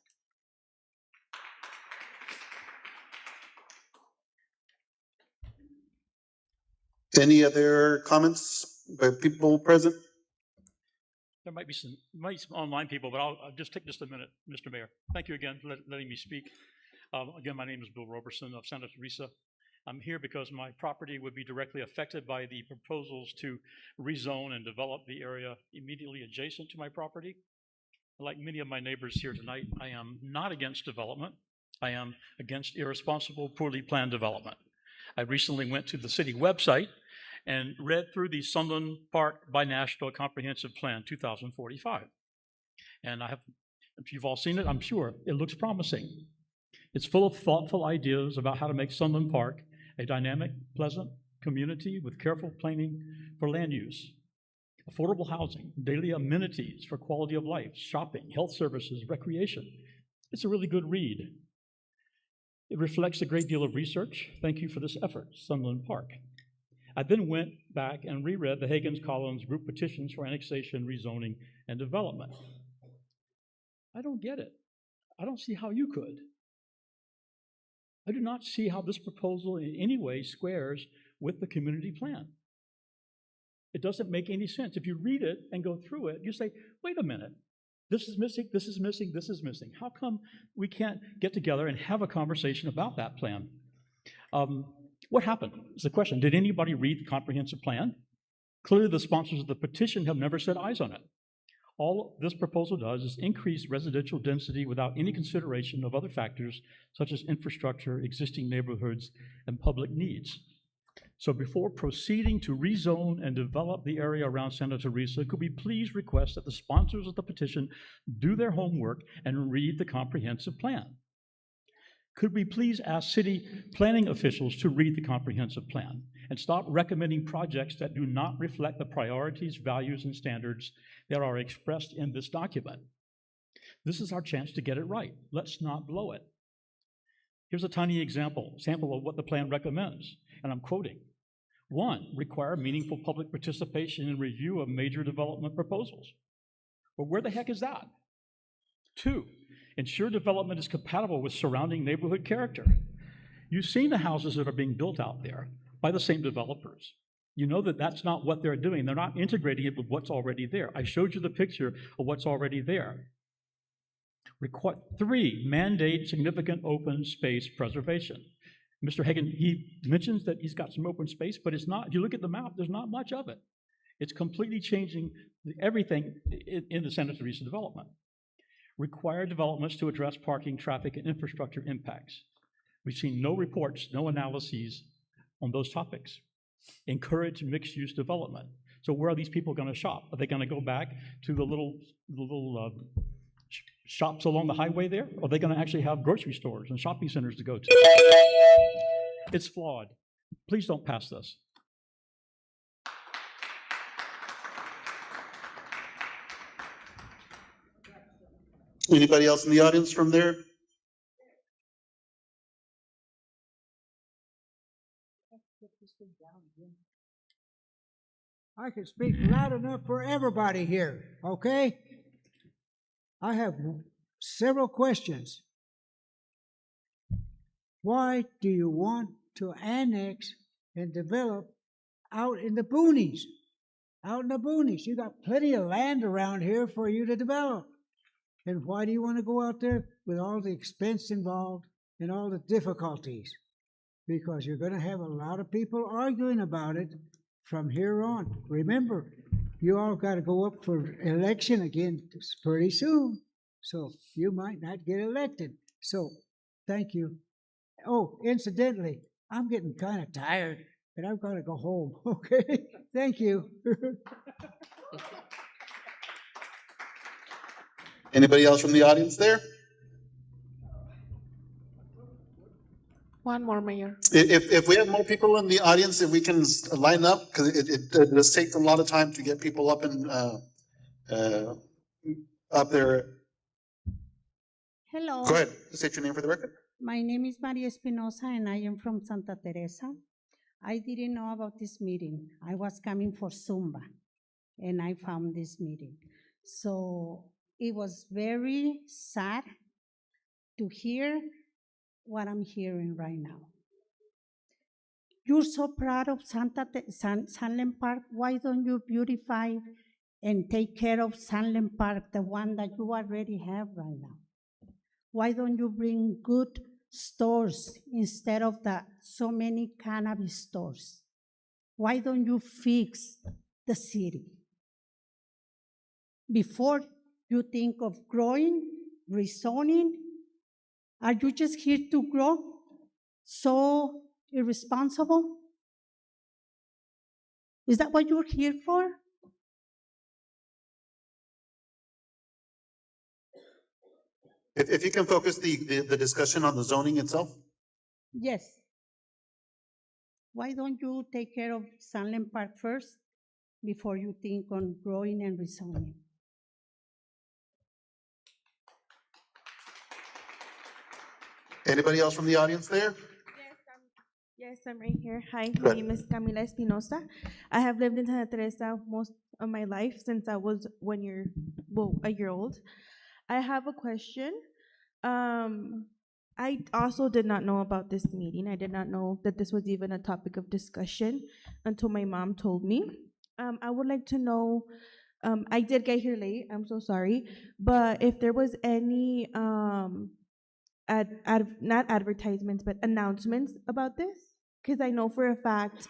Any other comments by people present? There might be some online people, but I'll just take just a minute, Mr. Mayor. Thank you again for letting me speak. Again, my name is Bill Roberson of Santa Teresa. I'm here because my property would be directly affected by the proposals to rezone and develop the area immediately adjacent to my property. Like many of my neighbors here tonight, I am not against development. I am against irresponsible, poorly planned development. I recently went to the city website and read through the Sunland Park Binational Comprehensive Plan 2045. And if you've all seen it, I'm sure it looks promising. It's full of thoughtful ideas about how to make Sunland Park a dynamic, pleasant community with careful planning for land use, affordable housing, daily amenities for quality of life, shopping, health services, recreation. It's a really good read. It reflects a great deal of research. Thank you for this effort, Sunland Park. I then went back and reread the Higgins-Collins group petitions for annexation, rezoning, and development. I don't get it. I don't see how you could. I do not see how this proposal in any way squares with the community plan. It doesn't make any sense. If you read it and go through it, you say, wait a minute, this is missing, this is missing, this is missing. How come we can't get together and have a conversation about that plan? What happened is the question. Did anybody read the comprehensive plan? Clearly the sponsors of the petition have never set eyes on it. All this proposal does is increase residential density without any consideration of other factors such as infrastructure, existing neighborhoods, and public needs. So before proceeding to rezone and develop the area around Santa Teresa, could we please request that the sponsors of the petition do their homework and read the comprehensive plan? Could we please ask city planning officials to read the comprehensive plan and stop recommending projects that do not reflect the priorities, values, and standards that are expressed in this document? This is our chance to get it right. Let's not blow it. Here's a tiny sample of what the plan recommends, and I'm quoting. 1, require meaningful public participation and review of major development proposals. Well, where the heck is that? 2, ensure development is compatible with surrounding neighborhood character. You've seen the houses that are being built out there. by the same developers. You know that that's not what they're doing. They're not integrating it with what's already there. I showed you the picture of what's already there. 3, mandate significant open space preservation. Mr. Hagan, he mentions that he's got some open space, but it's not, if you look at the map, there's not much of it. It's completely changing everything in the Santa Teresa development. Require developments to address parking, traffic, and infrastructure impacts. We've seen no reports, no analyses on those topics. Encourage mixed-use development. So where are these people going to shop? Are they going to go back to the little shops along the highway there? Or are they going to actually have grocery stores and shopping centers to go to? It's flawed. Please don't pass this. Anybody else in the audience from there? I can speak loud enough for everybody here, okay? I have several questions. Why do you want to annex and develop out in the boonies? Out in the boonies. You got plenty of land around here for you to develop. And why do you want to go out there with all the expense involved and all the difficulties? Because you're going to have a lot of people arguing about it from here on. Remember, you all got to go up for election again pretty soon. So you might not get elected. So thank you. Oh, incidentally, I'm getting kind of tired and I've got to go home. Okay? Thank you. Anybody else from the audience there? One more, Mayor. If we have more people in the audience that we can line up, because it does take a lot of time to get people up and up there. Hello. Go ahead. State your name for the record. My name is Maria Espinosa and I am from Santa Teresa. I didn't know about this meeting. I was coming for Zumba and I found this meeting. So it was very sad to hear what I'm hearing right now. You're so proud of Sunland Park. Why don't you beautify and take care of Sunland Park, the one that you already have right now? Why don't you bring good stores instead of so many cannabis stores? Why don't you fix the city? Before you think of growing, rezoning, are you just here to grow? So irresponsible? Is that what you're here for? If you can focus the discussion on the zoning itself. Yes. Why don't you take care of Sunland Park first before you think on growing and rezoning? Anybody else from the audience there? Yes, I'm right here. Hi, my name is Camila Espinosa. I have lived in Santa Teresa most of my life since I was a year old. I have a question. I also did not know about this meeting. I did not know that this was even a topic of discussion until my mom told me. I would like to know, I did get here late, I'm so sorry, but if there was any not advertisements, but announcements about this, because I know for a fact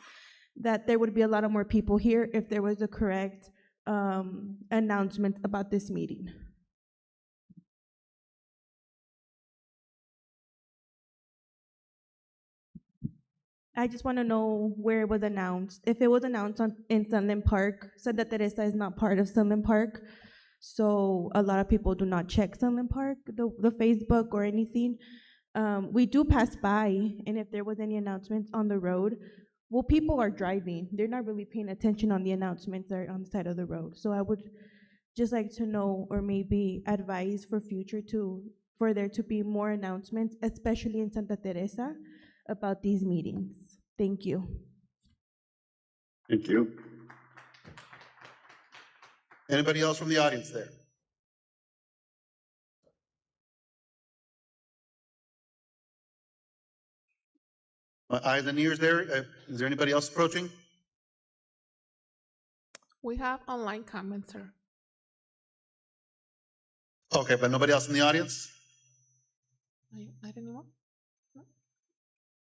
that there would be a lot of more people here if there was a correct announcement about this meeting. I just want to know where it was announced. If it was announced in Sunland Park, Santa Teresa is not part of Sunland Park, so a lot of people do not check Sunland Park, the Facebook or anything. We do pass by, and if there was any announcements on the road, well, people are driving. They're not really paying attention on the announcements that are on the side of the road. So I would just like to know, or maybe advise for future for there to be more announcements, especially in Santa Teresa, about these meetings. Thank you. Thank you. Anybody else from the audience there? Eyes and ears there. Is there anybody else approaching? We have online comments, sir. Okay, but nobody else in the audience? Not anymore?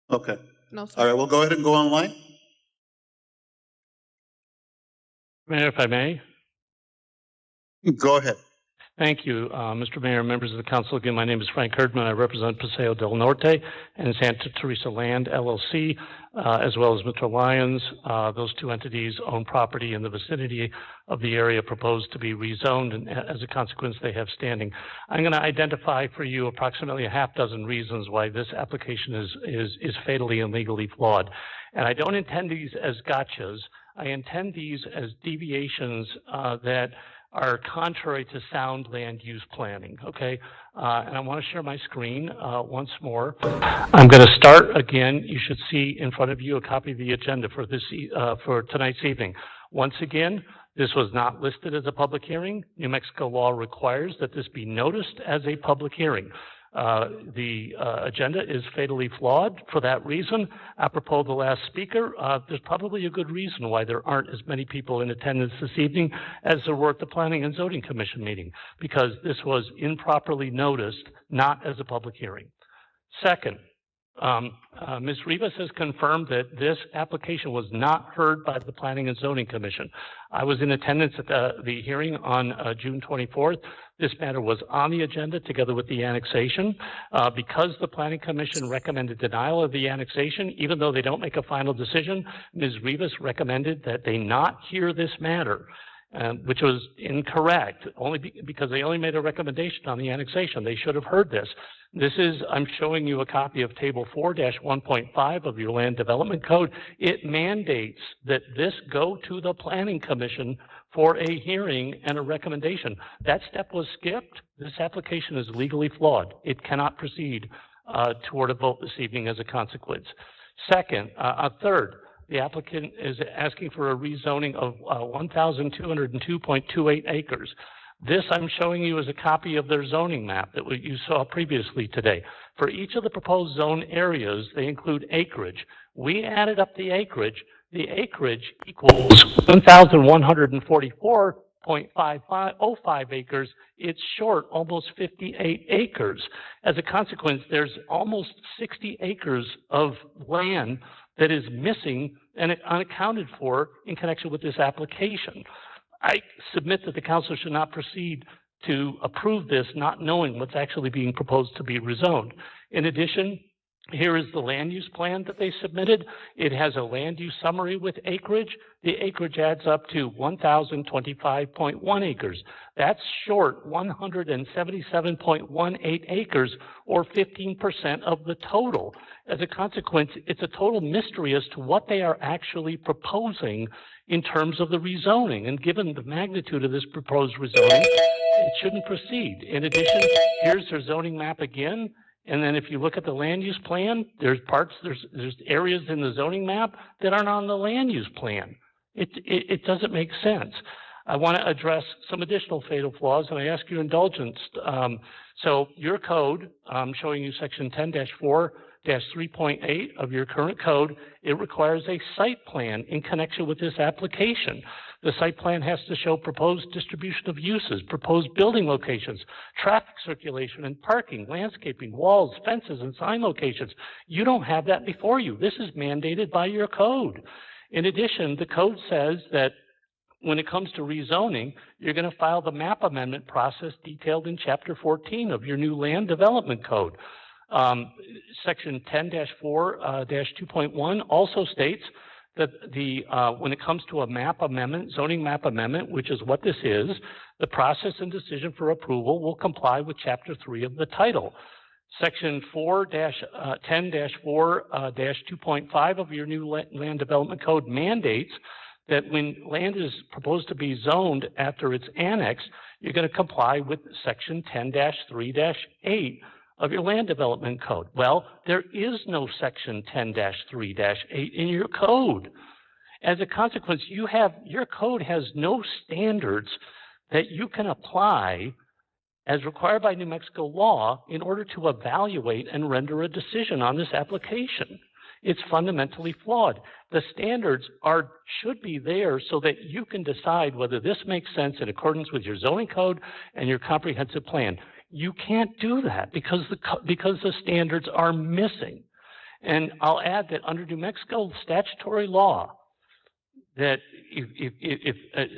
Okay. No, sir. All right, we'll go ahead and go online. Mayor, if I may. Go ahead. Thank you, Mr. Mayor, members of the council. Again, my name is Frank Herdman. I represent Paseo del Norte and Santa Teresa Land, LLC, as well as Mr. Lyons. Those two entities own property in the vicinity of the area proposed to be rezoned, and as a consequence, they have standing. I'm going to identify for you approximately a half dozen reasons why this application is fatally and legally flawed. And I don't intend these as gotchas. I intend these as deviations that are contrary to sound land use planning, okay? And I want to share my screen once more. I'm going to start again. You should see in front of you a copy of the agenda for for tonight's evening. Once again, this was not listed as a public hearing. New Mexico law requires that this be noticed as a public hearing. The agenda is fatally flawed for that reason. Apropos the last speaker, there's probably a good reason why there aren't as many people in attendance this evening as there were at the Planning and Zoning Commission meeting, because this was improperly noticed, not as a public hearing. Second, Ms. Rivas has confirmed that this application was not heard by the Planning and Zoning Commission. I was in attendance at the hearing on June 24th. This matter was on the agenda together with the annexation. Because the Planning Commission recommended denial of the annexation, even though they don't make a final decision, Ms. Rivas recommended that they not hear this matter. Which was incorrect, because they only made a recommendation on the annexation. They should have heard this. I'm showing you a copy of Table 4-1.5 of your Land Development Code. It mandates that this go to the Planning Commission for a hearing and a recommendation. That step was skipped. This application is legally flawed. It cannot proceed toward a vote this evening as a consequence. Second, third, the applicant is asking for a rezoning of 1,202.28 acres. This I'm showing you as a copy of their zoning map that you saw previously today. For each of the proposed zone areas, they include acreage. We added up the acreage. The acreage equals 1,144.05 acres. It's short almost 58 acres. As a consequence, there's almost 60 acres of land that is missing and unaccounted for in connection with this application. I submit that the council should not proceed to approve this, not knowing what's actually being proposed to be rezoned. In addition, here is the land use plan that they submitted. It has a land use summary with acreage. The acreage adds up to 1,025.1 acres. That's short 177.18 acres, or 15% of the total. As a consequence, it's a total mystery as to what they are actually proposing in terms of the rezoning. And given the magnitude of this proposed rezoning, it shouldn't proceed. In addition, here's their zoning map again. And then if you look at the land use plan, there's areas in the zoning map that aren't on the land use plan. It doesn't make sense. I want to address some additional fatal flaws, and I ask your indulgence. So your code, I'm showing you section 10-4-3.8 of your current code, it requires a site plan in connection with this application. The site plan has to show proposed distribution of uses, proposed building locations, traffic circulation and parking, landscaping, walls, fences, and sign locations. You don't have that before you. This is mandated by your code. In addition, the code says that when it comes to rezoning, you're going to file the map amendment process detailed in Chapter 14 of your new Land Development Code. Section 10-4-2.1 also states that when it comes to a map amendment, zoning map amendment, which is what this is, the process and decision for approval will comply with Chapter 3 of the title. Section 10-4-2.5 of your new Land Development Code mandates that when land is proposed to be zoned after it's annexed, you're going to comply with Section 10-3-8 of your Land Development Code. Well, there is no Section 10-3-8 in your code. As a consequence, your code has no standards that you can apply as required by New Mexico law in order to evaluate and render a decision on this application. It's fundamentally flawed. The standards should be there so that you can decide whether this makes sense in accordance with your zoning code and your comprehensive plan. You can't do that because the standards are missing. And I'll add that under New Mexico statutory law, that if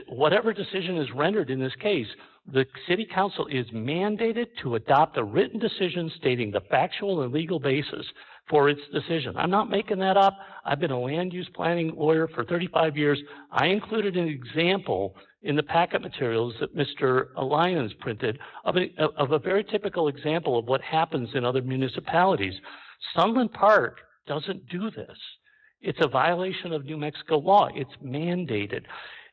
whatever decision is rendered in this case, the city council is mandated to adopt a written decision stating the factual and legal basis for its decision. I'm not making that up. I've been a land use planning lawyer for 35 years. I included an example in the packet materials that Mr. Lyons printed of a very typical example of what happens in other municipalities. Sunland Park doesn't do this. It's a violation of New Mexico law. It's mandated.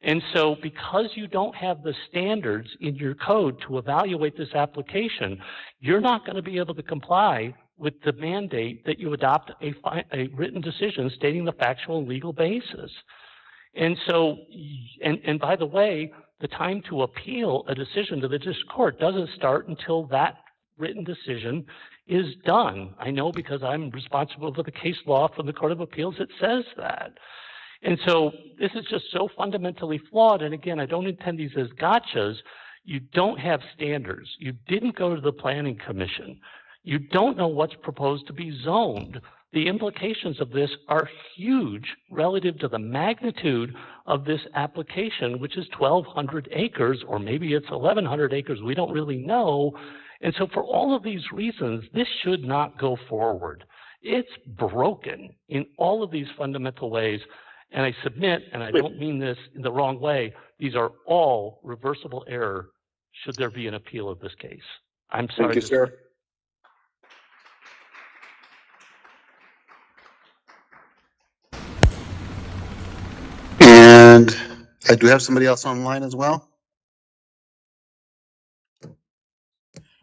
And so because you don't have the standards in your code to evaluate this application, you're not going to be able to comply with the mandate that you adopt a written decision stating the factual and legal basis. And so, and by the way, the time to appeal a decision to the district court doesn't start until that written decision is done. I know because I'm responsible for the case law from the Court of Appeals that says that. And so this is just so fundamentally flawed. And again, I don't intend these as gotchas. You don't have standards. You didn't go to the Planning Commission. You don't know what's proposed to be zoned. The implications of this are huge relative to the magnitude of this application, which is 1,200 acres, or maybe it's 1,100 acres. We don't really know. And so for all of these reasons, this should not go forward. It's broken in all of these fundamental ways. And I submit, and I don't mean this in the wrong way, these are all reversible error should there be an appeal of this case. I'm sorry. Thank you, sir. And I do have somebody else online as well.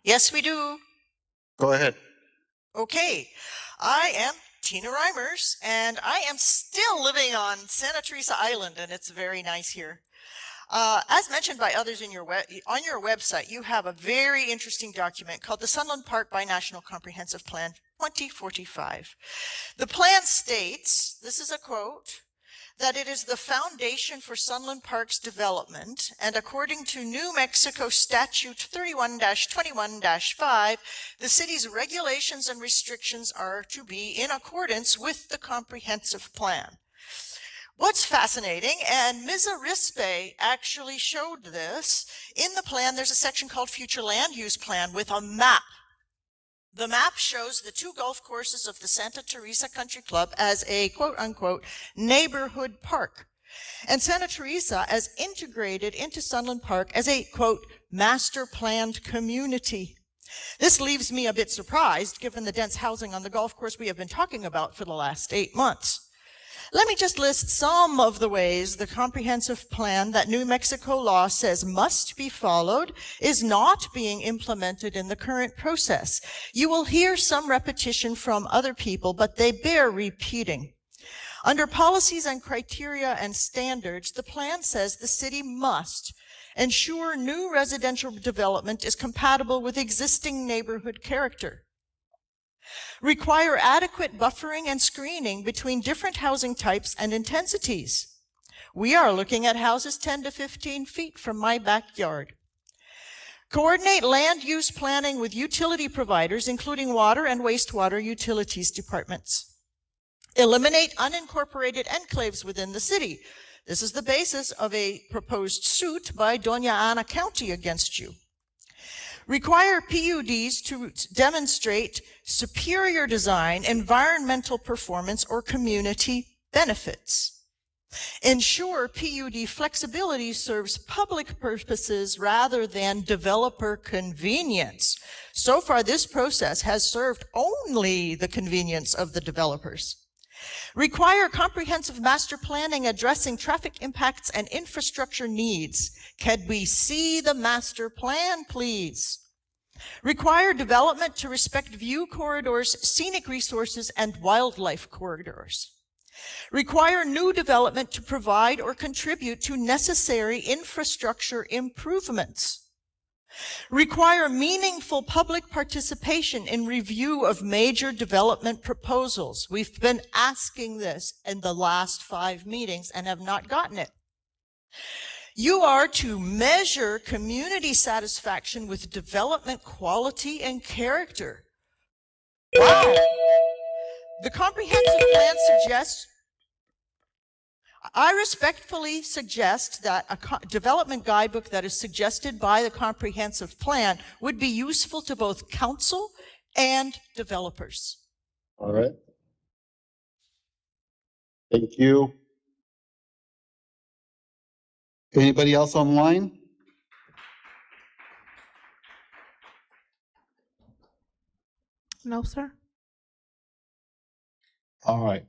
Yes, we do. Go ahead. Okay, I am Tina Reimers, and I am still living on Santa Teresa Island, and it's very nice here. As mentioned by others on your website, you have a very interesting document called the Sunland Park Binational Comprehensive Plan 2045. The plan states, this is a quote, that it is the foundation for Sunland Park's development, and according to New Mexico Statute 31-21-5, the city's regulations and restrictions are to be in accordance with the comprehensive plan. What's fascinating, and Ms. Arispe actually showed this, in the plan there's a section called Future Land Use Plan with a map. The map shows the two golf courses of the Santa Teresa Country Club as a quote-unquote neighborhood park, and Santa Teresa as integrated into Sunland Park as a quote master planned community. This leaves me a bit surprised given the dense housing on the golf course we have been talking about for the last 8 months. Let me just list some of the ways the comprehensive plan that New Mexico law says must be followed is not being implemented in the current process. You will hear some repetition from other people, but they bear repeating. Under policies and criteria and standards, the plan says the city must ensure new residential development is compatible with existing neighborhood character. Require adequate buffering and screening between different housing types and intensities. We are looking at houses 10 to 15 feet from my backyard. Coordinate land use planning with utility providers, including water and wastewater utilities departments. Eliminate unincorporated enclaves within the city. This is the basis of a proposed suit by Doña Ana County against you. Require PUDs to demonstrate superior design, environmental performance, or community benefits. Ensure PUD flexibility serves public purposes rather than developer convenience. So far, this process has served only the convenience of the developers. Require comprehensive master planning addressing traffic impacts and infrastructure needs. Can we see the master plan, please? Require development to respect view corridors, scenic resources, and wildlife corridors. Require new development to provide or contribute to necessary infrastructure improvements. Require meaningful public participation in review of major development proposals. We've been asking this in the last 5 meetings and have not gotten it. You are to measure community satisfaction with development quality and character. Wow. The comprehensive plan suggests, I respectfully suggest that a development guidebook that is suggested by the comprehensive plan would be useful to both council and developers. All right. Thank you. Anybody else online? No, sir. All right.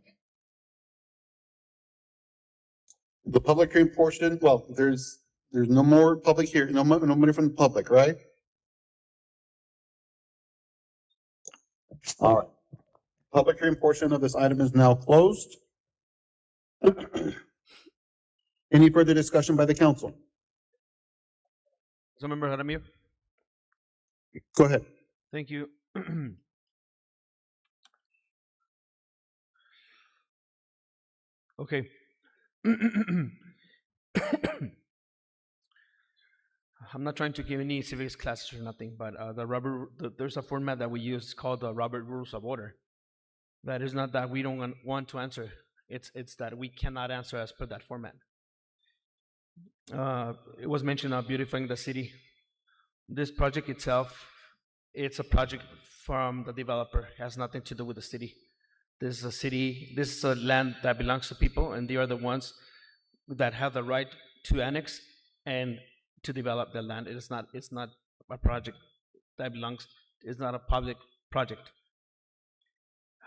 The public hearing portion, well, there's no more public hearing, nobody from the public, right? All right. Public hearing portion of this item is now closed. Any further discussion by the council? Councilmember Jaramillo. Go ahead. Thank you. Okay. I'm not trying to give any civics classes or nothing, but there's a format that we use called the Robert Rules of Order. That is not that we don't want to answer. It's that we cannot answer as per that format. It was mentioned of beautifying the city. This project itself, it's a project from the developer. It has nothing to do with the city. This is a city, this is a land that belongs to people, and they are the ones that have the right to annex and to develop the land. It's not a project that belongs, it's not a public project.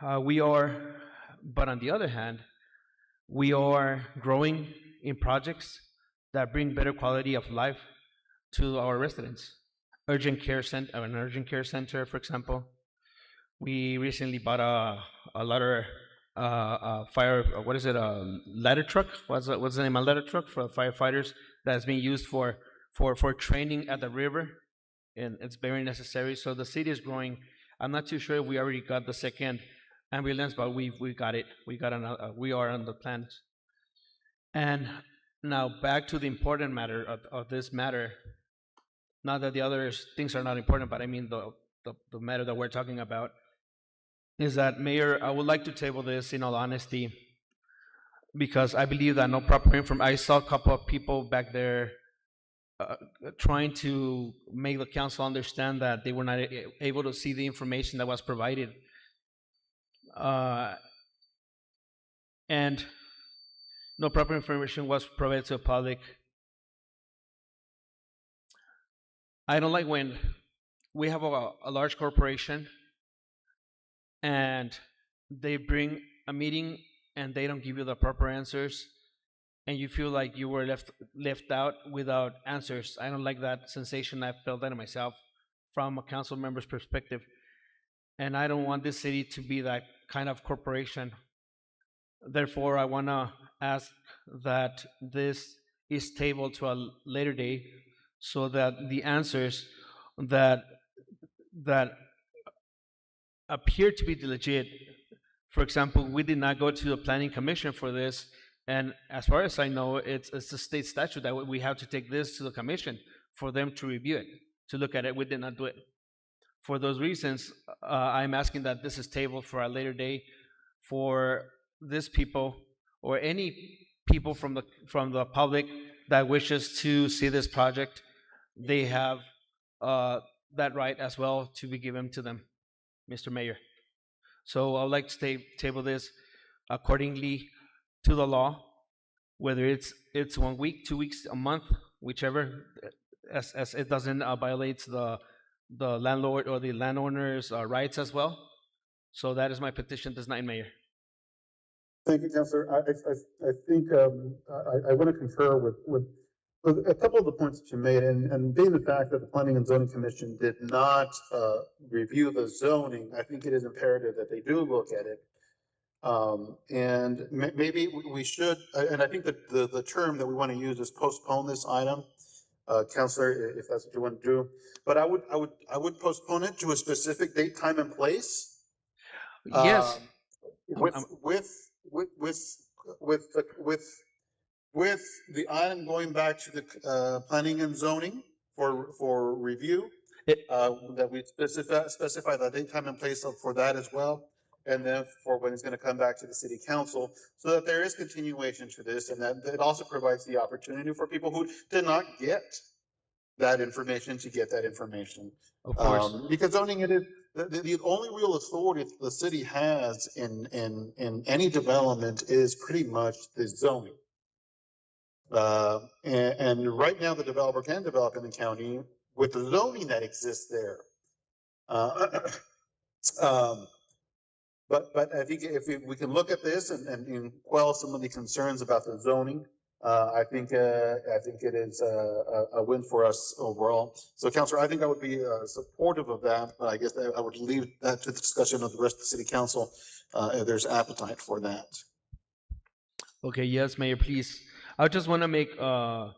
But on the other hand, we are growing in projects that bring better quality of life to our residents. An urgent care center, for example. We recently bought a ladder, fire. What is it? A ladder truck? What's the name? A ladder truck for firefighters that's being used for training at the river, and it's very necessary. So the city is growing. I'm not too sure if we already got the second ambulance, but we got it. We are on the plans. And now back to the important matter of this matter. Not that the other things are not important, but I mean the matter that we're talking about is that, Mayor, I would like to table this in all honesty, because I believe that no proper information. I saw a couple of people back there trying to make the council understand that they were not able to see the information that was provided. And no proper information was provided to the public. I don't like when we have a large corporation and they bring a meeting and they don't give you the proper answers, and you feel like you were left out without answers. I don't like that sensation. I felt that myself from a council member's perspective, and I don't want this city to be that kind of corporation. Therefore, I want to ask that this is tabled to a later date, so that the answers that appear to be legit. For example, we did not go to the planning commission for this, and as far as I know, it's a state statute that we have to take this to the commission for them to review it, to look at it. We did not do it. For those reasons, I'm asking that this is tabled for a later date for this people or any people from the public that wishes to see this project. They have that right as well to be given to them, Mr. Mayor. So I would like to table this accordingly to the law, whether it's 1 week, 2 weeks, a month, whichever, as it doesn't violate the landlord or the landowner's rights as well. So that is my petition this night, Mayor. Thank you, Councilor. I think I want to concur with a couple of the points that you made, and being the fact that the Planning and Zoning Commission did not review the zoning, I think it is imperative that they do look at it. And maybe we should, and I think that the term that we want to use is postpone this item Counselor, if that's what you want to do. But I would postpone it to a specific date, time, and place. Yes. With the item going back to the planning and zoning for review. That we specify the date, time, and place for that as well. And then for when it's going to come back to the city council, so that there is continuation to this, and that it also provides the opportunity for people who did not get that information to get that information. Of course. Because zoning, it is the only real authority the city has in any development is pretty much the zoning. And right now the developer can develop in the county with the zoning that exists there. But I think if we can look at this and quell some of the concerns about the zoning, I think it is a win for us overall. So, Councilor, I think I would be supportive of that, but I guess I would leave that to the discussion of the rest of the city council if there's appetite for that. Okay, yes, Mayor, please. I just want to make, I'm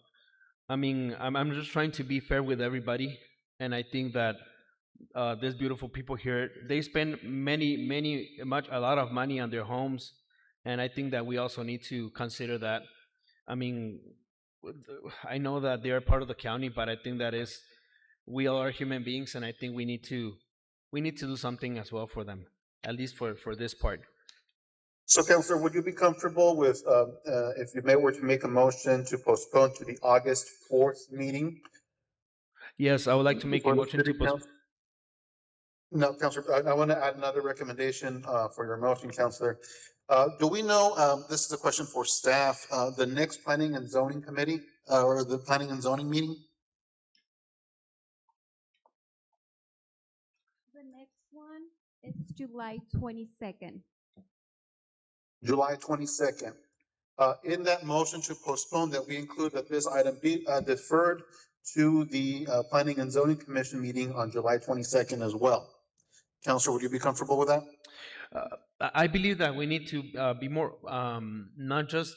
just trying to be fair with everybody, and I think that these beautiful people here, they spend a lot of money on their homes, and I think that we also need to consider that. I mean, I know that they are part of the county, but I think that we all are human beings, and I think we need to do something as well for them, at least for this part. So, Councilor, would you be comfortable with if you were to make a motion to postpone to the August 4th meeting? Yes, I would like to make a motion to postpone. No, Councilor, I want to add another recommendation for your motion, Councilor. Do we know, this is a question for staff, the next Planning and Zoning Committee or the Planning and Zoning meeting? The next one is July 22nd. July 22nd. In that motion to postpone, that we include that this item be deferred to the Planning and Zoning Commission meeting on July 22nd as well. Councilor, would you be comfortable with that? I believe that we need to be more, not just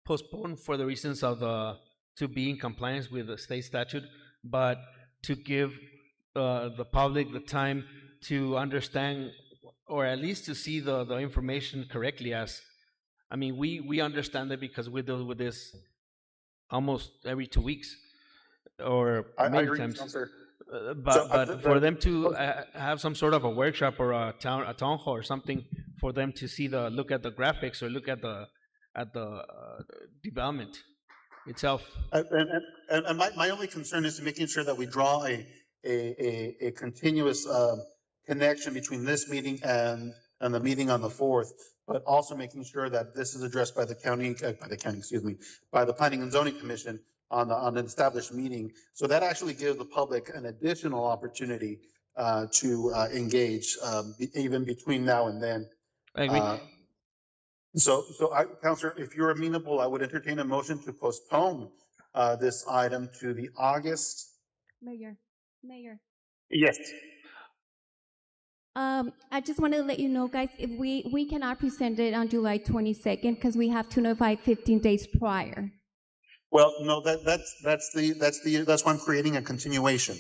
postpone for the reasons of to be in compliance with the state statute, but to give the public the time to understand, or at least to see the information correctly. We understand it because we deal with this almost every 2 weeks or many times. But for them to have some sort of a workshop or a town hall or something for them to see look at the graphics or look at the development itself. And my only concern is making sure that we draw a continuous connection between this meeting and the meeting on the 4th, but also making sure that this is addressed by the by the Planning and Zoning Commission on an established meeting. So that actually gives the public an additional opportunity to engage even between now and then. I agree. Councilor, if you're amenable, I would entertain a motion to postpone this item to the August. Mayor. Yes. I just wanted to let you know, guys, if we cannot present it on July 22nd because we have to notify 15 days prior. Well, no, that's why I'm creating a continuation,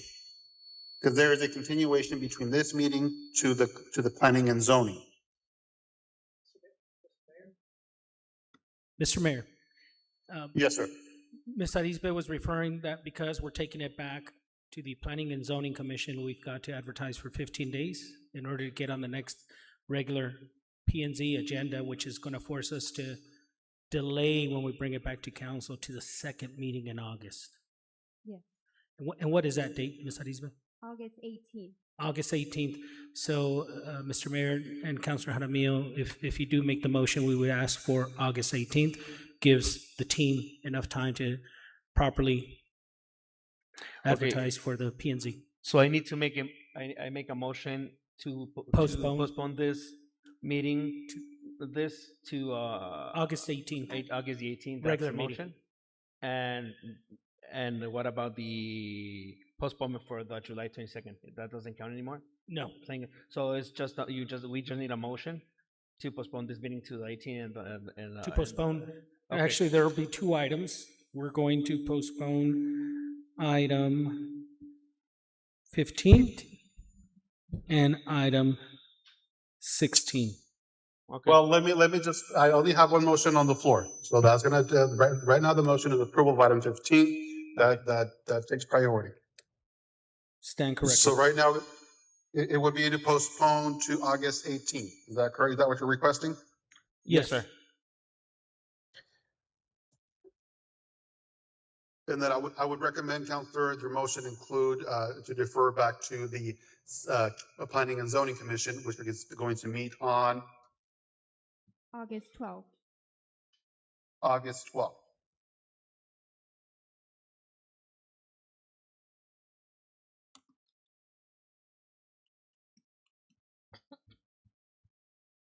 because there is a continuation between this meeting to the Planning and Zoning. Mr. Mayor. Yes, sir. Ms. Arisbe was referring that because we're taking it back to the Planning and Zoning Commission, we've got to advertise for 15 days in order to get on the next regular P&Z agenda, which is going to force us to delay when we bring it back to council to the second meeting in August. Yes. And what is that date, Ms. Arisbe? August 18th. August 18th. So, Mr. Mayor and Councilor Jaramillo, if you do make the motion, we would ask for August 18th. Gives the team enough time to properly advertise for the P&Z. So I need to make I make a motion to postpone this meeting to August 18th. August the 18th. Regular that's the motion. And what about the postponement for the July 22nd? That doesn't count anymore? No. So it's just we just need a motion to postpone this meeting to the 18th to postpone. Okay. Actually, there will be two items. We're going to postpone item 15 and item 16. Okay. Well, let me just, I only have one motion on the floor. So that's gonna, right now, the motion is approval of item 15. That takes priority. Stand corrected. So right now, it would be to postpone to August 18th. Is that correct? Is that what you're requesting? Yes, sir. And then I would recommend, Counselor, your motion include to defer back to the Planning and Zoning Commission, which is going to meet on August 12th. August 12th.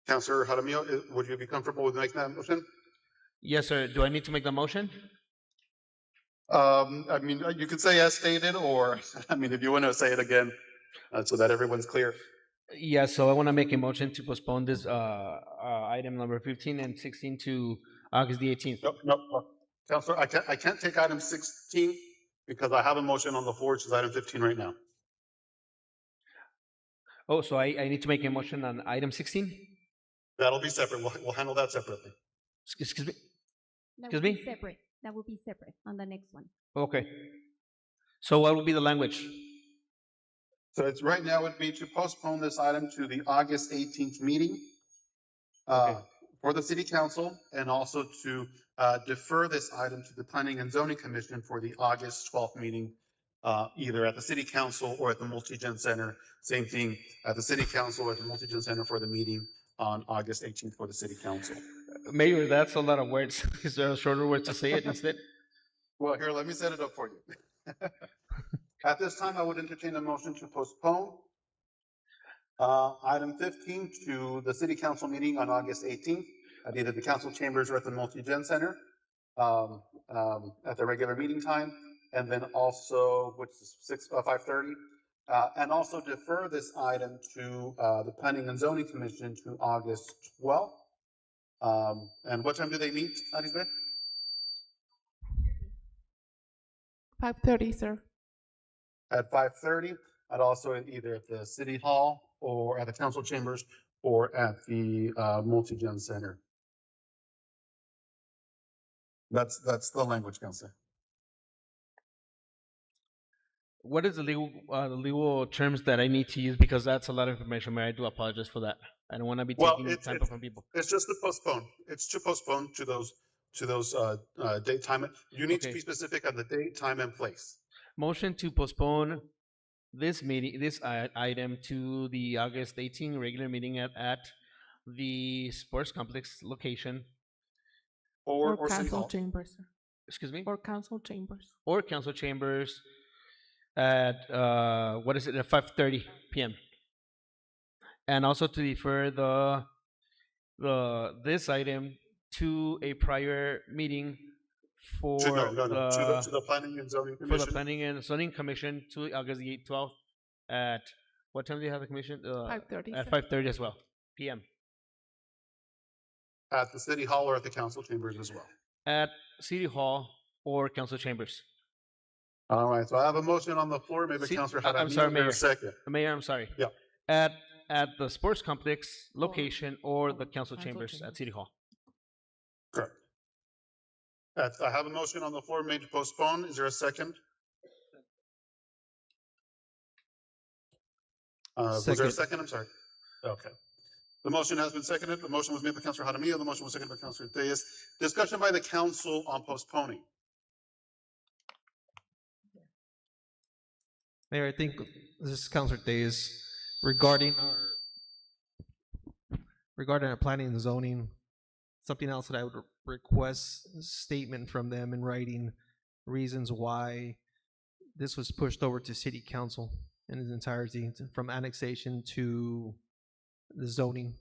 Counselor Jaramillo, would you be comfortable with making that motion? Yes, sir. Do I need to make the motion? I mean, you could say as stated, or I mean, if you want to say it again, so that everyone's clear. Yeah, so I want to make a motion to postpone this item number 15 and 16 to August the 18th. No. Counselor, I can't take item 16 because I have a motion on the floor, which is item 15 right now. Oh, so I need to make a motion on item 16? That'll be separate. We'll handle that separately. Excuse me? That will be separate. That will be separate on the next one. Okay. So what will be the language? So it's right now would be to postpone this item to the August 18th meeting for the City Council, and also to defer this item to the Planning and Zoning Commission for the August 12th meeting, either at the City Council or at the Multi-Gen Center. Same thing at the City Council or at the Multi-Gen Center for the meeting on August 18th for the City Council. Mayor, that's a lot of words. Is there a shorter word to say it instead? Well, here, let me set it up for you. At this time, I would entertain a motion to postpone item 15 to the City Council meeting on August 18th at either the council chambers or at the Multi-Gen Center at the regular meeting time, and then also, which is 5:30, and also defer this item to the Planning and Zoning Commission to August 12th. And what time do they meet, Arisbeth? 5:30, sir. At 5:30, and also either at the City Hall or at the council chambers or at the Multi-Gen Center. That's the language, Councilor. What is the legal terms that I need to use? Because that's a lot of information, Mayor. I do apologize for that. I don't want to be taking time from people. It's just to postpone. It's to postpone to those date, time. You need to be specific on the date, time, and place. Motion to postpone this meeting, this item to the August 18 regular meeting at the sports complex location. Or council chambers. Excuse me? Or council chambers. Or council chambers at, what is it, at 5:30 p.m. And also to defer this item to a prior meeting for to the Planning and Zoning Commission. For the Planning and Zoning Commission to August the 12th at, what time do you have the commission? 5:30. At 5:30 as well, p.m. At the City Hall or at the council chambers as well. At City Hall or council chambers. All right, so I have a motion on the floor. Maybe Councilor Jaramillo, I'm sorry, Mayor. a second. Mayor, I'm sorry. Yeah. At the sports complex location or the council chambers at City Hall. Correct. I have a motion on the floor made to postpone. Is there a second? Was there a second? I'm sorry. Okay. The motion has been seconded. The motion was made by Councilor Jaramillo. The motion was seconded by Councilor Reyes. Discussion by the council on postponing. Mayor, I think this is Councilor Reyes regarding our planning and zoning. Something else that I would request a statement from them in writing, reasons why this was pushed over to City Council in its entirety, from annexation to the zoning.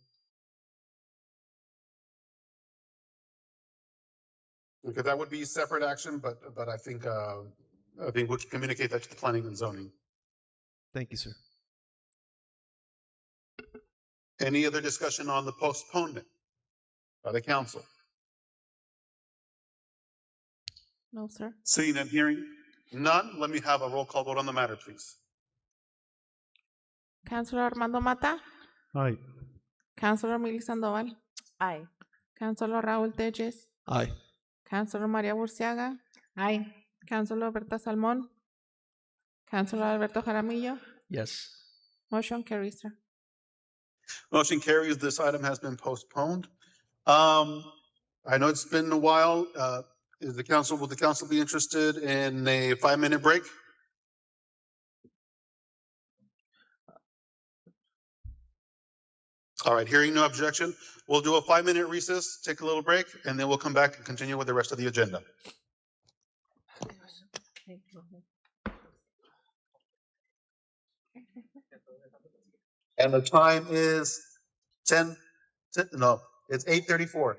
Okay, that would be separate action, but I think we should communicate that to the Planning and Zoning. Thank you, sir. Any other discussion on the postponement by the council? No, sir. Seeing and hearing, None. Let me have a roll call vote on the matter, please. Councilor Armando Mata, Aye. Councilor Mili Sandoval, Aye. Councilor Raúl Telles, Aye. Councilor María Burciaga, Aye. Councilor Berta Salmón, Councilor Alberto Jaramillo. Yes. Motion carries, sir. Motion carries. This item has been postponed. I know it's been a while. Would the council be interested in a 5-minute break? All right, hearing no objection, we'll do a 5-minute recess, take a little break, and then we'll come back and continue with the rest of the agenda. And the time is 8:34.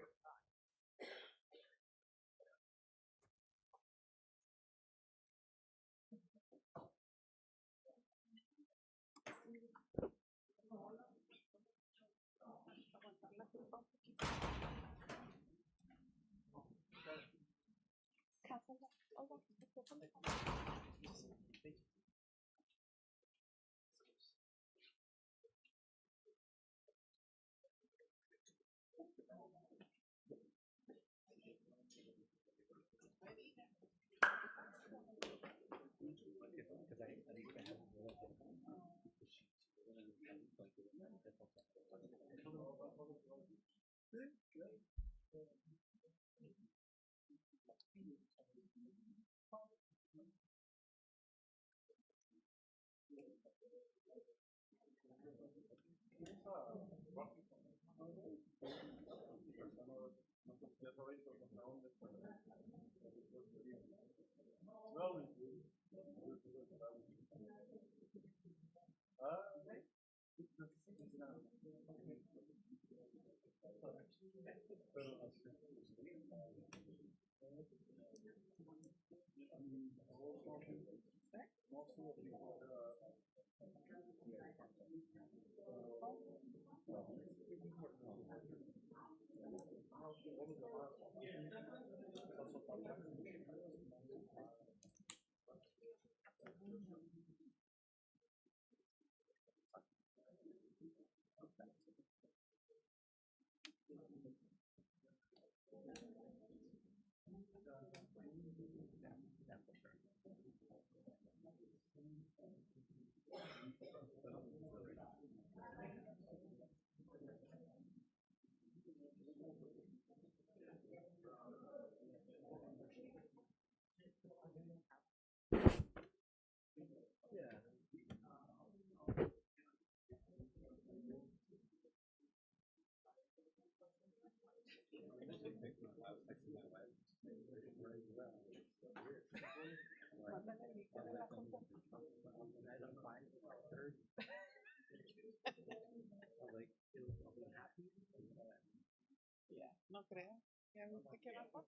No creo. ¿Ya viste qué bajó?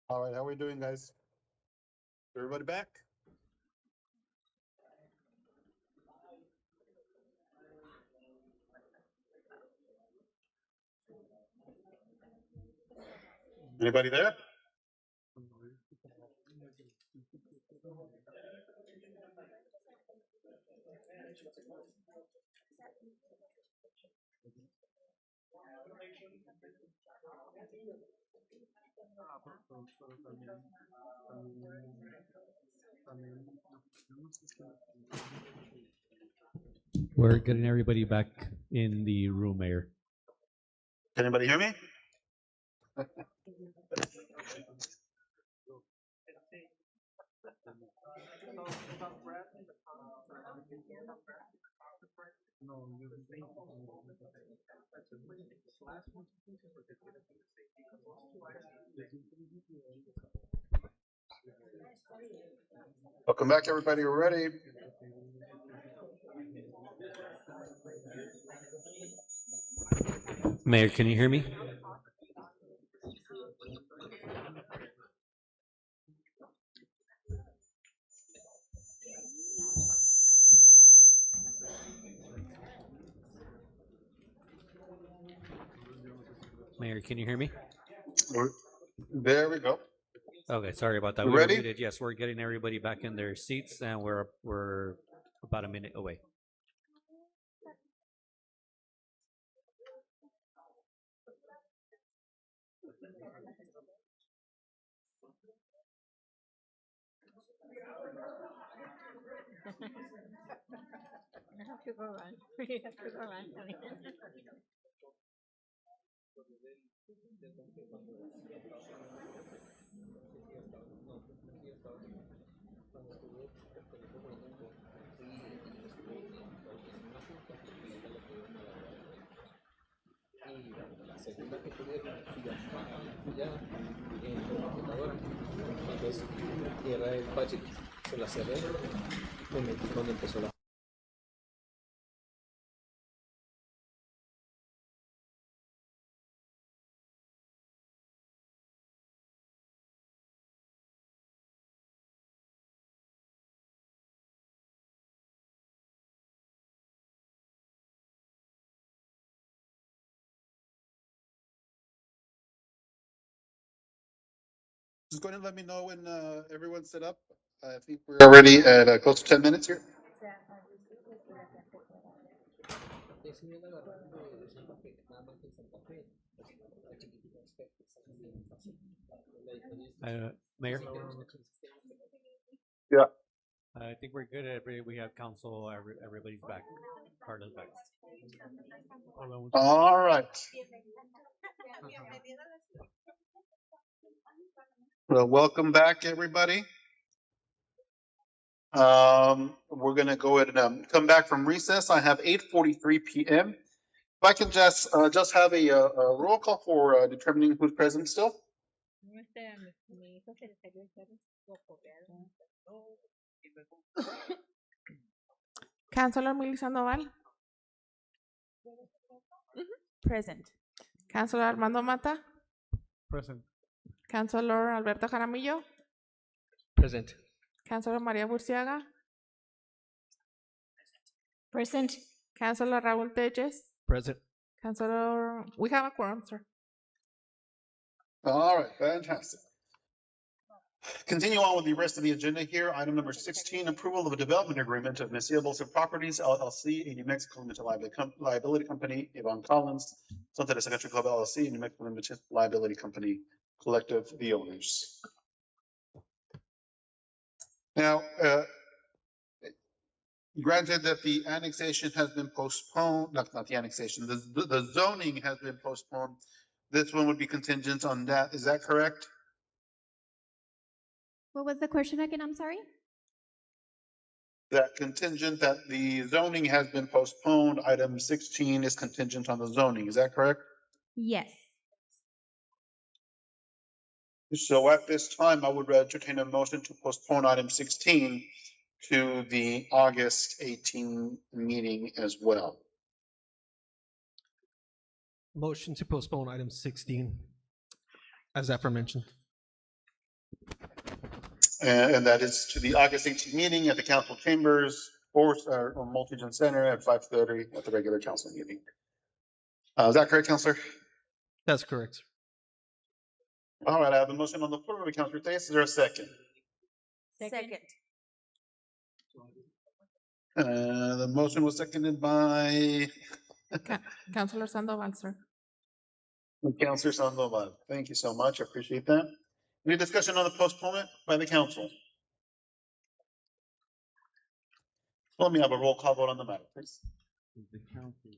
All right, how are we doing, guys? Everybody back? Anybody there? We're getting everybody back in the room, Mayor. Can anybody hear me? Welcome back, everybody. We're ready. Mayor, can you hear me? Mayor, can you hear me? There we go. Okay, sorry about that. You We were ready? muted. Yes, we're getting everybody back in their seats, and we're about a minute away. I have to go run. You have to go run. Entonces, era el budget, se la cerré, me metí cuando empezó la... Just go ahead and let me know when everyone's set up. I think we're already at close to 10 minutes here. Mayor? Yeah. I think we're good. We have council. Everybody's back. Carla's back. All right. Well, welcome back, everybody. We're going to go ahead and come back from recess. I have 8:43 p.m. If I can just have a roll call for determining who's present still. Councilor Milly Sandoval. Present. Councilor Armando Mata. Present. Councilor Alberto Jaramillo. Present. Councilor María Burciaga. Present. Councilor Raúl Telles. Present. Councilor, we have a quorum, sir. All right, fantastic. Continue on with the rest of the agenda here. Item number 16, approval of a development agreement of Messier Bolsa Properties LLC, a New Mexico Limited Liability Company, Yvonne Collins, Santa Rosa Country Club LLC, New Mexico Limited Liability Company, collective, the owners. Now, granted that the annexation has been postponed, not the annexation, the zoning has been postponed. This one would be contingent on that. Is that correct? What was the question again? I'm sorry. That contingent that the zoning has been postponed. Item 16 is contingent on the zoning. Is that correct? Yes. So at this time, I would entertain a motion to postpone item 16 to the August 18 meeting as well. Motion to postpone item 16, as aforementioned. And that is to the August 18th meeting at the council chambers or Multigen Center at 5:30 at the regular council meeting. Is that correct, Councilor? That's correct. All right, I have a motion on the floor by Councilor Theus. Is there a second? Second. The motion was seconded by Councilor Sandoval, sir. Councilor Sandoval. Thank you so much. I appreciate that. Any discussion on the postponement by the council? Let me have a roll call vote on the matter, please.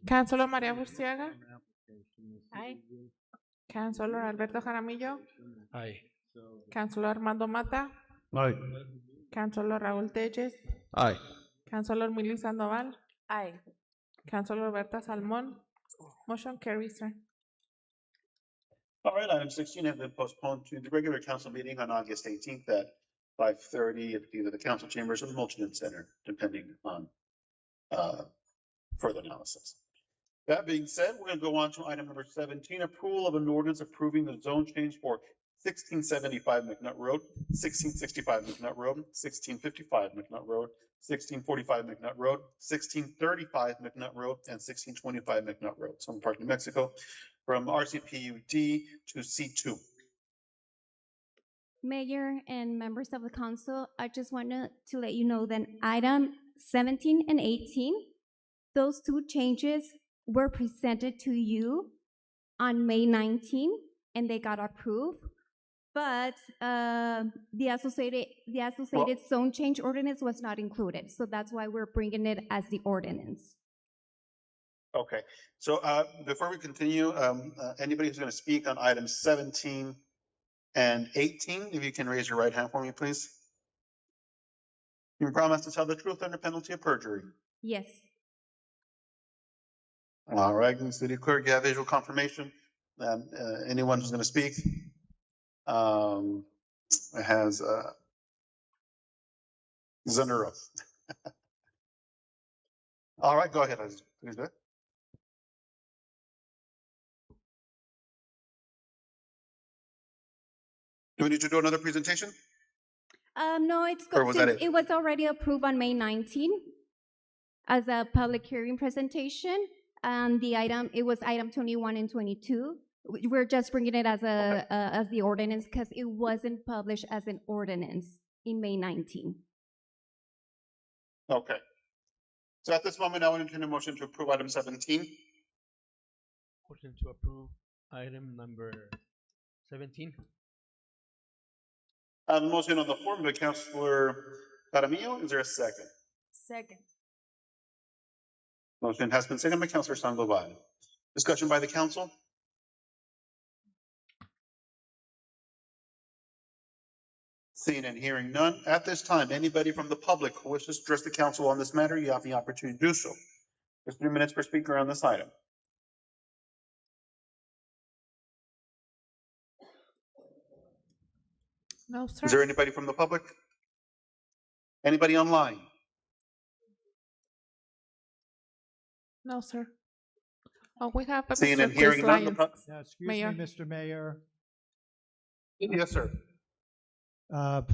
Councilor Maria Burciaga. Aye. Councilor Alberto Jaramillo. Aye. Councilor Armando Mata. Aye. Councilor Raúl Telles. Aye. Councilor Milly Sandoval. Aye. Councilor Berta Salmon. Motion carries, sir. All right, item 16 has been postponed to the regular council meeting on August 18th at 5:30 at either the council chambers or the Multigen Center, depending on further analysis. That being said, we're going to go on to item number 17, approval of an ordinance approving the zone change for 1675 McNutt Road, 1665 McNutt Road, 1655 McNutt Road, 1645 McNutt Road, 1635 McNutt Road, and 1625 McNutt Road, Sunland Park, New Mexico, from RCPUD to C2. Mayor and members of the council, I just wanted to let you know that item 17 and 18, those two changes were presented to you on May 19, and they got approved. But the associated zone change ordinance was not included, so that's why we're bringing it as the ordinance. Okay, so before we continue, anybody who's going to speak on items 17 and 18, if you can raise your right hand for me, please. You promise to tell the truth under penalty of perjury. Yes. All right, City Clerk, you have visual confirmation. Anyone who's going to speak has is under oath. All right, go ahead. Please do it. Do we need to do another presentation? No, it's Or good was that since it? it was already approved on May 19 as a public hearing presentation. And it was item 21 and 22. We're just bringing it as as the ordinance because it wasn't published as an ordinance in May 19. Okay. So at this moment, I want to entertain a motion to approve item 17. Motion to approve item number 17. I have a motion on the floor by Councilor Jaramillo. Is there a second? Second. Motion has been seconded by Councilor Sandoval. Discussion by the council? Seeing and hearing none. At this time, anybody from the public who wishes to address the council on this matter, you have the opportunity to do so. There's 3 minutes per speaker on this item. No, sir. Is there anybody from the public? Anybody online? No, sir. Oh, we have Seeing Mr. and hearing Chris none. Lyons. Excuse Mayor. me, Mr. Mayor. Yes, sir.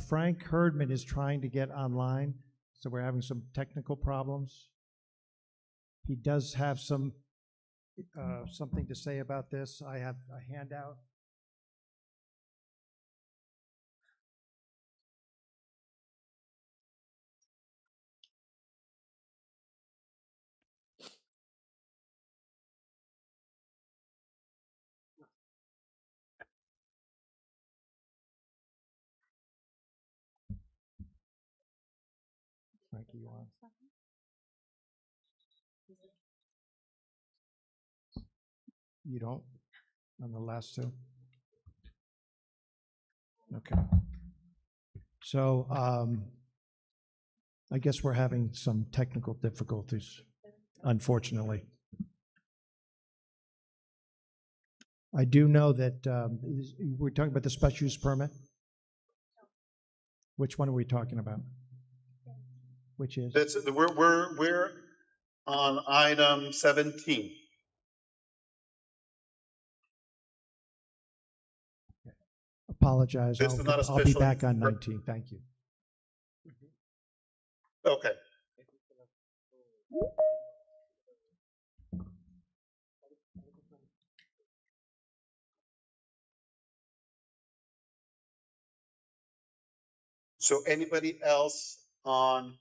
Frank Herdman is trying to get online, so we're having some technical problems. He does have something to say about this. I have a handout. Frankie, you on? You don't? On the last two? Okay. So, I guess we're having some technical difficulties, unfortunately. I do know that, we're talking about the special use permit? Which one are we talking about? Which is? We're on item 17. Apologize. This is not I'll be official. back on 19. Thank you. Okay. So anybody else on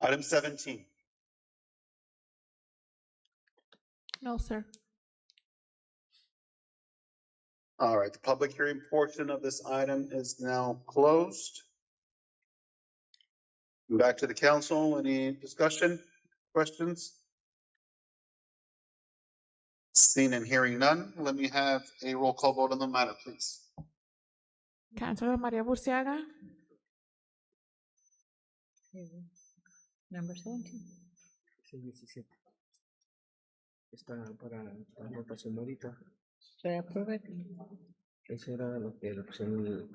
item 17? No, sir. All right, the public hearing portion of this item is now closed. Back to the council. Any discussion, questions? Seeing and hearing none, let me have a roll call vote on the matter, please. Councilor Maria Burciaga. Number 17. Sí, 17. Está para la votación ahorita. Should I approve it? Esa era lo que la opción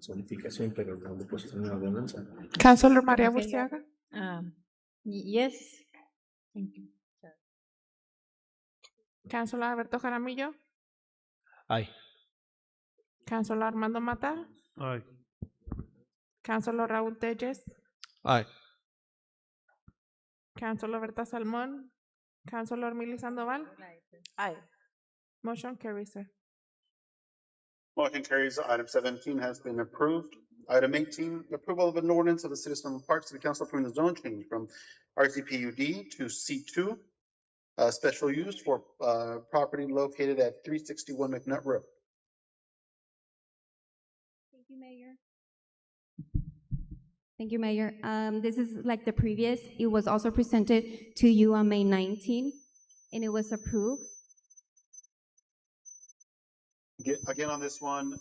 zonificación, pero no le pusieron una ordenanza. Councilor Maria Okay, Burciaga. Yes. Thank you. Councilor Alberto Jaramillo. Aye. Councilor Armando Mata. Aye. Councilor Raúl Telles. Aye. Councilor Berta Salmón. Councilor Mili Sandoval. Aye. Motion carries, sir. Motion carries. Item 17 has been approved. Item 18, approval of an ordinance of the City of Sunland Park, City Council approving the zone change from RCPUD to C2, special use for property located at 361 McNutt Road. Thank you, Mayor. Thank you, Mayor. This is like the previous. It was also presented to you on May 19, and it was approved. Again, on this one,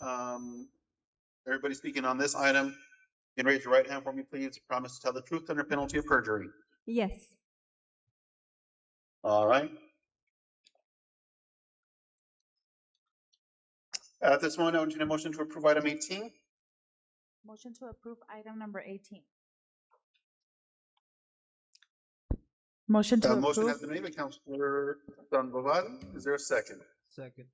everybody speaking on this item, you can raise your right hand for me, please. Promise to tell the truth under penalty of perjury. Yes. All right. At this moment, I would entertain a motion to approve item 18. Motion to approve item number 18. Motion to Motion approve. has been made by Councilor Sandoval. Is there a second? Second.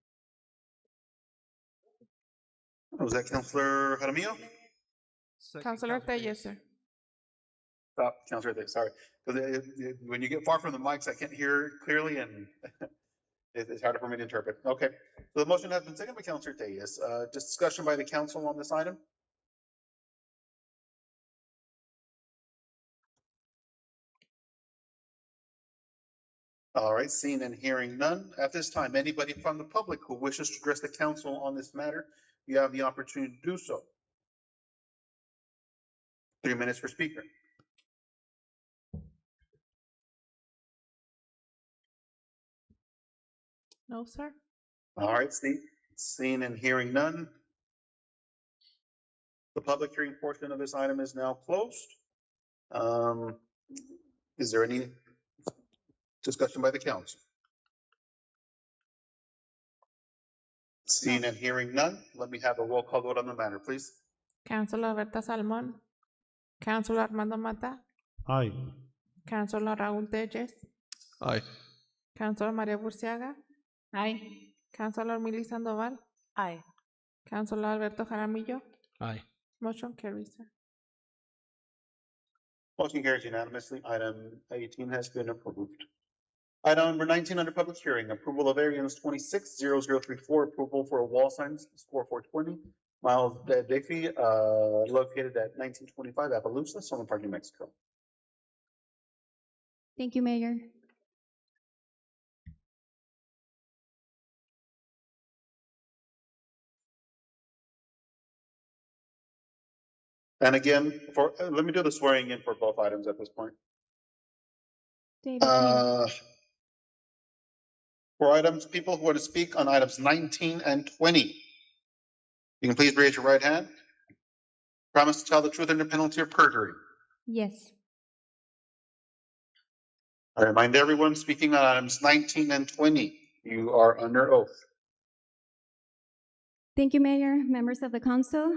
Was that Councilor Jaramillo? Councilor Telles, sir. Stop, Councilor Telles, sorry. Because when you get far from the mics, I can't hear clearly and it's harder for me to interpret. Okay, so the motion has been seconded by Councilor Telles. Just discussion by the council on this item. All right, seeing and hearing none. At this time, anybody from the public who wishes to address the council on this matter, you have the opportunity to do so. 3 minutes per speaker. No, sir. All right, seeing and hearing none. The public hearing portion of this item is now closed. Is there any discussion by the council? Seeing and hearing none, let me have a roll call vote on the matter, please. Councilor Berta Salmón. Councilor Armando Mata. Aye. Councilor Raúl Telles. Aye. Councilor Maria Burciaga. Aye. Councilor Mili Sandoval. Aye. Councilor Alberto Jaramillo. Aye. Motion carries, sir. Motion carries unanimously. Item 18 has been approved. Item number 19 under public hearing, approval of variance 260034, approval for a wall sign, score 420, Miles Diffie, located at 1925 Appaloosa, Sunland Park, New Mexico. Thank you, Mayor. And again, let me do the swearing in for both items at this point. David, For items, people who want to speak on items 19 and 20, you can please raise your right hand. Promise to tell the truth under penalty of perjury. yes. I remind everyone speaking on items 19 and 20, you are under oath. Thank you, Mayor, members of the council.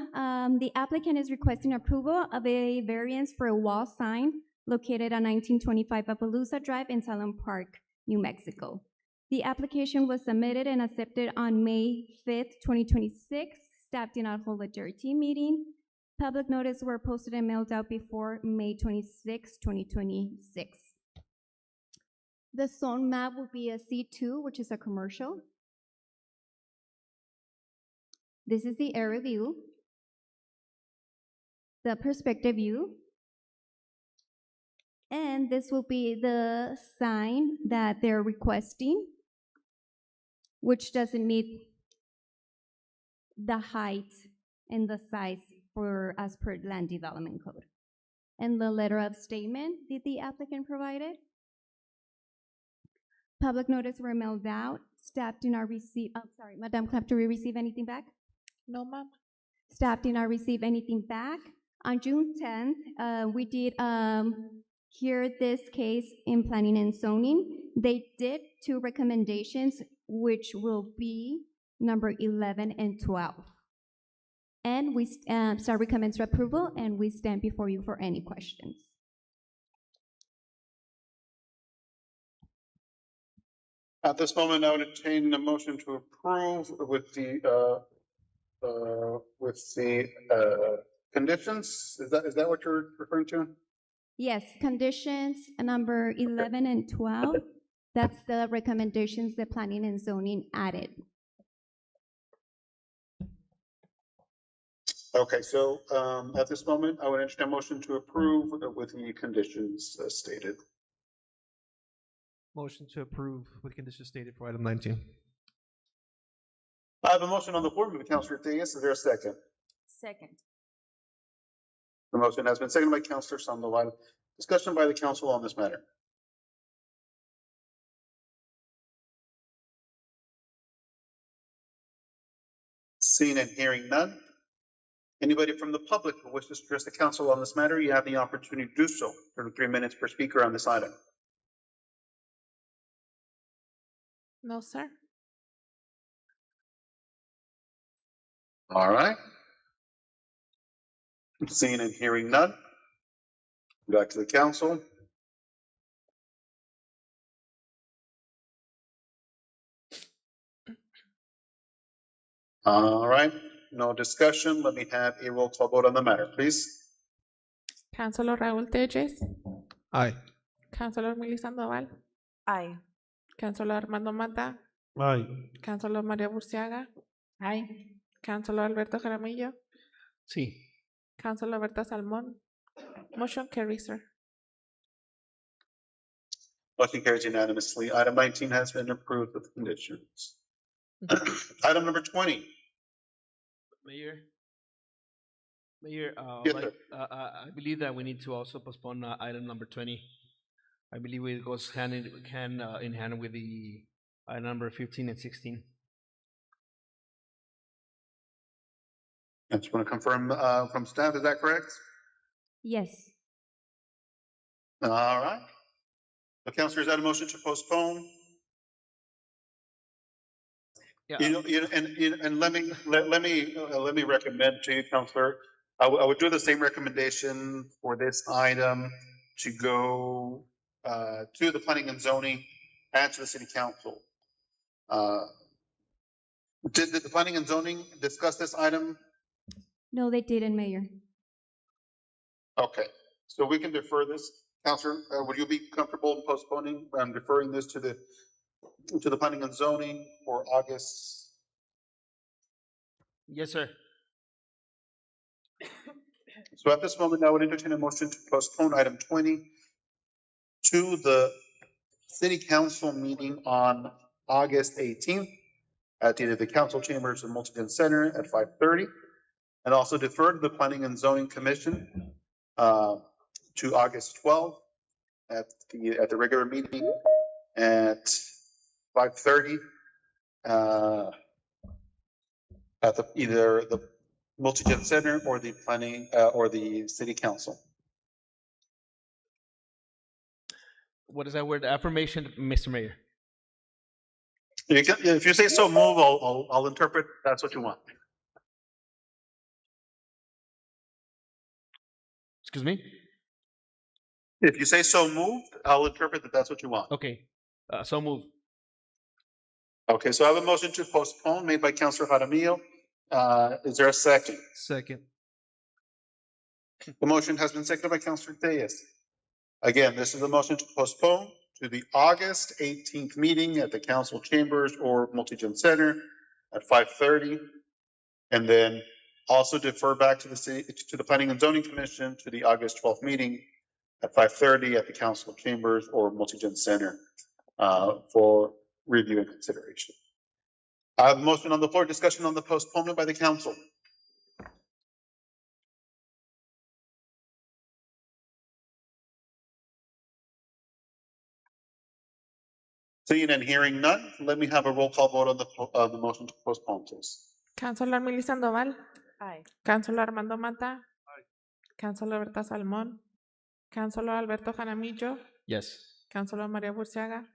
The applicant is requesting approval of a variance for a wall sign located at 1925 Appaloosa Drive in Sunland Park, New Mexico. The application was submitted and accepted on May 5th, 2026. Staff did not hold a DRT meeting. Public notice were posted and mailed out before May 26, 2026. The zone map will be a C2, which is a commercial. This is the area view, the perspective view, and this will be the sign that they're requesting, which doesn't meet the height and the size for as per land development code. And the letter of statement that the applicant provided. Public notice were mailed out. Staff did not receive, oh, sorry, Madam Clerk, do we receive anything back? No, ma'am. Staff did not receive anything back. On June 10th, we did hear this case in planning and zoning. They did 2 recommendations, which will be number 11 and 12. And we staff recommends approval, and we stand before you for any questions. At this moment, I would entertain a motion to approve with the conditions. Is that what you're referring to? Yes, conditions number 11 and 12. That's the recommendations that planning and zoning added. Okay, so at this moment, I would entertain a motion to approve with the conditions stated. Motion to approve with conditions stated for item 19. I have a motion on the floor by Councilor Diaz. Is there a second? Second. The motion has been seconded by Councilor Sandoval. Discussion by the council on this matter. Seeing and hearing none. Anybody from the public who wishes to address the council on this matter, you have the opportunity to do so. 3 minutes per speaker on this item. No, sir. All right. Seeing and hearing none. Back to the council. All right. No discussion. Let me have a roll call vote on the matter, please. Councilor Raúl Telles. Aye. Councilor Milly Sandoval. Aye. Councilor Armando Mata. Aye. Councilor María Burciaga. Aye. Councilor Alberto Jaramillo. Sí. Councilor Alberta Salmón. Motion carries, sir. Motion carries unanimously. Item 19 has been approved with conditions. Item number 20. Mayor, Yes, like, sir. I believe that we need to also postpone item number 20. I believe it goes hand in hand with the item number 15 and 16. I just want to confirm from staff, is that correct? Yes. All right. The councilor, is that a motion to postpone? Yeah. And let me recommend to you, councilor, I would do the same recommendation for this item to go to the planning and zoning and to the city council. Did the planning and zoning discuss this item? No, they didn't, Mayor. Okay, so we can defer this. Councilor, would you be comfortable postponing and deferring this to the planning and zoning for August? Yes, sir. So at this moment, I would entertain a motion to postpone item 20 to the city council meeting on August 18th at either the council chambers or Multigen Center at 5:30, and also defer to the planning and zoning commission to August 12th at the regular meeting at 5:30 at either the Multigen Center or the planning or the city council. What is that word? Affirmation, Mr. Mayor. If you say so move, I'll interpret that's what you want. Excuse me? If you say so moved, I'll interpret that that's what you want. Okay, so move. Okay, so I have a motion to postpone made by Councilor Jaramillo. Is there a second? Second. The motion has been seconded by Councilor Reyes. Again, this is a motion to postpone to the August 18th meeting at the council chambers or Multi-Gen Center at 5:30. And then also defer back to the city, to the Planning and Zoning Commission to the August 12th meeting at 5:30 at the council chambers or Multi-Gen Center for review and consideration. I have a motion on the floor, discussion on the postponement by the council. Seeing and hearing none, let me have a roll call vote on the motion to postpone, please. Councilor Milly Sandoval. Aye. Councilor Armando Mata. Aye. Councilor Berta Salmón. Councilor Alberto Jaramillo. Yes. Councilor Maria Burciaga.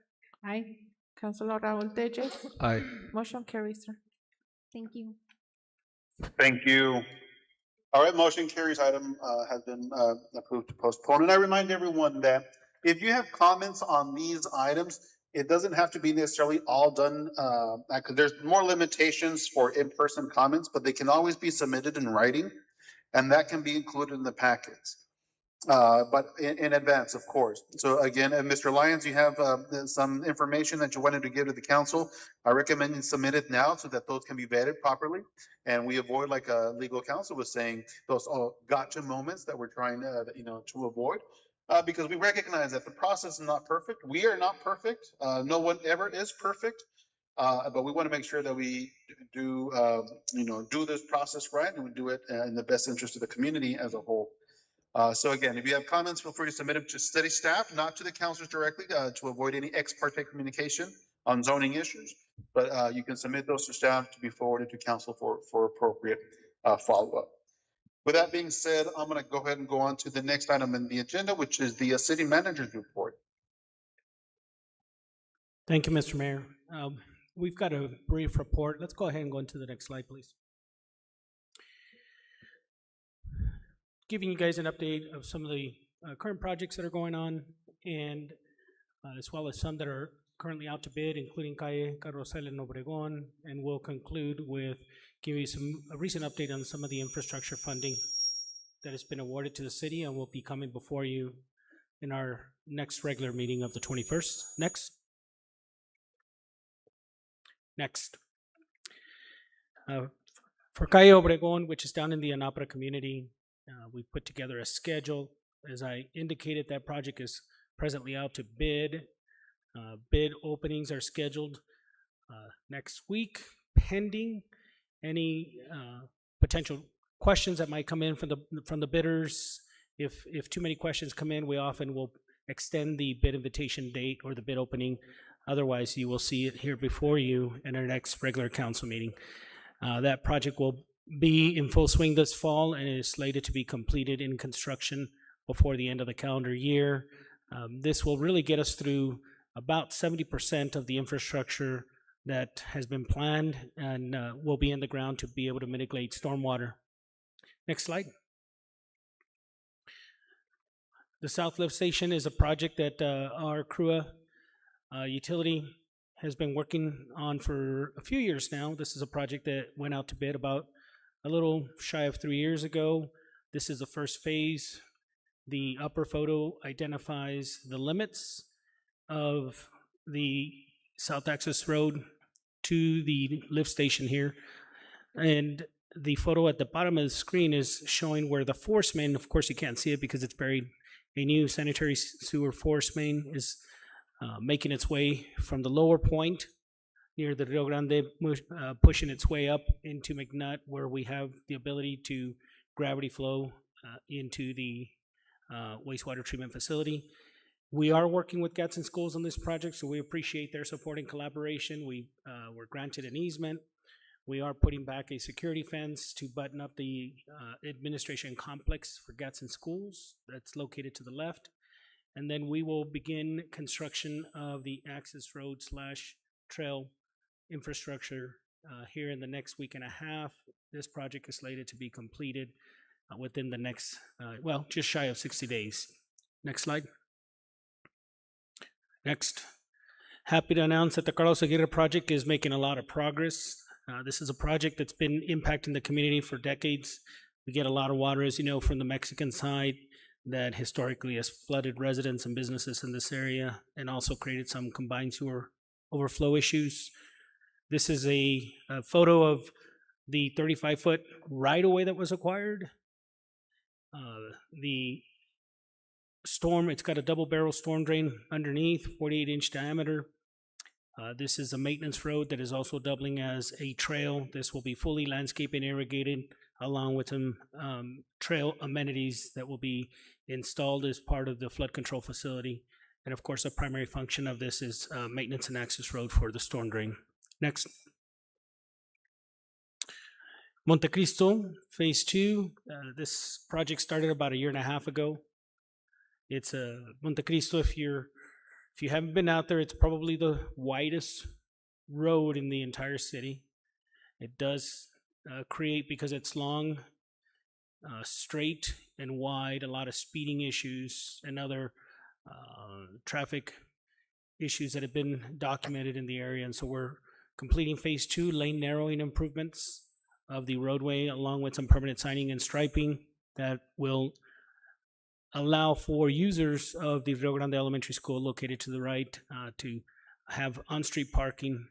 Aye. Councilor Raúl Telles. Aye. Motion carries, sir. Thank you. Thank you. All right, motion carries. Item has been approved to postpone. And I remind everyone that if you have comments on these items, it doesn't have to be necessarily all done, because there's more limitations for in-person comments, but they can always be submitted in writing, and that can be included in the packets. But in advance, of course. So again, Mr. Lyons, you have some information that you wanted to give to the council. I recommend you submit it now so that those can be vetted properly. And we avoid, like legal counsel was saying, those gotcha moments that we're trying to, to avoid. Because we recognize that the process is not perfect. We are not perfect. No one ever is perfect. But we want to make sure that we do, do this process right, and we do it in the best interest of the community as a whole. So again, if you have comments, feel free to submit them to city staff, not to the councilors directly, to avoid any ex parte communication on zoning issues. But you can submit those to staff to be forwarded to council for appropriate follow-up. With that being said, I'm going to go ahead and go on to the next item in the agenda, which is the city manager's report. Thank you, Mr. Mayor. We've got a brief report. Let's go ahead and go into the next slide, please. Giving you guys an update of some of the current projects that are going on, and as well as some that are currently out to bid, including Calle Carrusel en Obregón, and we'll conclude with giving you a recent update on some of the infrastructure funding that has been awarded to the city and will be coming before you in our next regular meeting of the 21st. Next. For Calle Obregón, which is down in the Anapra community, we put together a schedule. As I indicated, that project is presently out to bid. Bid openings are scheduled next week, pending any potential questions that might come in from the bidders. If too many questions come in, we often will extend the bid invitation date or the bid opening. Otherwise, you will see it here before you in our next regular council meeting. That project will be in full swing this fall and is slated to be completed in construction before the end of the calendar year. This will really get us through about 70% of the infrastructure that has been planned and will be in the ground to be able to mitigate stormwater. Next slide. The South Lift Station is a project that our CRUA utility has been working on for a few years now. This is a project that went out to bid about a little shy of 3 years ago. This is the first phase. The upper photo identifies the limits of the South Access Road to the lift station here. And the photo at the bottom of the screen is showing where the force main, of course you can't see it because it's buried, a new sanitary sewer force main is making its way from the lower point near the Rio Grande, pushing its way up into McNutt, where we have the ability to gravity flow into the wastewater treatment facility. We are working with Gadsden Schools on this project, so we appreciate their support and collaboration. We were granted an easement. We are putting back a security fence to button up the administration complex for Gadsden Schools that's located to the left. And then we will begin construction of the access road / trail infrastructure here in the next week and a half. This project is slated to be completed within the next, just shy of 60 days. Next slide. Next. Happy to announce that the Carlos Aguirre project is making a lot of progress. This is a project that's been impacting the community for decades. We get a lot of water, as you know, from the Mexican side that historically has flooded residents and businesses in this area and also created some combined sewer overflow issues. This is a photo of the 35-foot right-of-way that was acquired. The storm, it's got a double barrel storm drain underneath, 48-inch diameter. This is a maintenance road that is also doubling as a trail. This will be fully landscaped and irrigated, along with some trail amenities that will be installed as part of the flood control facility. And of course, a primary function of this is maintenance and access road for the storm drain. Next. Montecristo, Phase 2. This project started about a year and a half ago. It's Montecristo, if you haven't been out there, it's probably the widest road in the entire city. It does create, because it's long, straight and wide, a lot of speeding issues and other traffic issues that have been documented in the area. And so we're completing Phase 2, lane narrowing improvements of the roadway, along with some permanent signing and striping that will allow for users of the Rio Grande Elementary School located to the right to have on-street parking,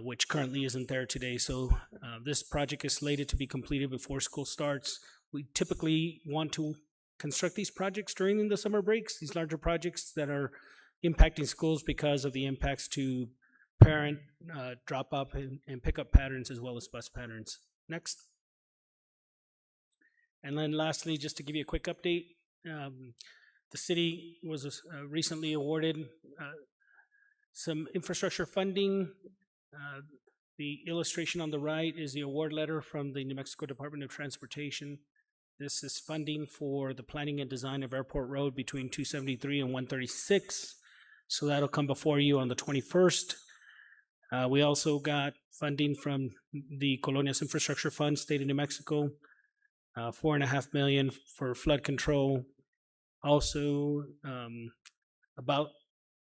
which currently isn't there today. So this project is slated to be completed before school starts. We typically want to construct these projects during the summer breaks, these larger projects that are impacting schools because of the impacts to parent drop-off and pickup patterns, as well as bus patterns. Next. And then lastly, just to give you a quick update, the city was recently awarded some infrastructure funding. The illustration on the right is the award letter from the New Mexico Department of Transportation. This is funding for the planning and design of Airport Road between 273 and 136. So that'll come before you on the 21st. We also got funding from the Colonias Infrastructure Fund, State of New Mexico, $4.5 million for flood control. Also, about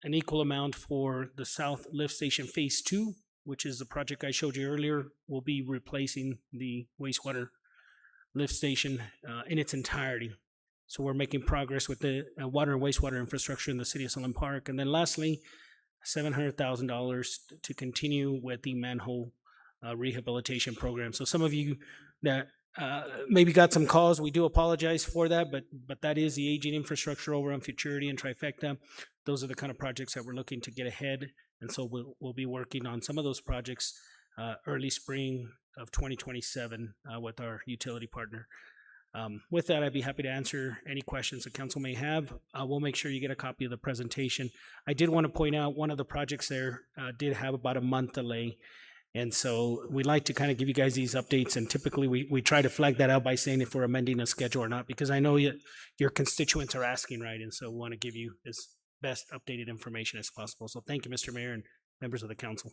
an equal amount for the South Lift Station Phase 2, which is the project I showed you earlier. Will be replacing the wastewater lift station in its entirety. So we're making progress with the water and wastewater infrastructure in the city of Sunland Park. And then lastly, $700,000 to continue with the manhole rehabilitation program. So some of you that maybe got some calls, we do apologize for that, but that is the aging infrastructure over on Futurity and Trifecta. Those are the kind of projects that we're looking to get ahead. And so we'll be working on some of those projects early spring of 2027 with our utility partner. With that, I'd be happy to answer any questions the council may have. We'll make sure you get a copy of the presentation. I did want to point out one of the projects there did have about a month delay. And so we like to kind of give you guys these updates. And typically we try to flag that out by saying if we're amending a schedule or not, because I know your constituents are asking, right? And so we want to give you as best updated information as possible. So thank you, Mr. Mayor and members of the council.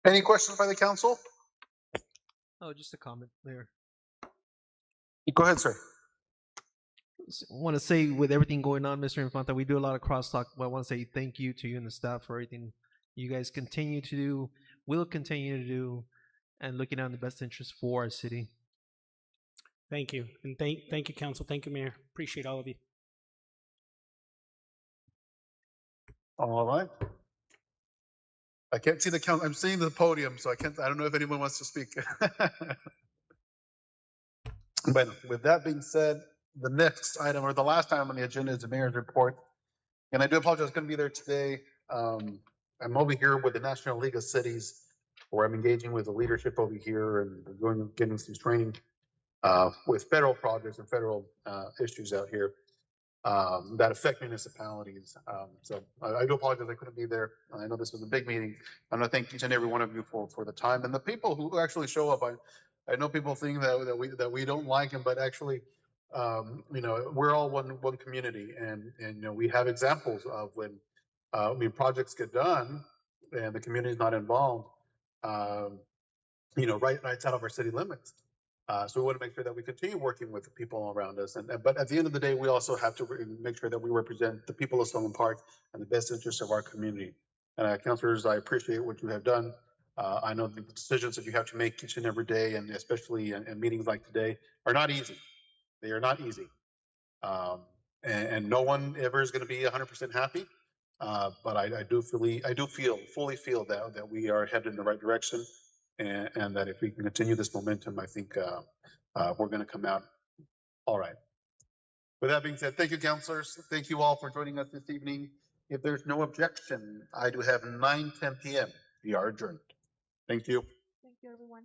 Any questions by the council? Oh, just a comment there. Go ahead, sir. I want to say, with everything going on, Mr. Infanta, we do a lot of crosstalk, but I want to say thank you to you and the staff for everything you guys continue to do, will continue to do, and looking out in the best interest for our city. Thank you. And thank you, council. Thank you, Mayor. Appreciate all of you. All right. I can't see the count. I'm seeing the podium, so I don't know if anyone wants to speak. But with that being said, the next item, or the last item on the agenda, is the mayor's report. And I do apologize, I couldn't be there today. I'm over here with the National League of Cities, where I'm engaging with the leadership over here and getting some training with federal projects and federal issues out here that affect municipalities. So I do apologize I couldn't be there. I know this was a big meeting. I want to thank each and every one of you for the time and the people who actually show up. I know people think that we don't like them, but actually, you know, we're all one community, and you know, we have examples of when projects get done and the community is not involved. You know, right outside of our city limits. So we want to make sure that we continue working with the people around us. But at the end of the day, we also have to make sure that we represent the people of Sunland Park and the best interests of our community. Councilors, I appreciate what you have done. I know the decisions that you have to make each and every day, and especially in meetings like today, are not easy. They are not easy. And no one ever is going to be 100% happy. But I do fully feel that we are headed in the right direction, and that if we can continue this momentum, I think we're going to come out all right. With that being said, thank you, councilors. Thank you all for joining us this evening. If there's no objection, I do have 9:10 p.m. We are adjourned. Thank you. Thank you, everyone.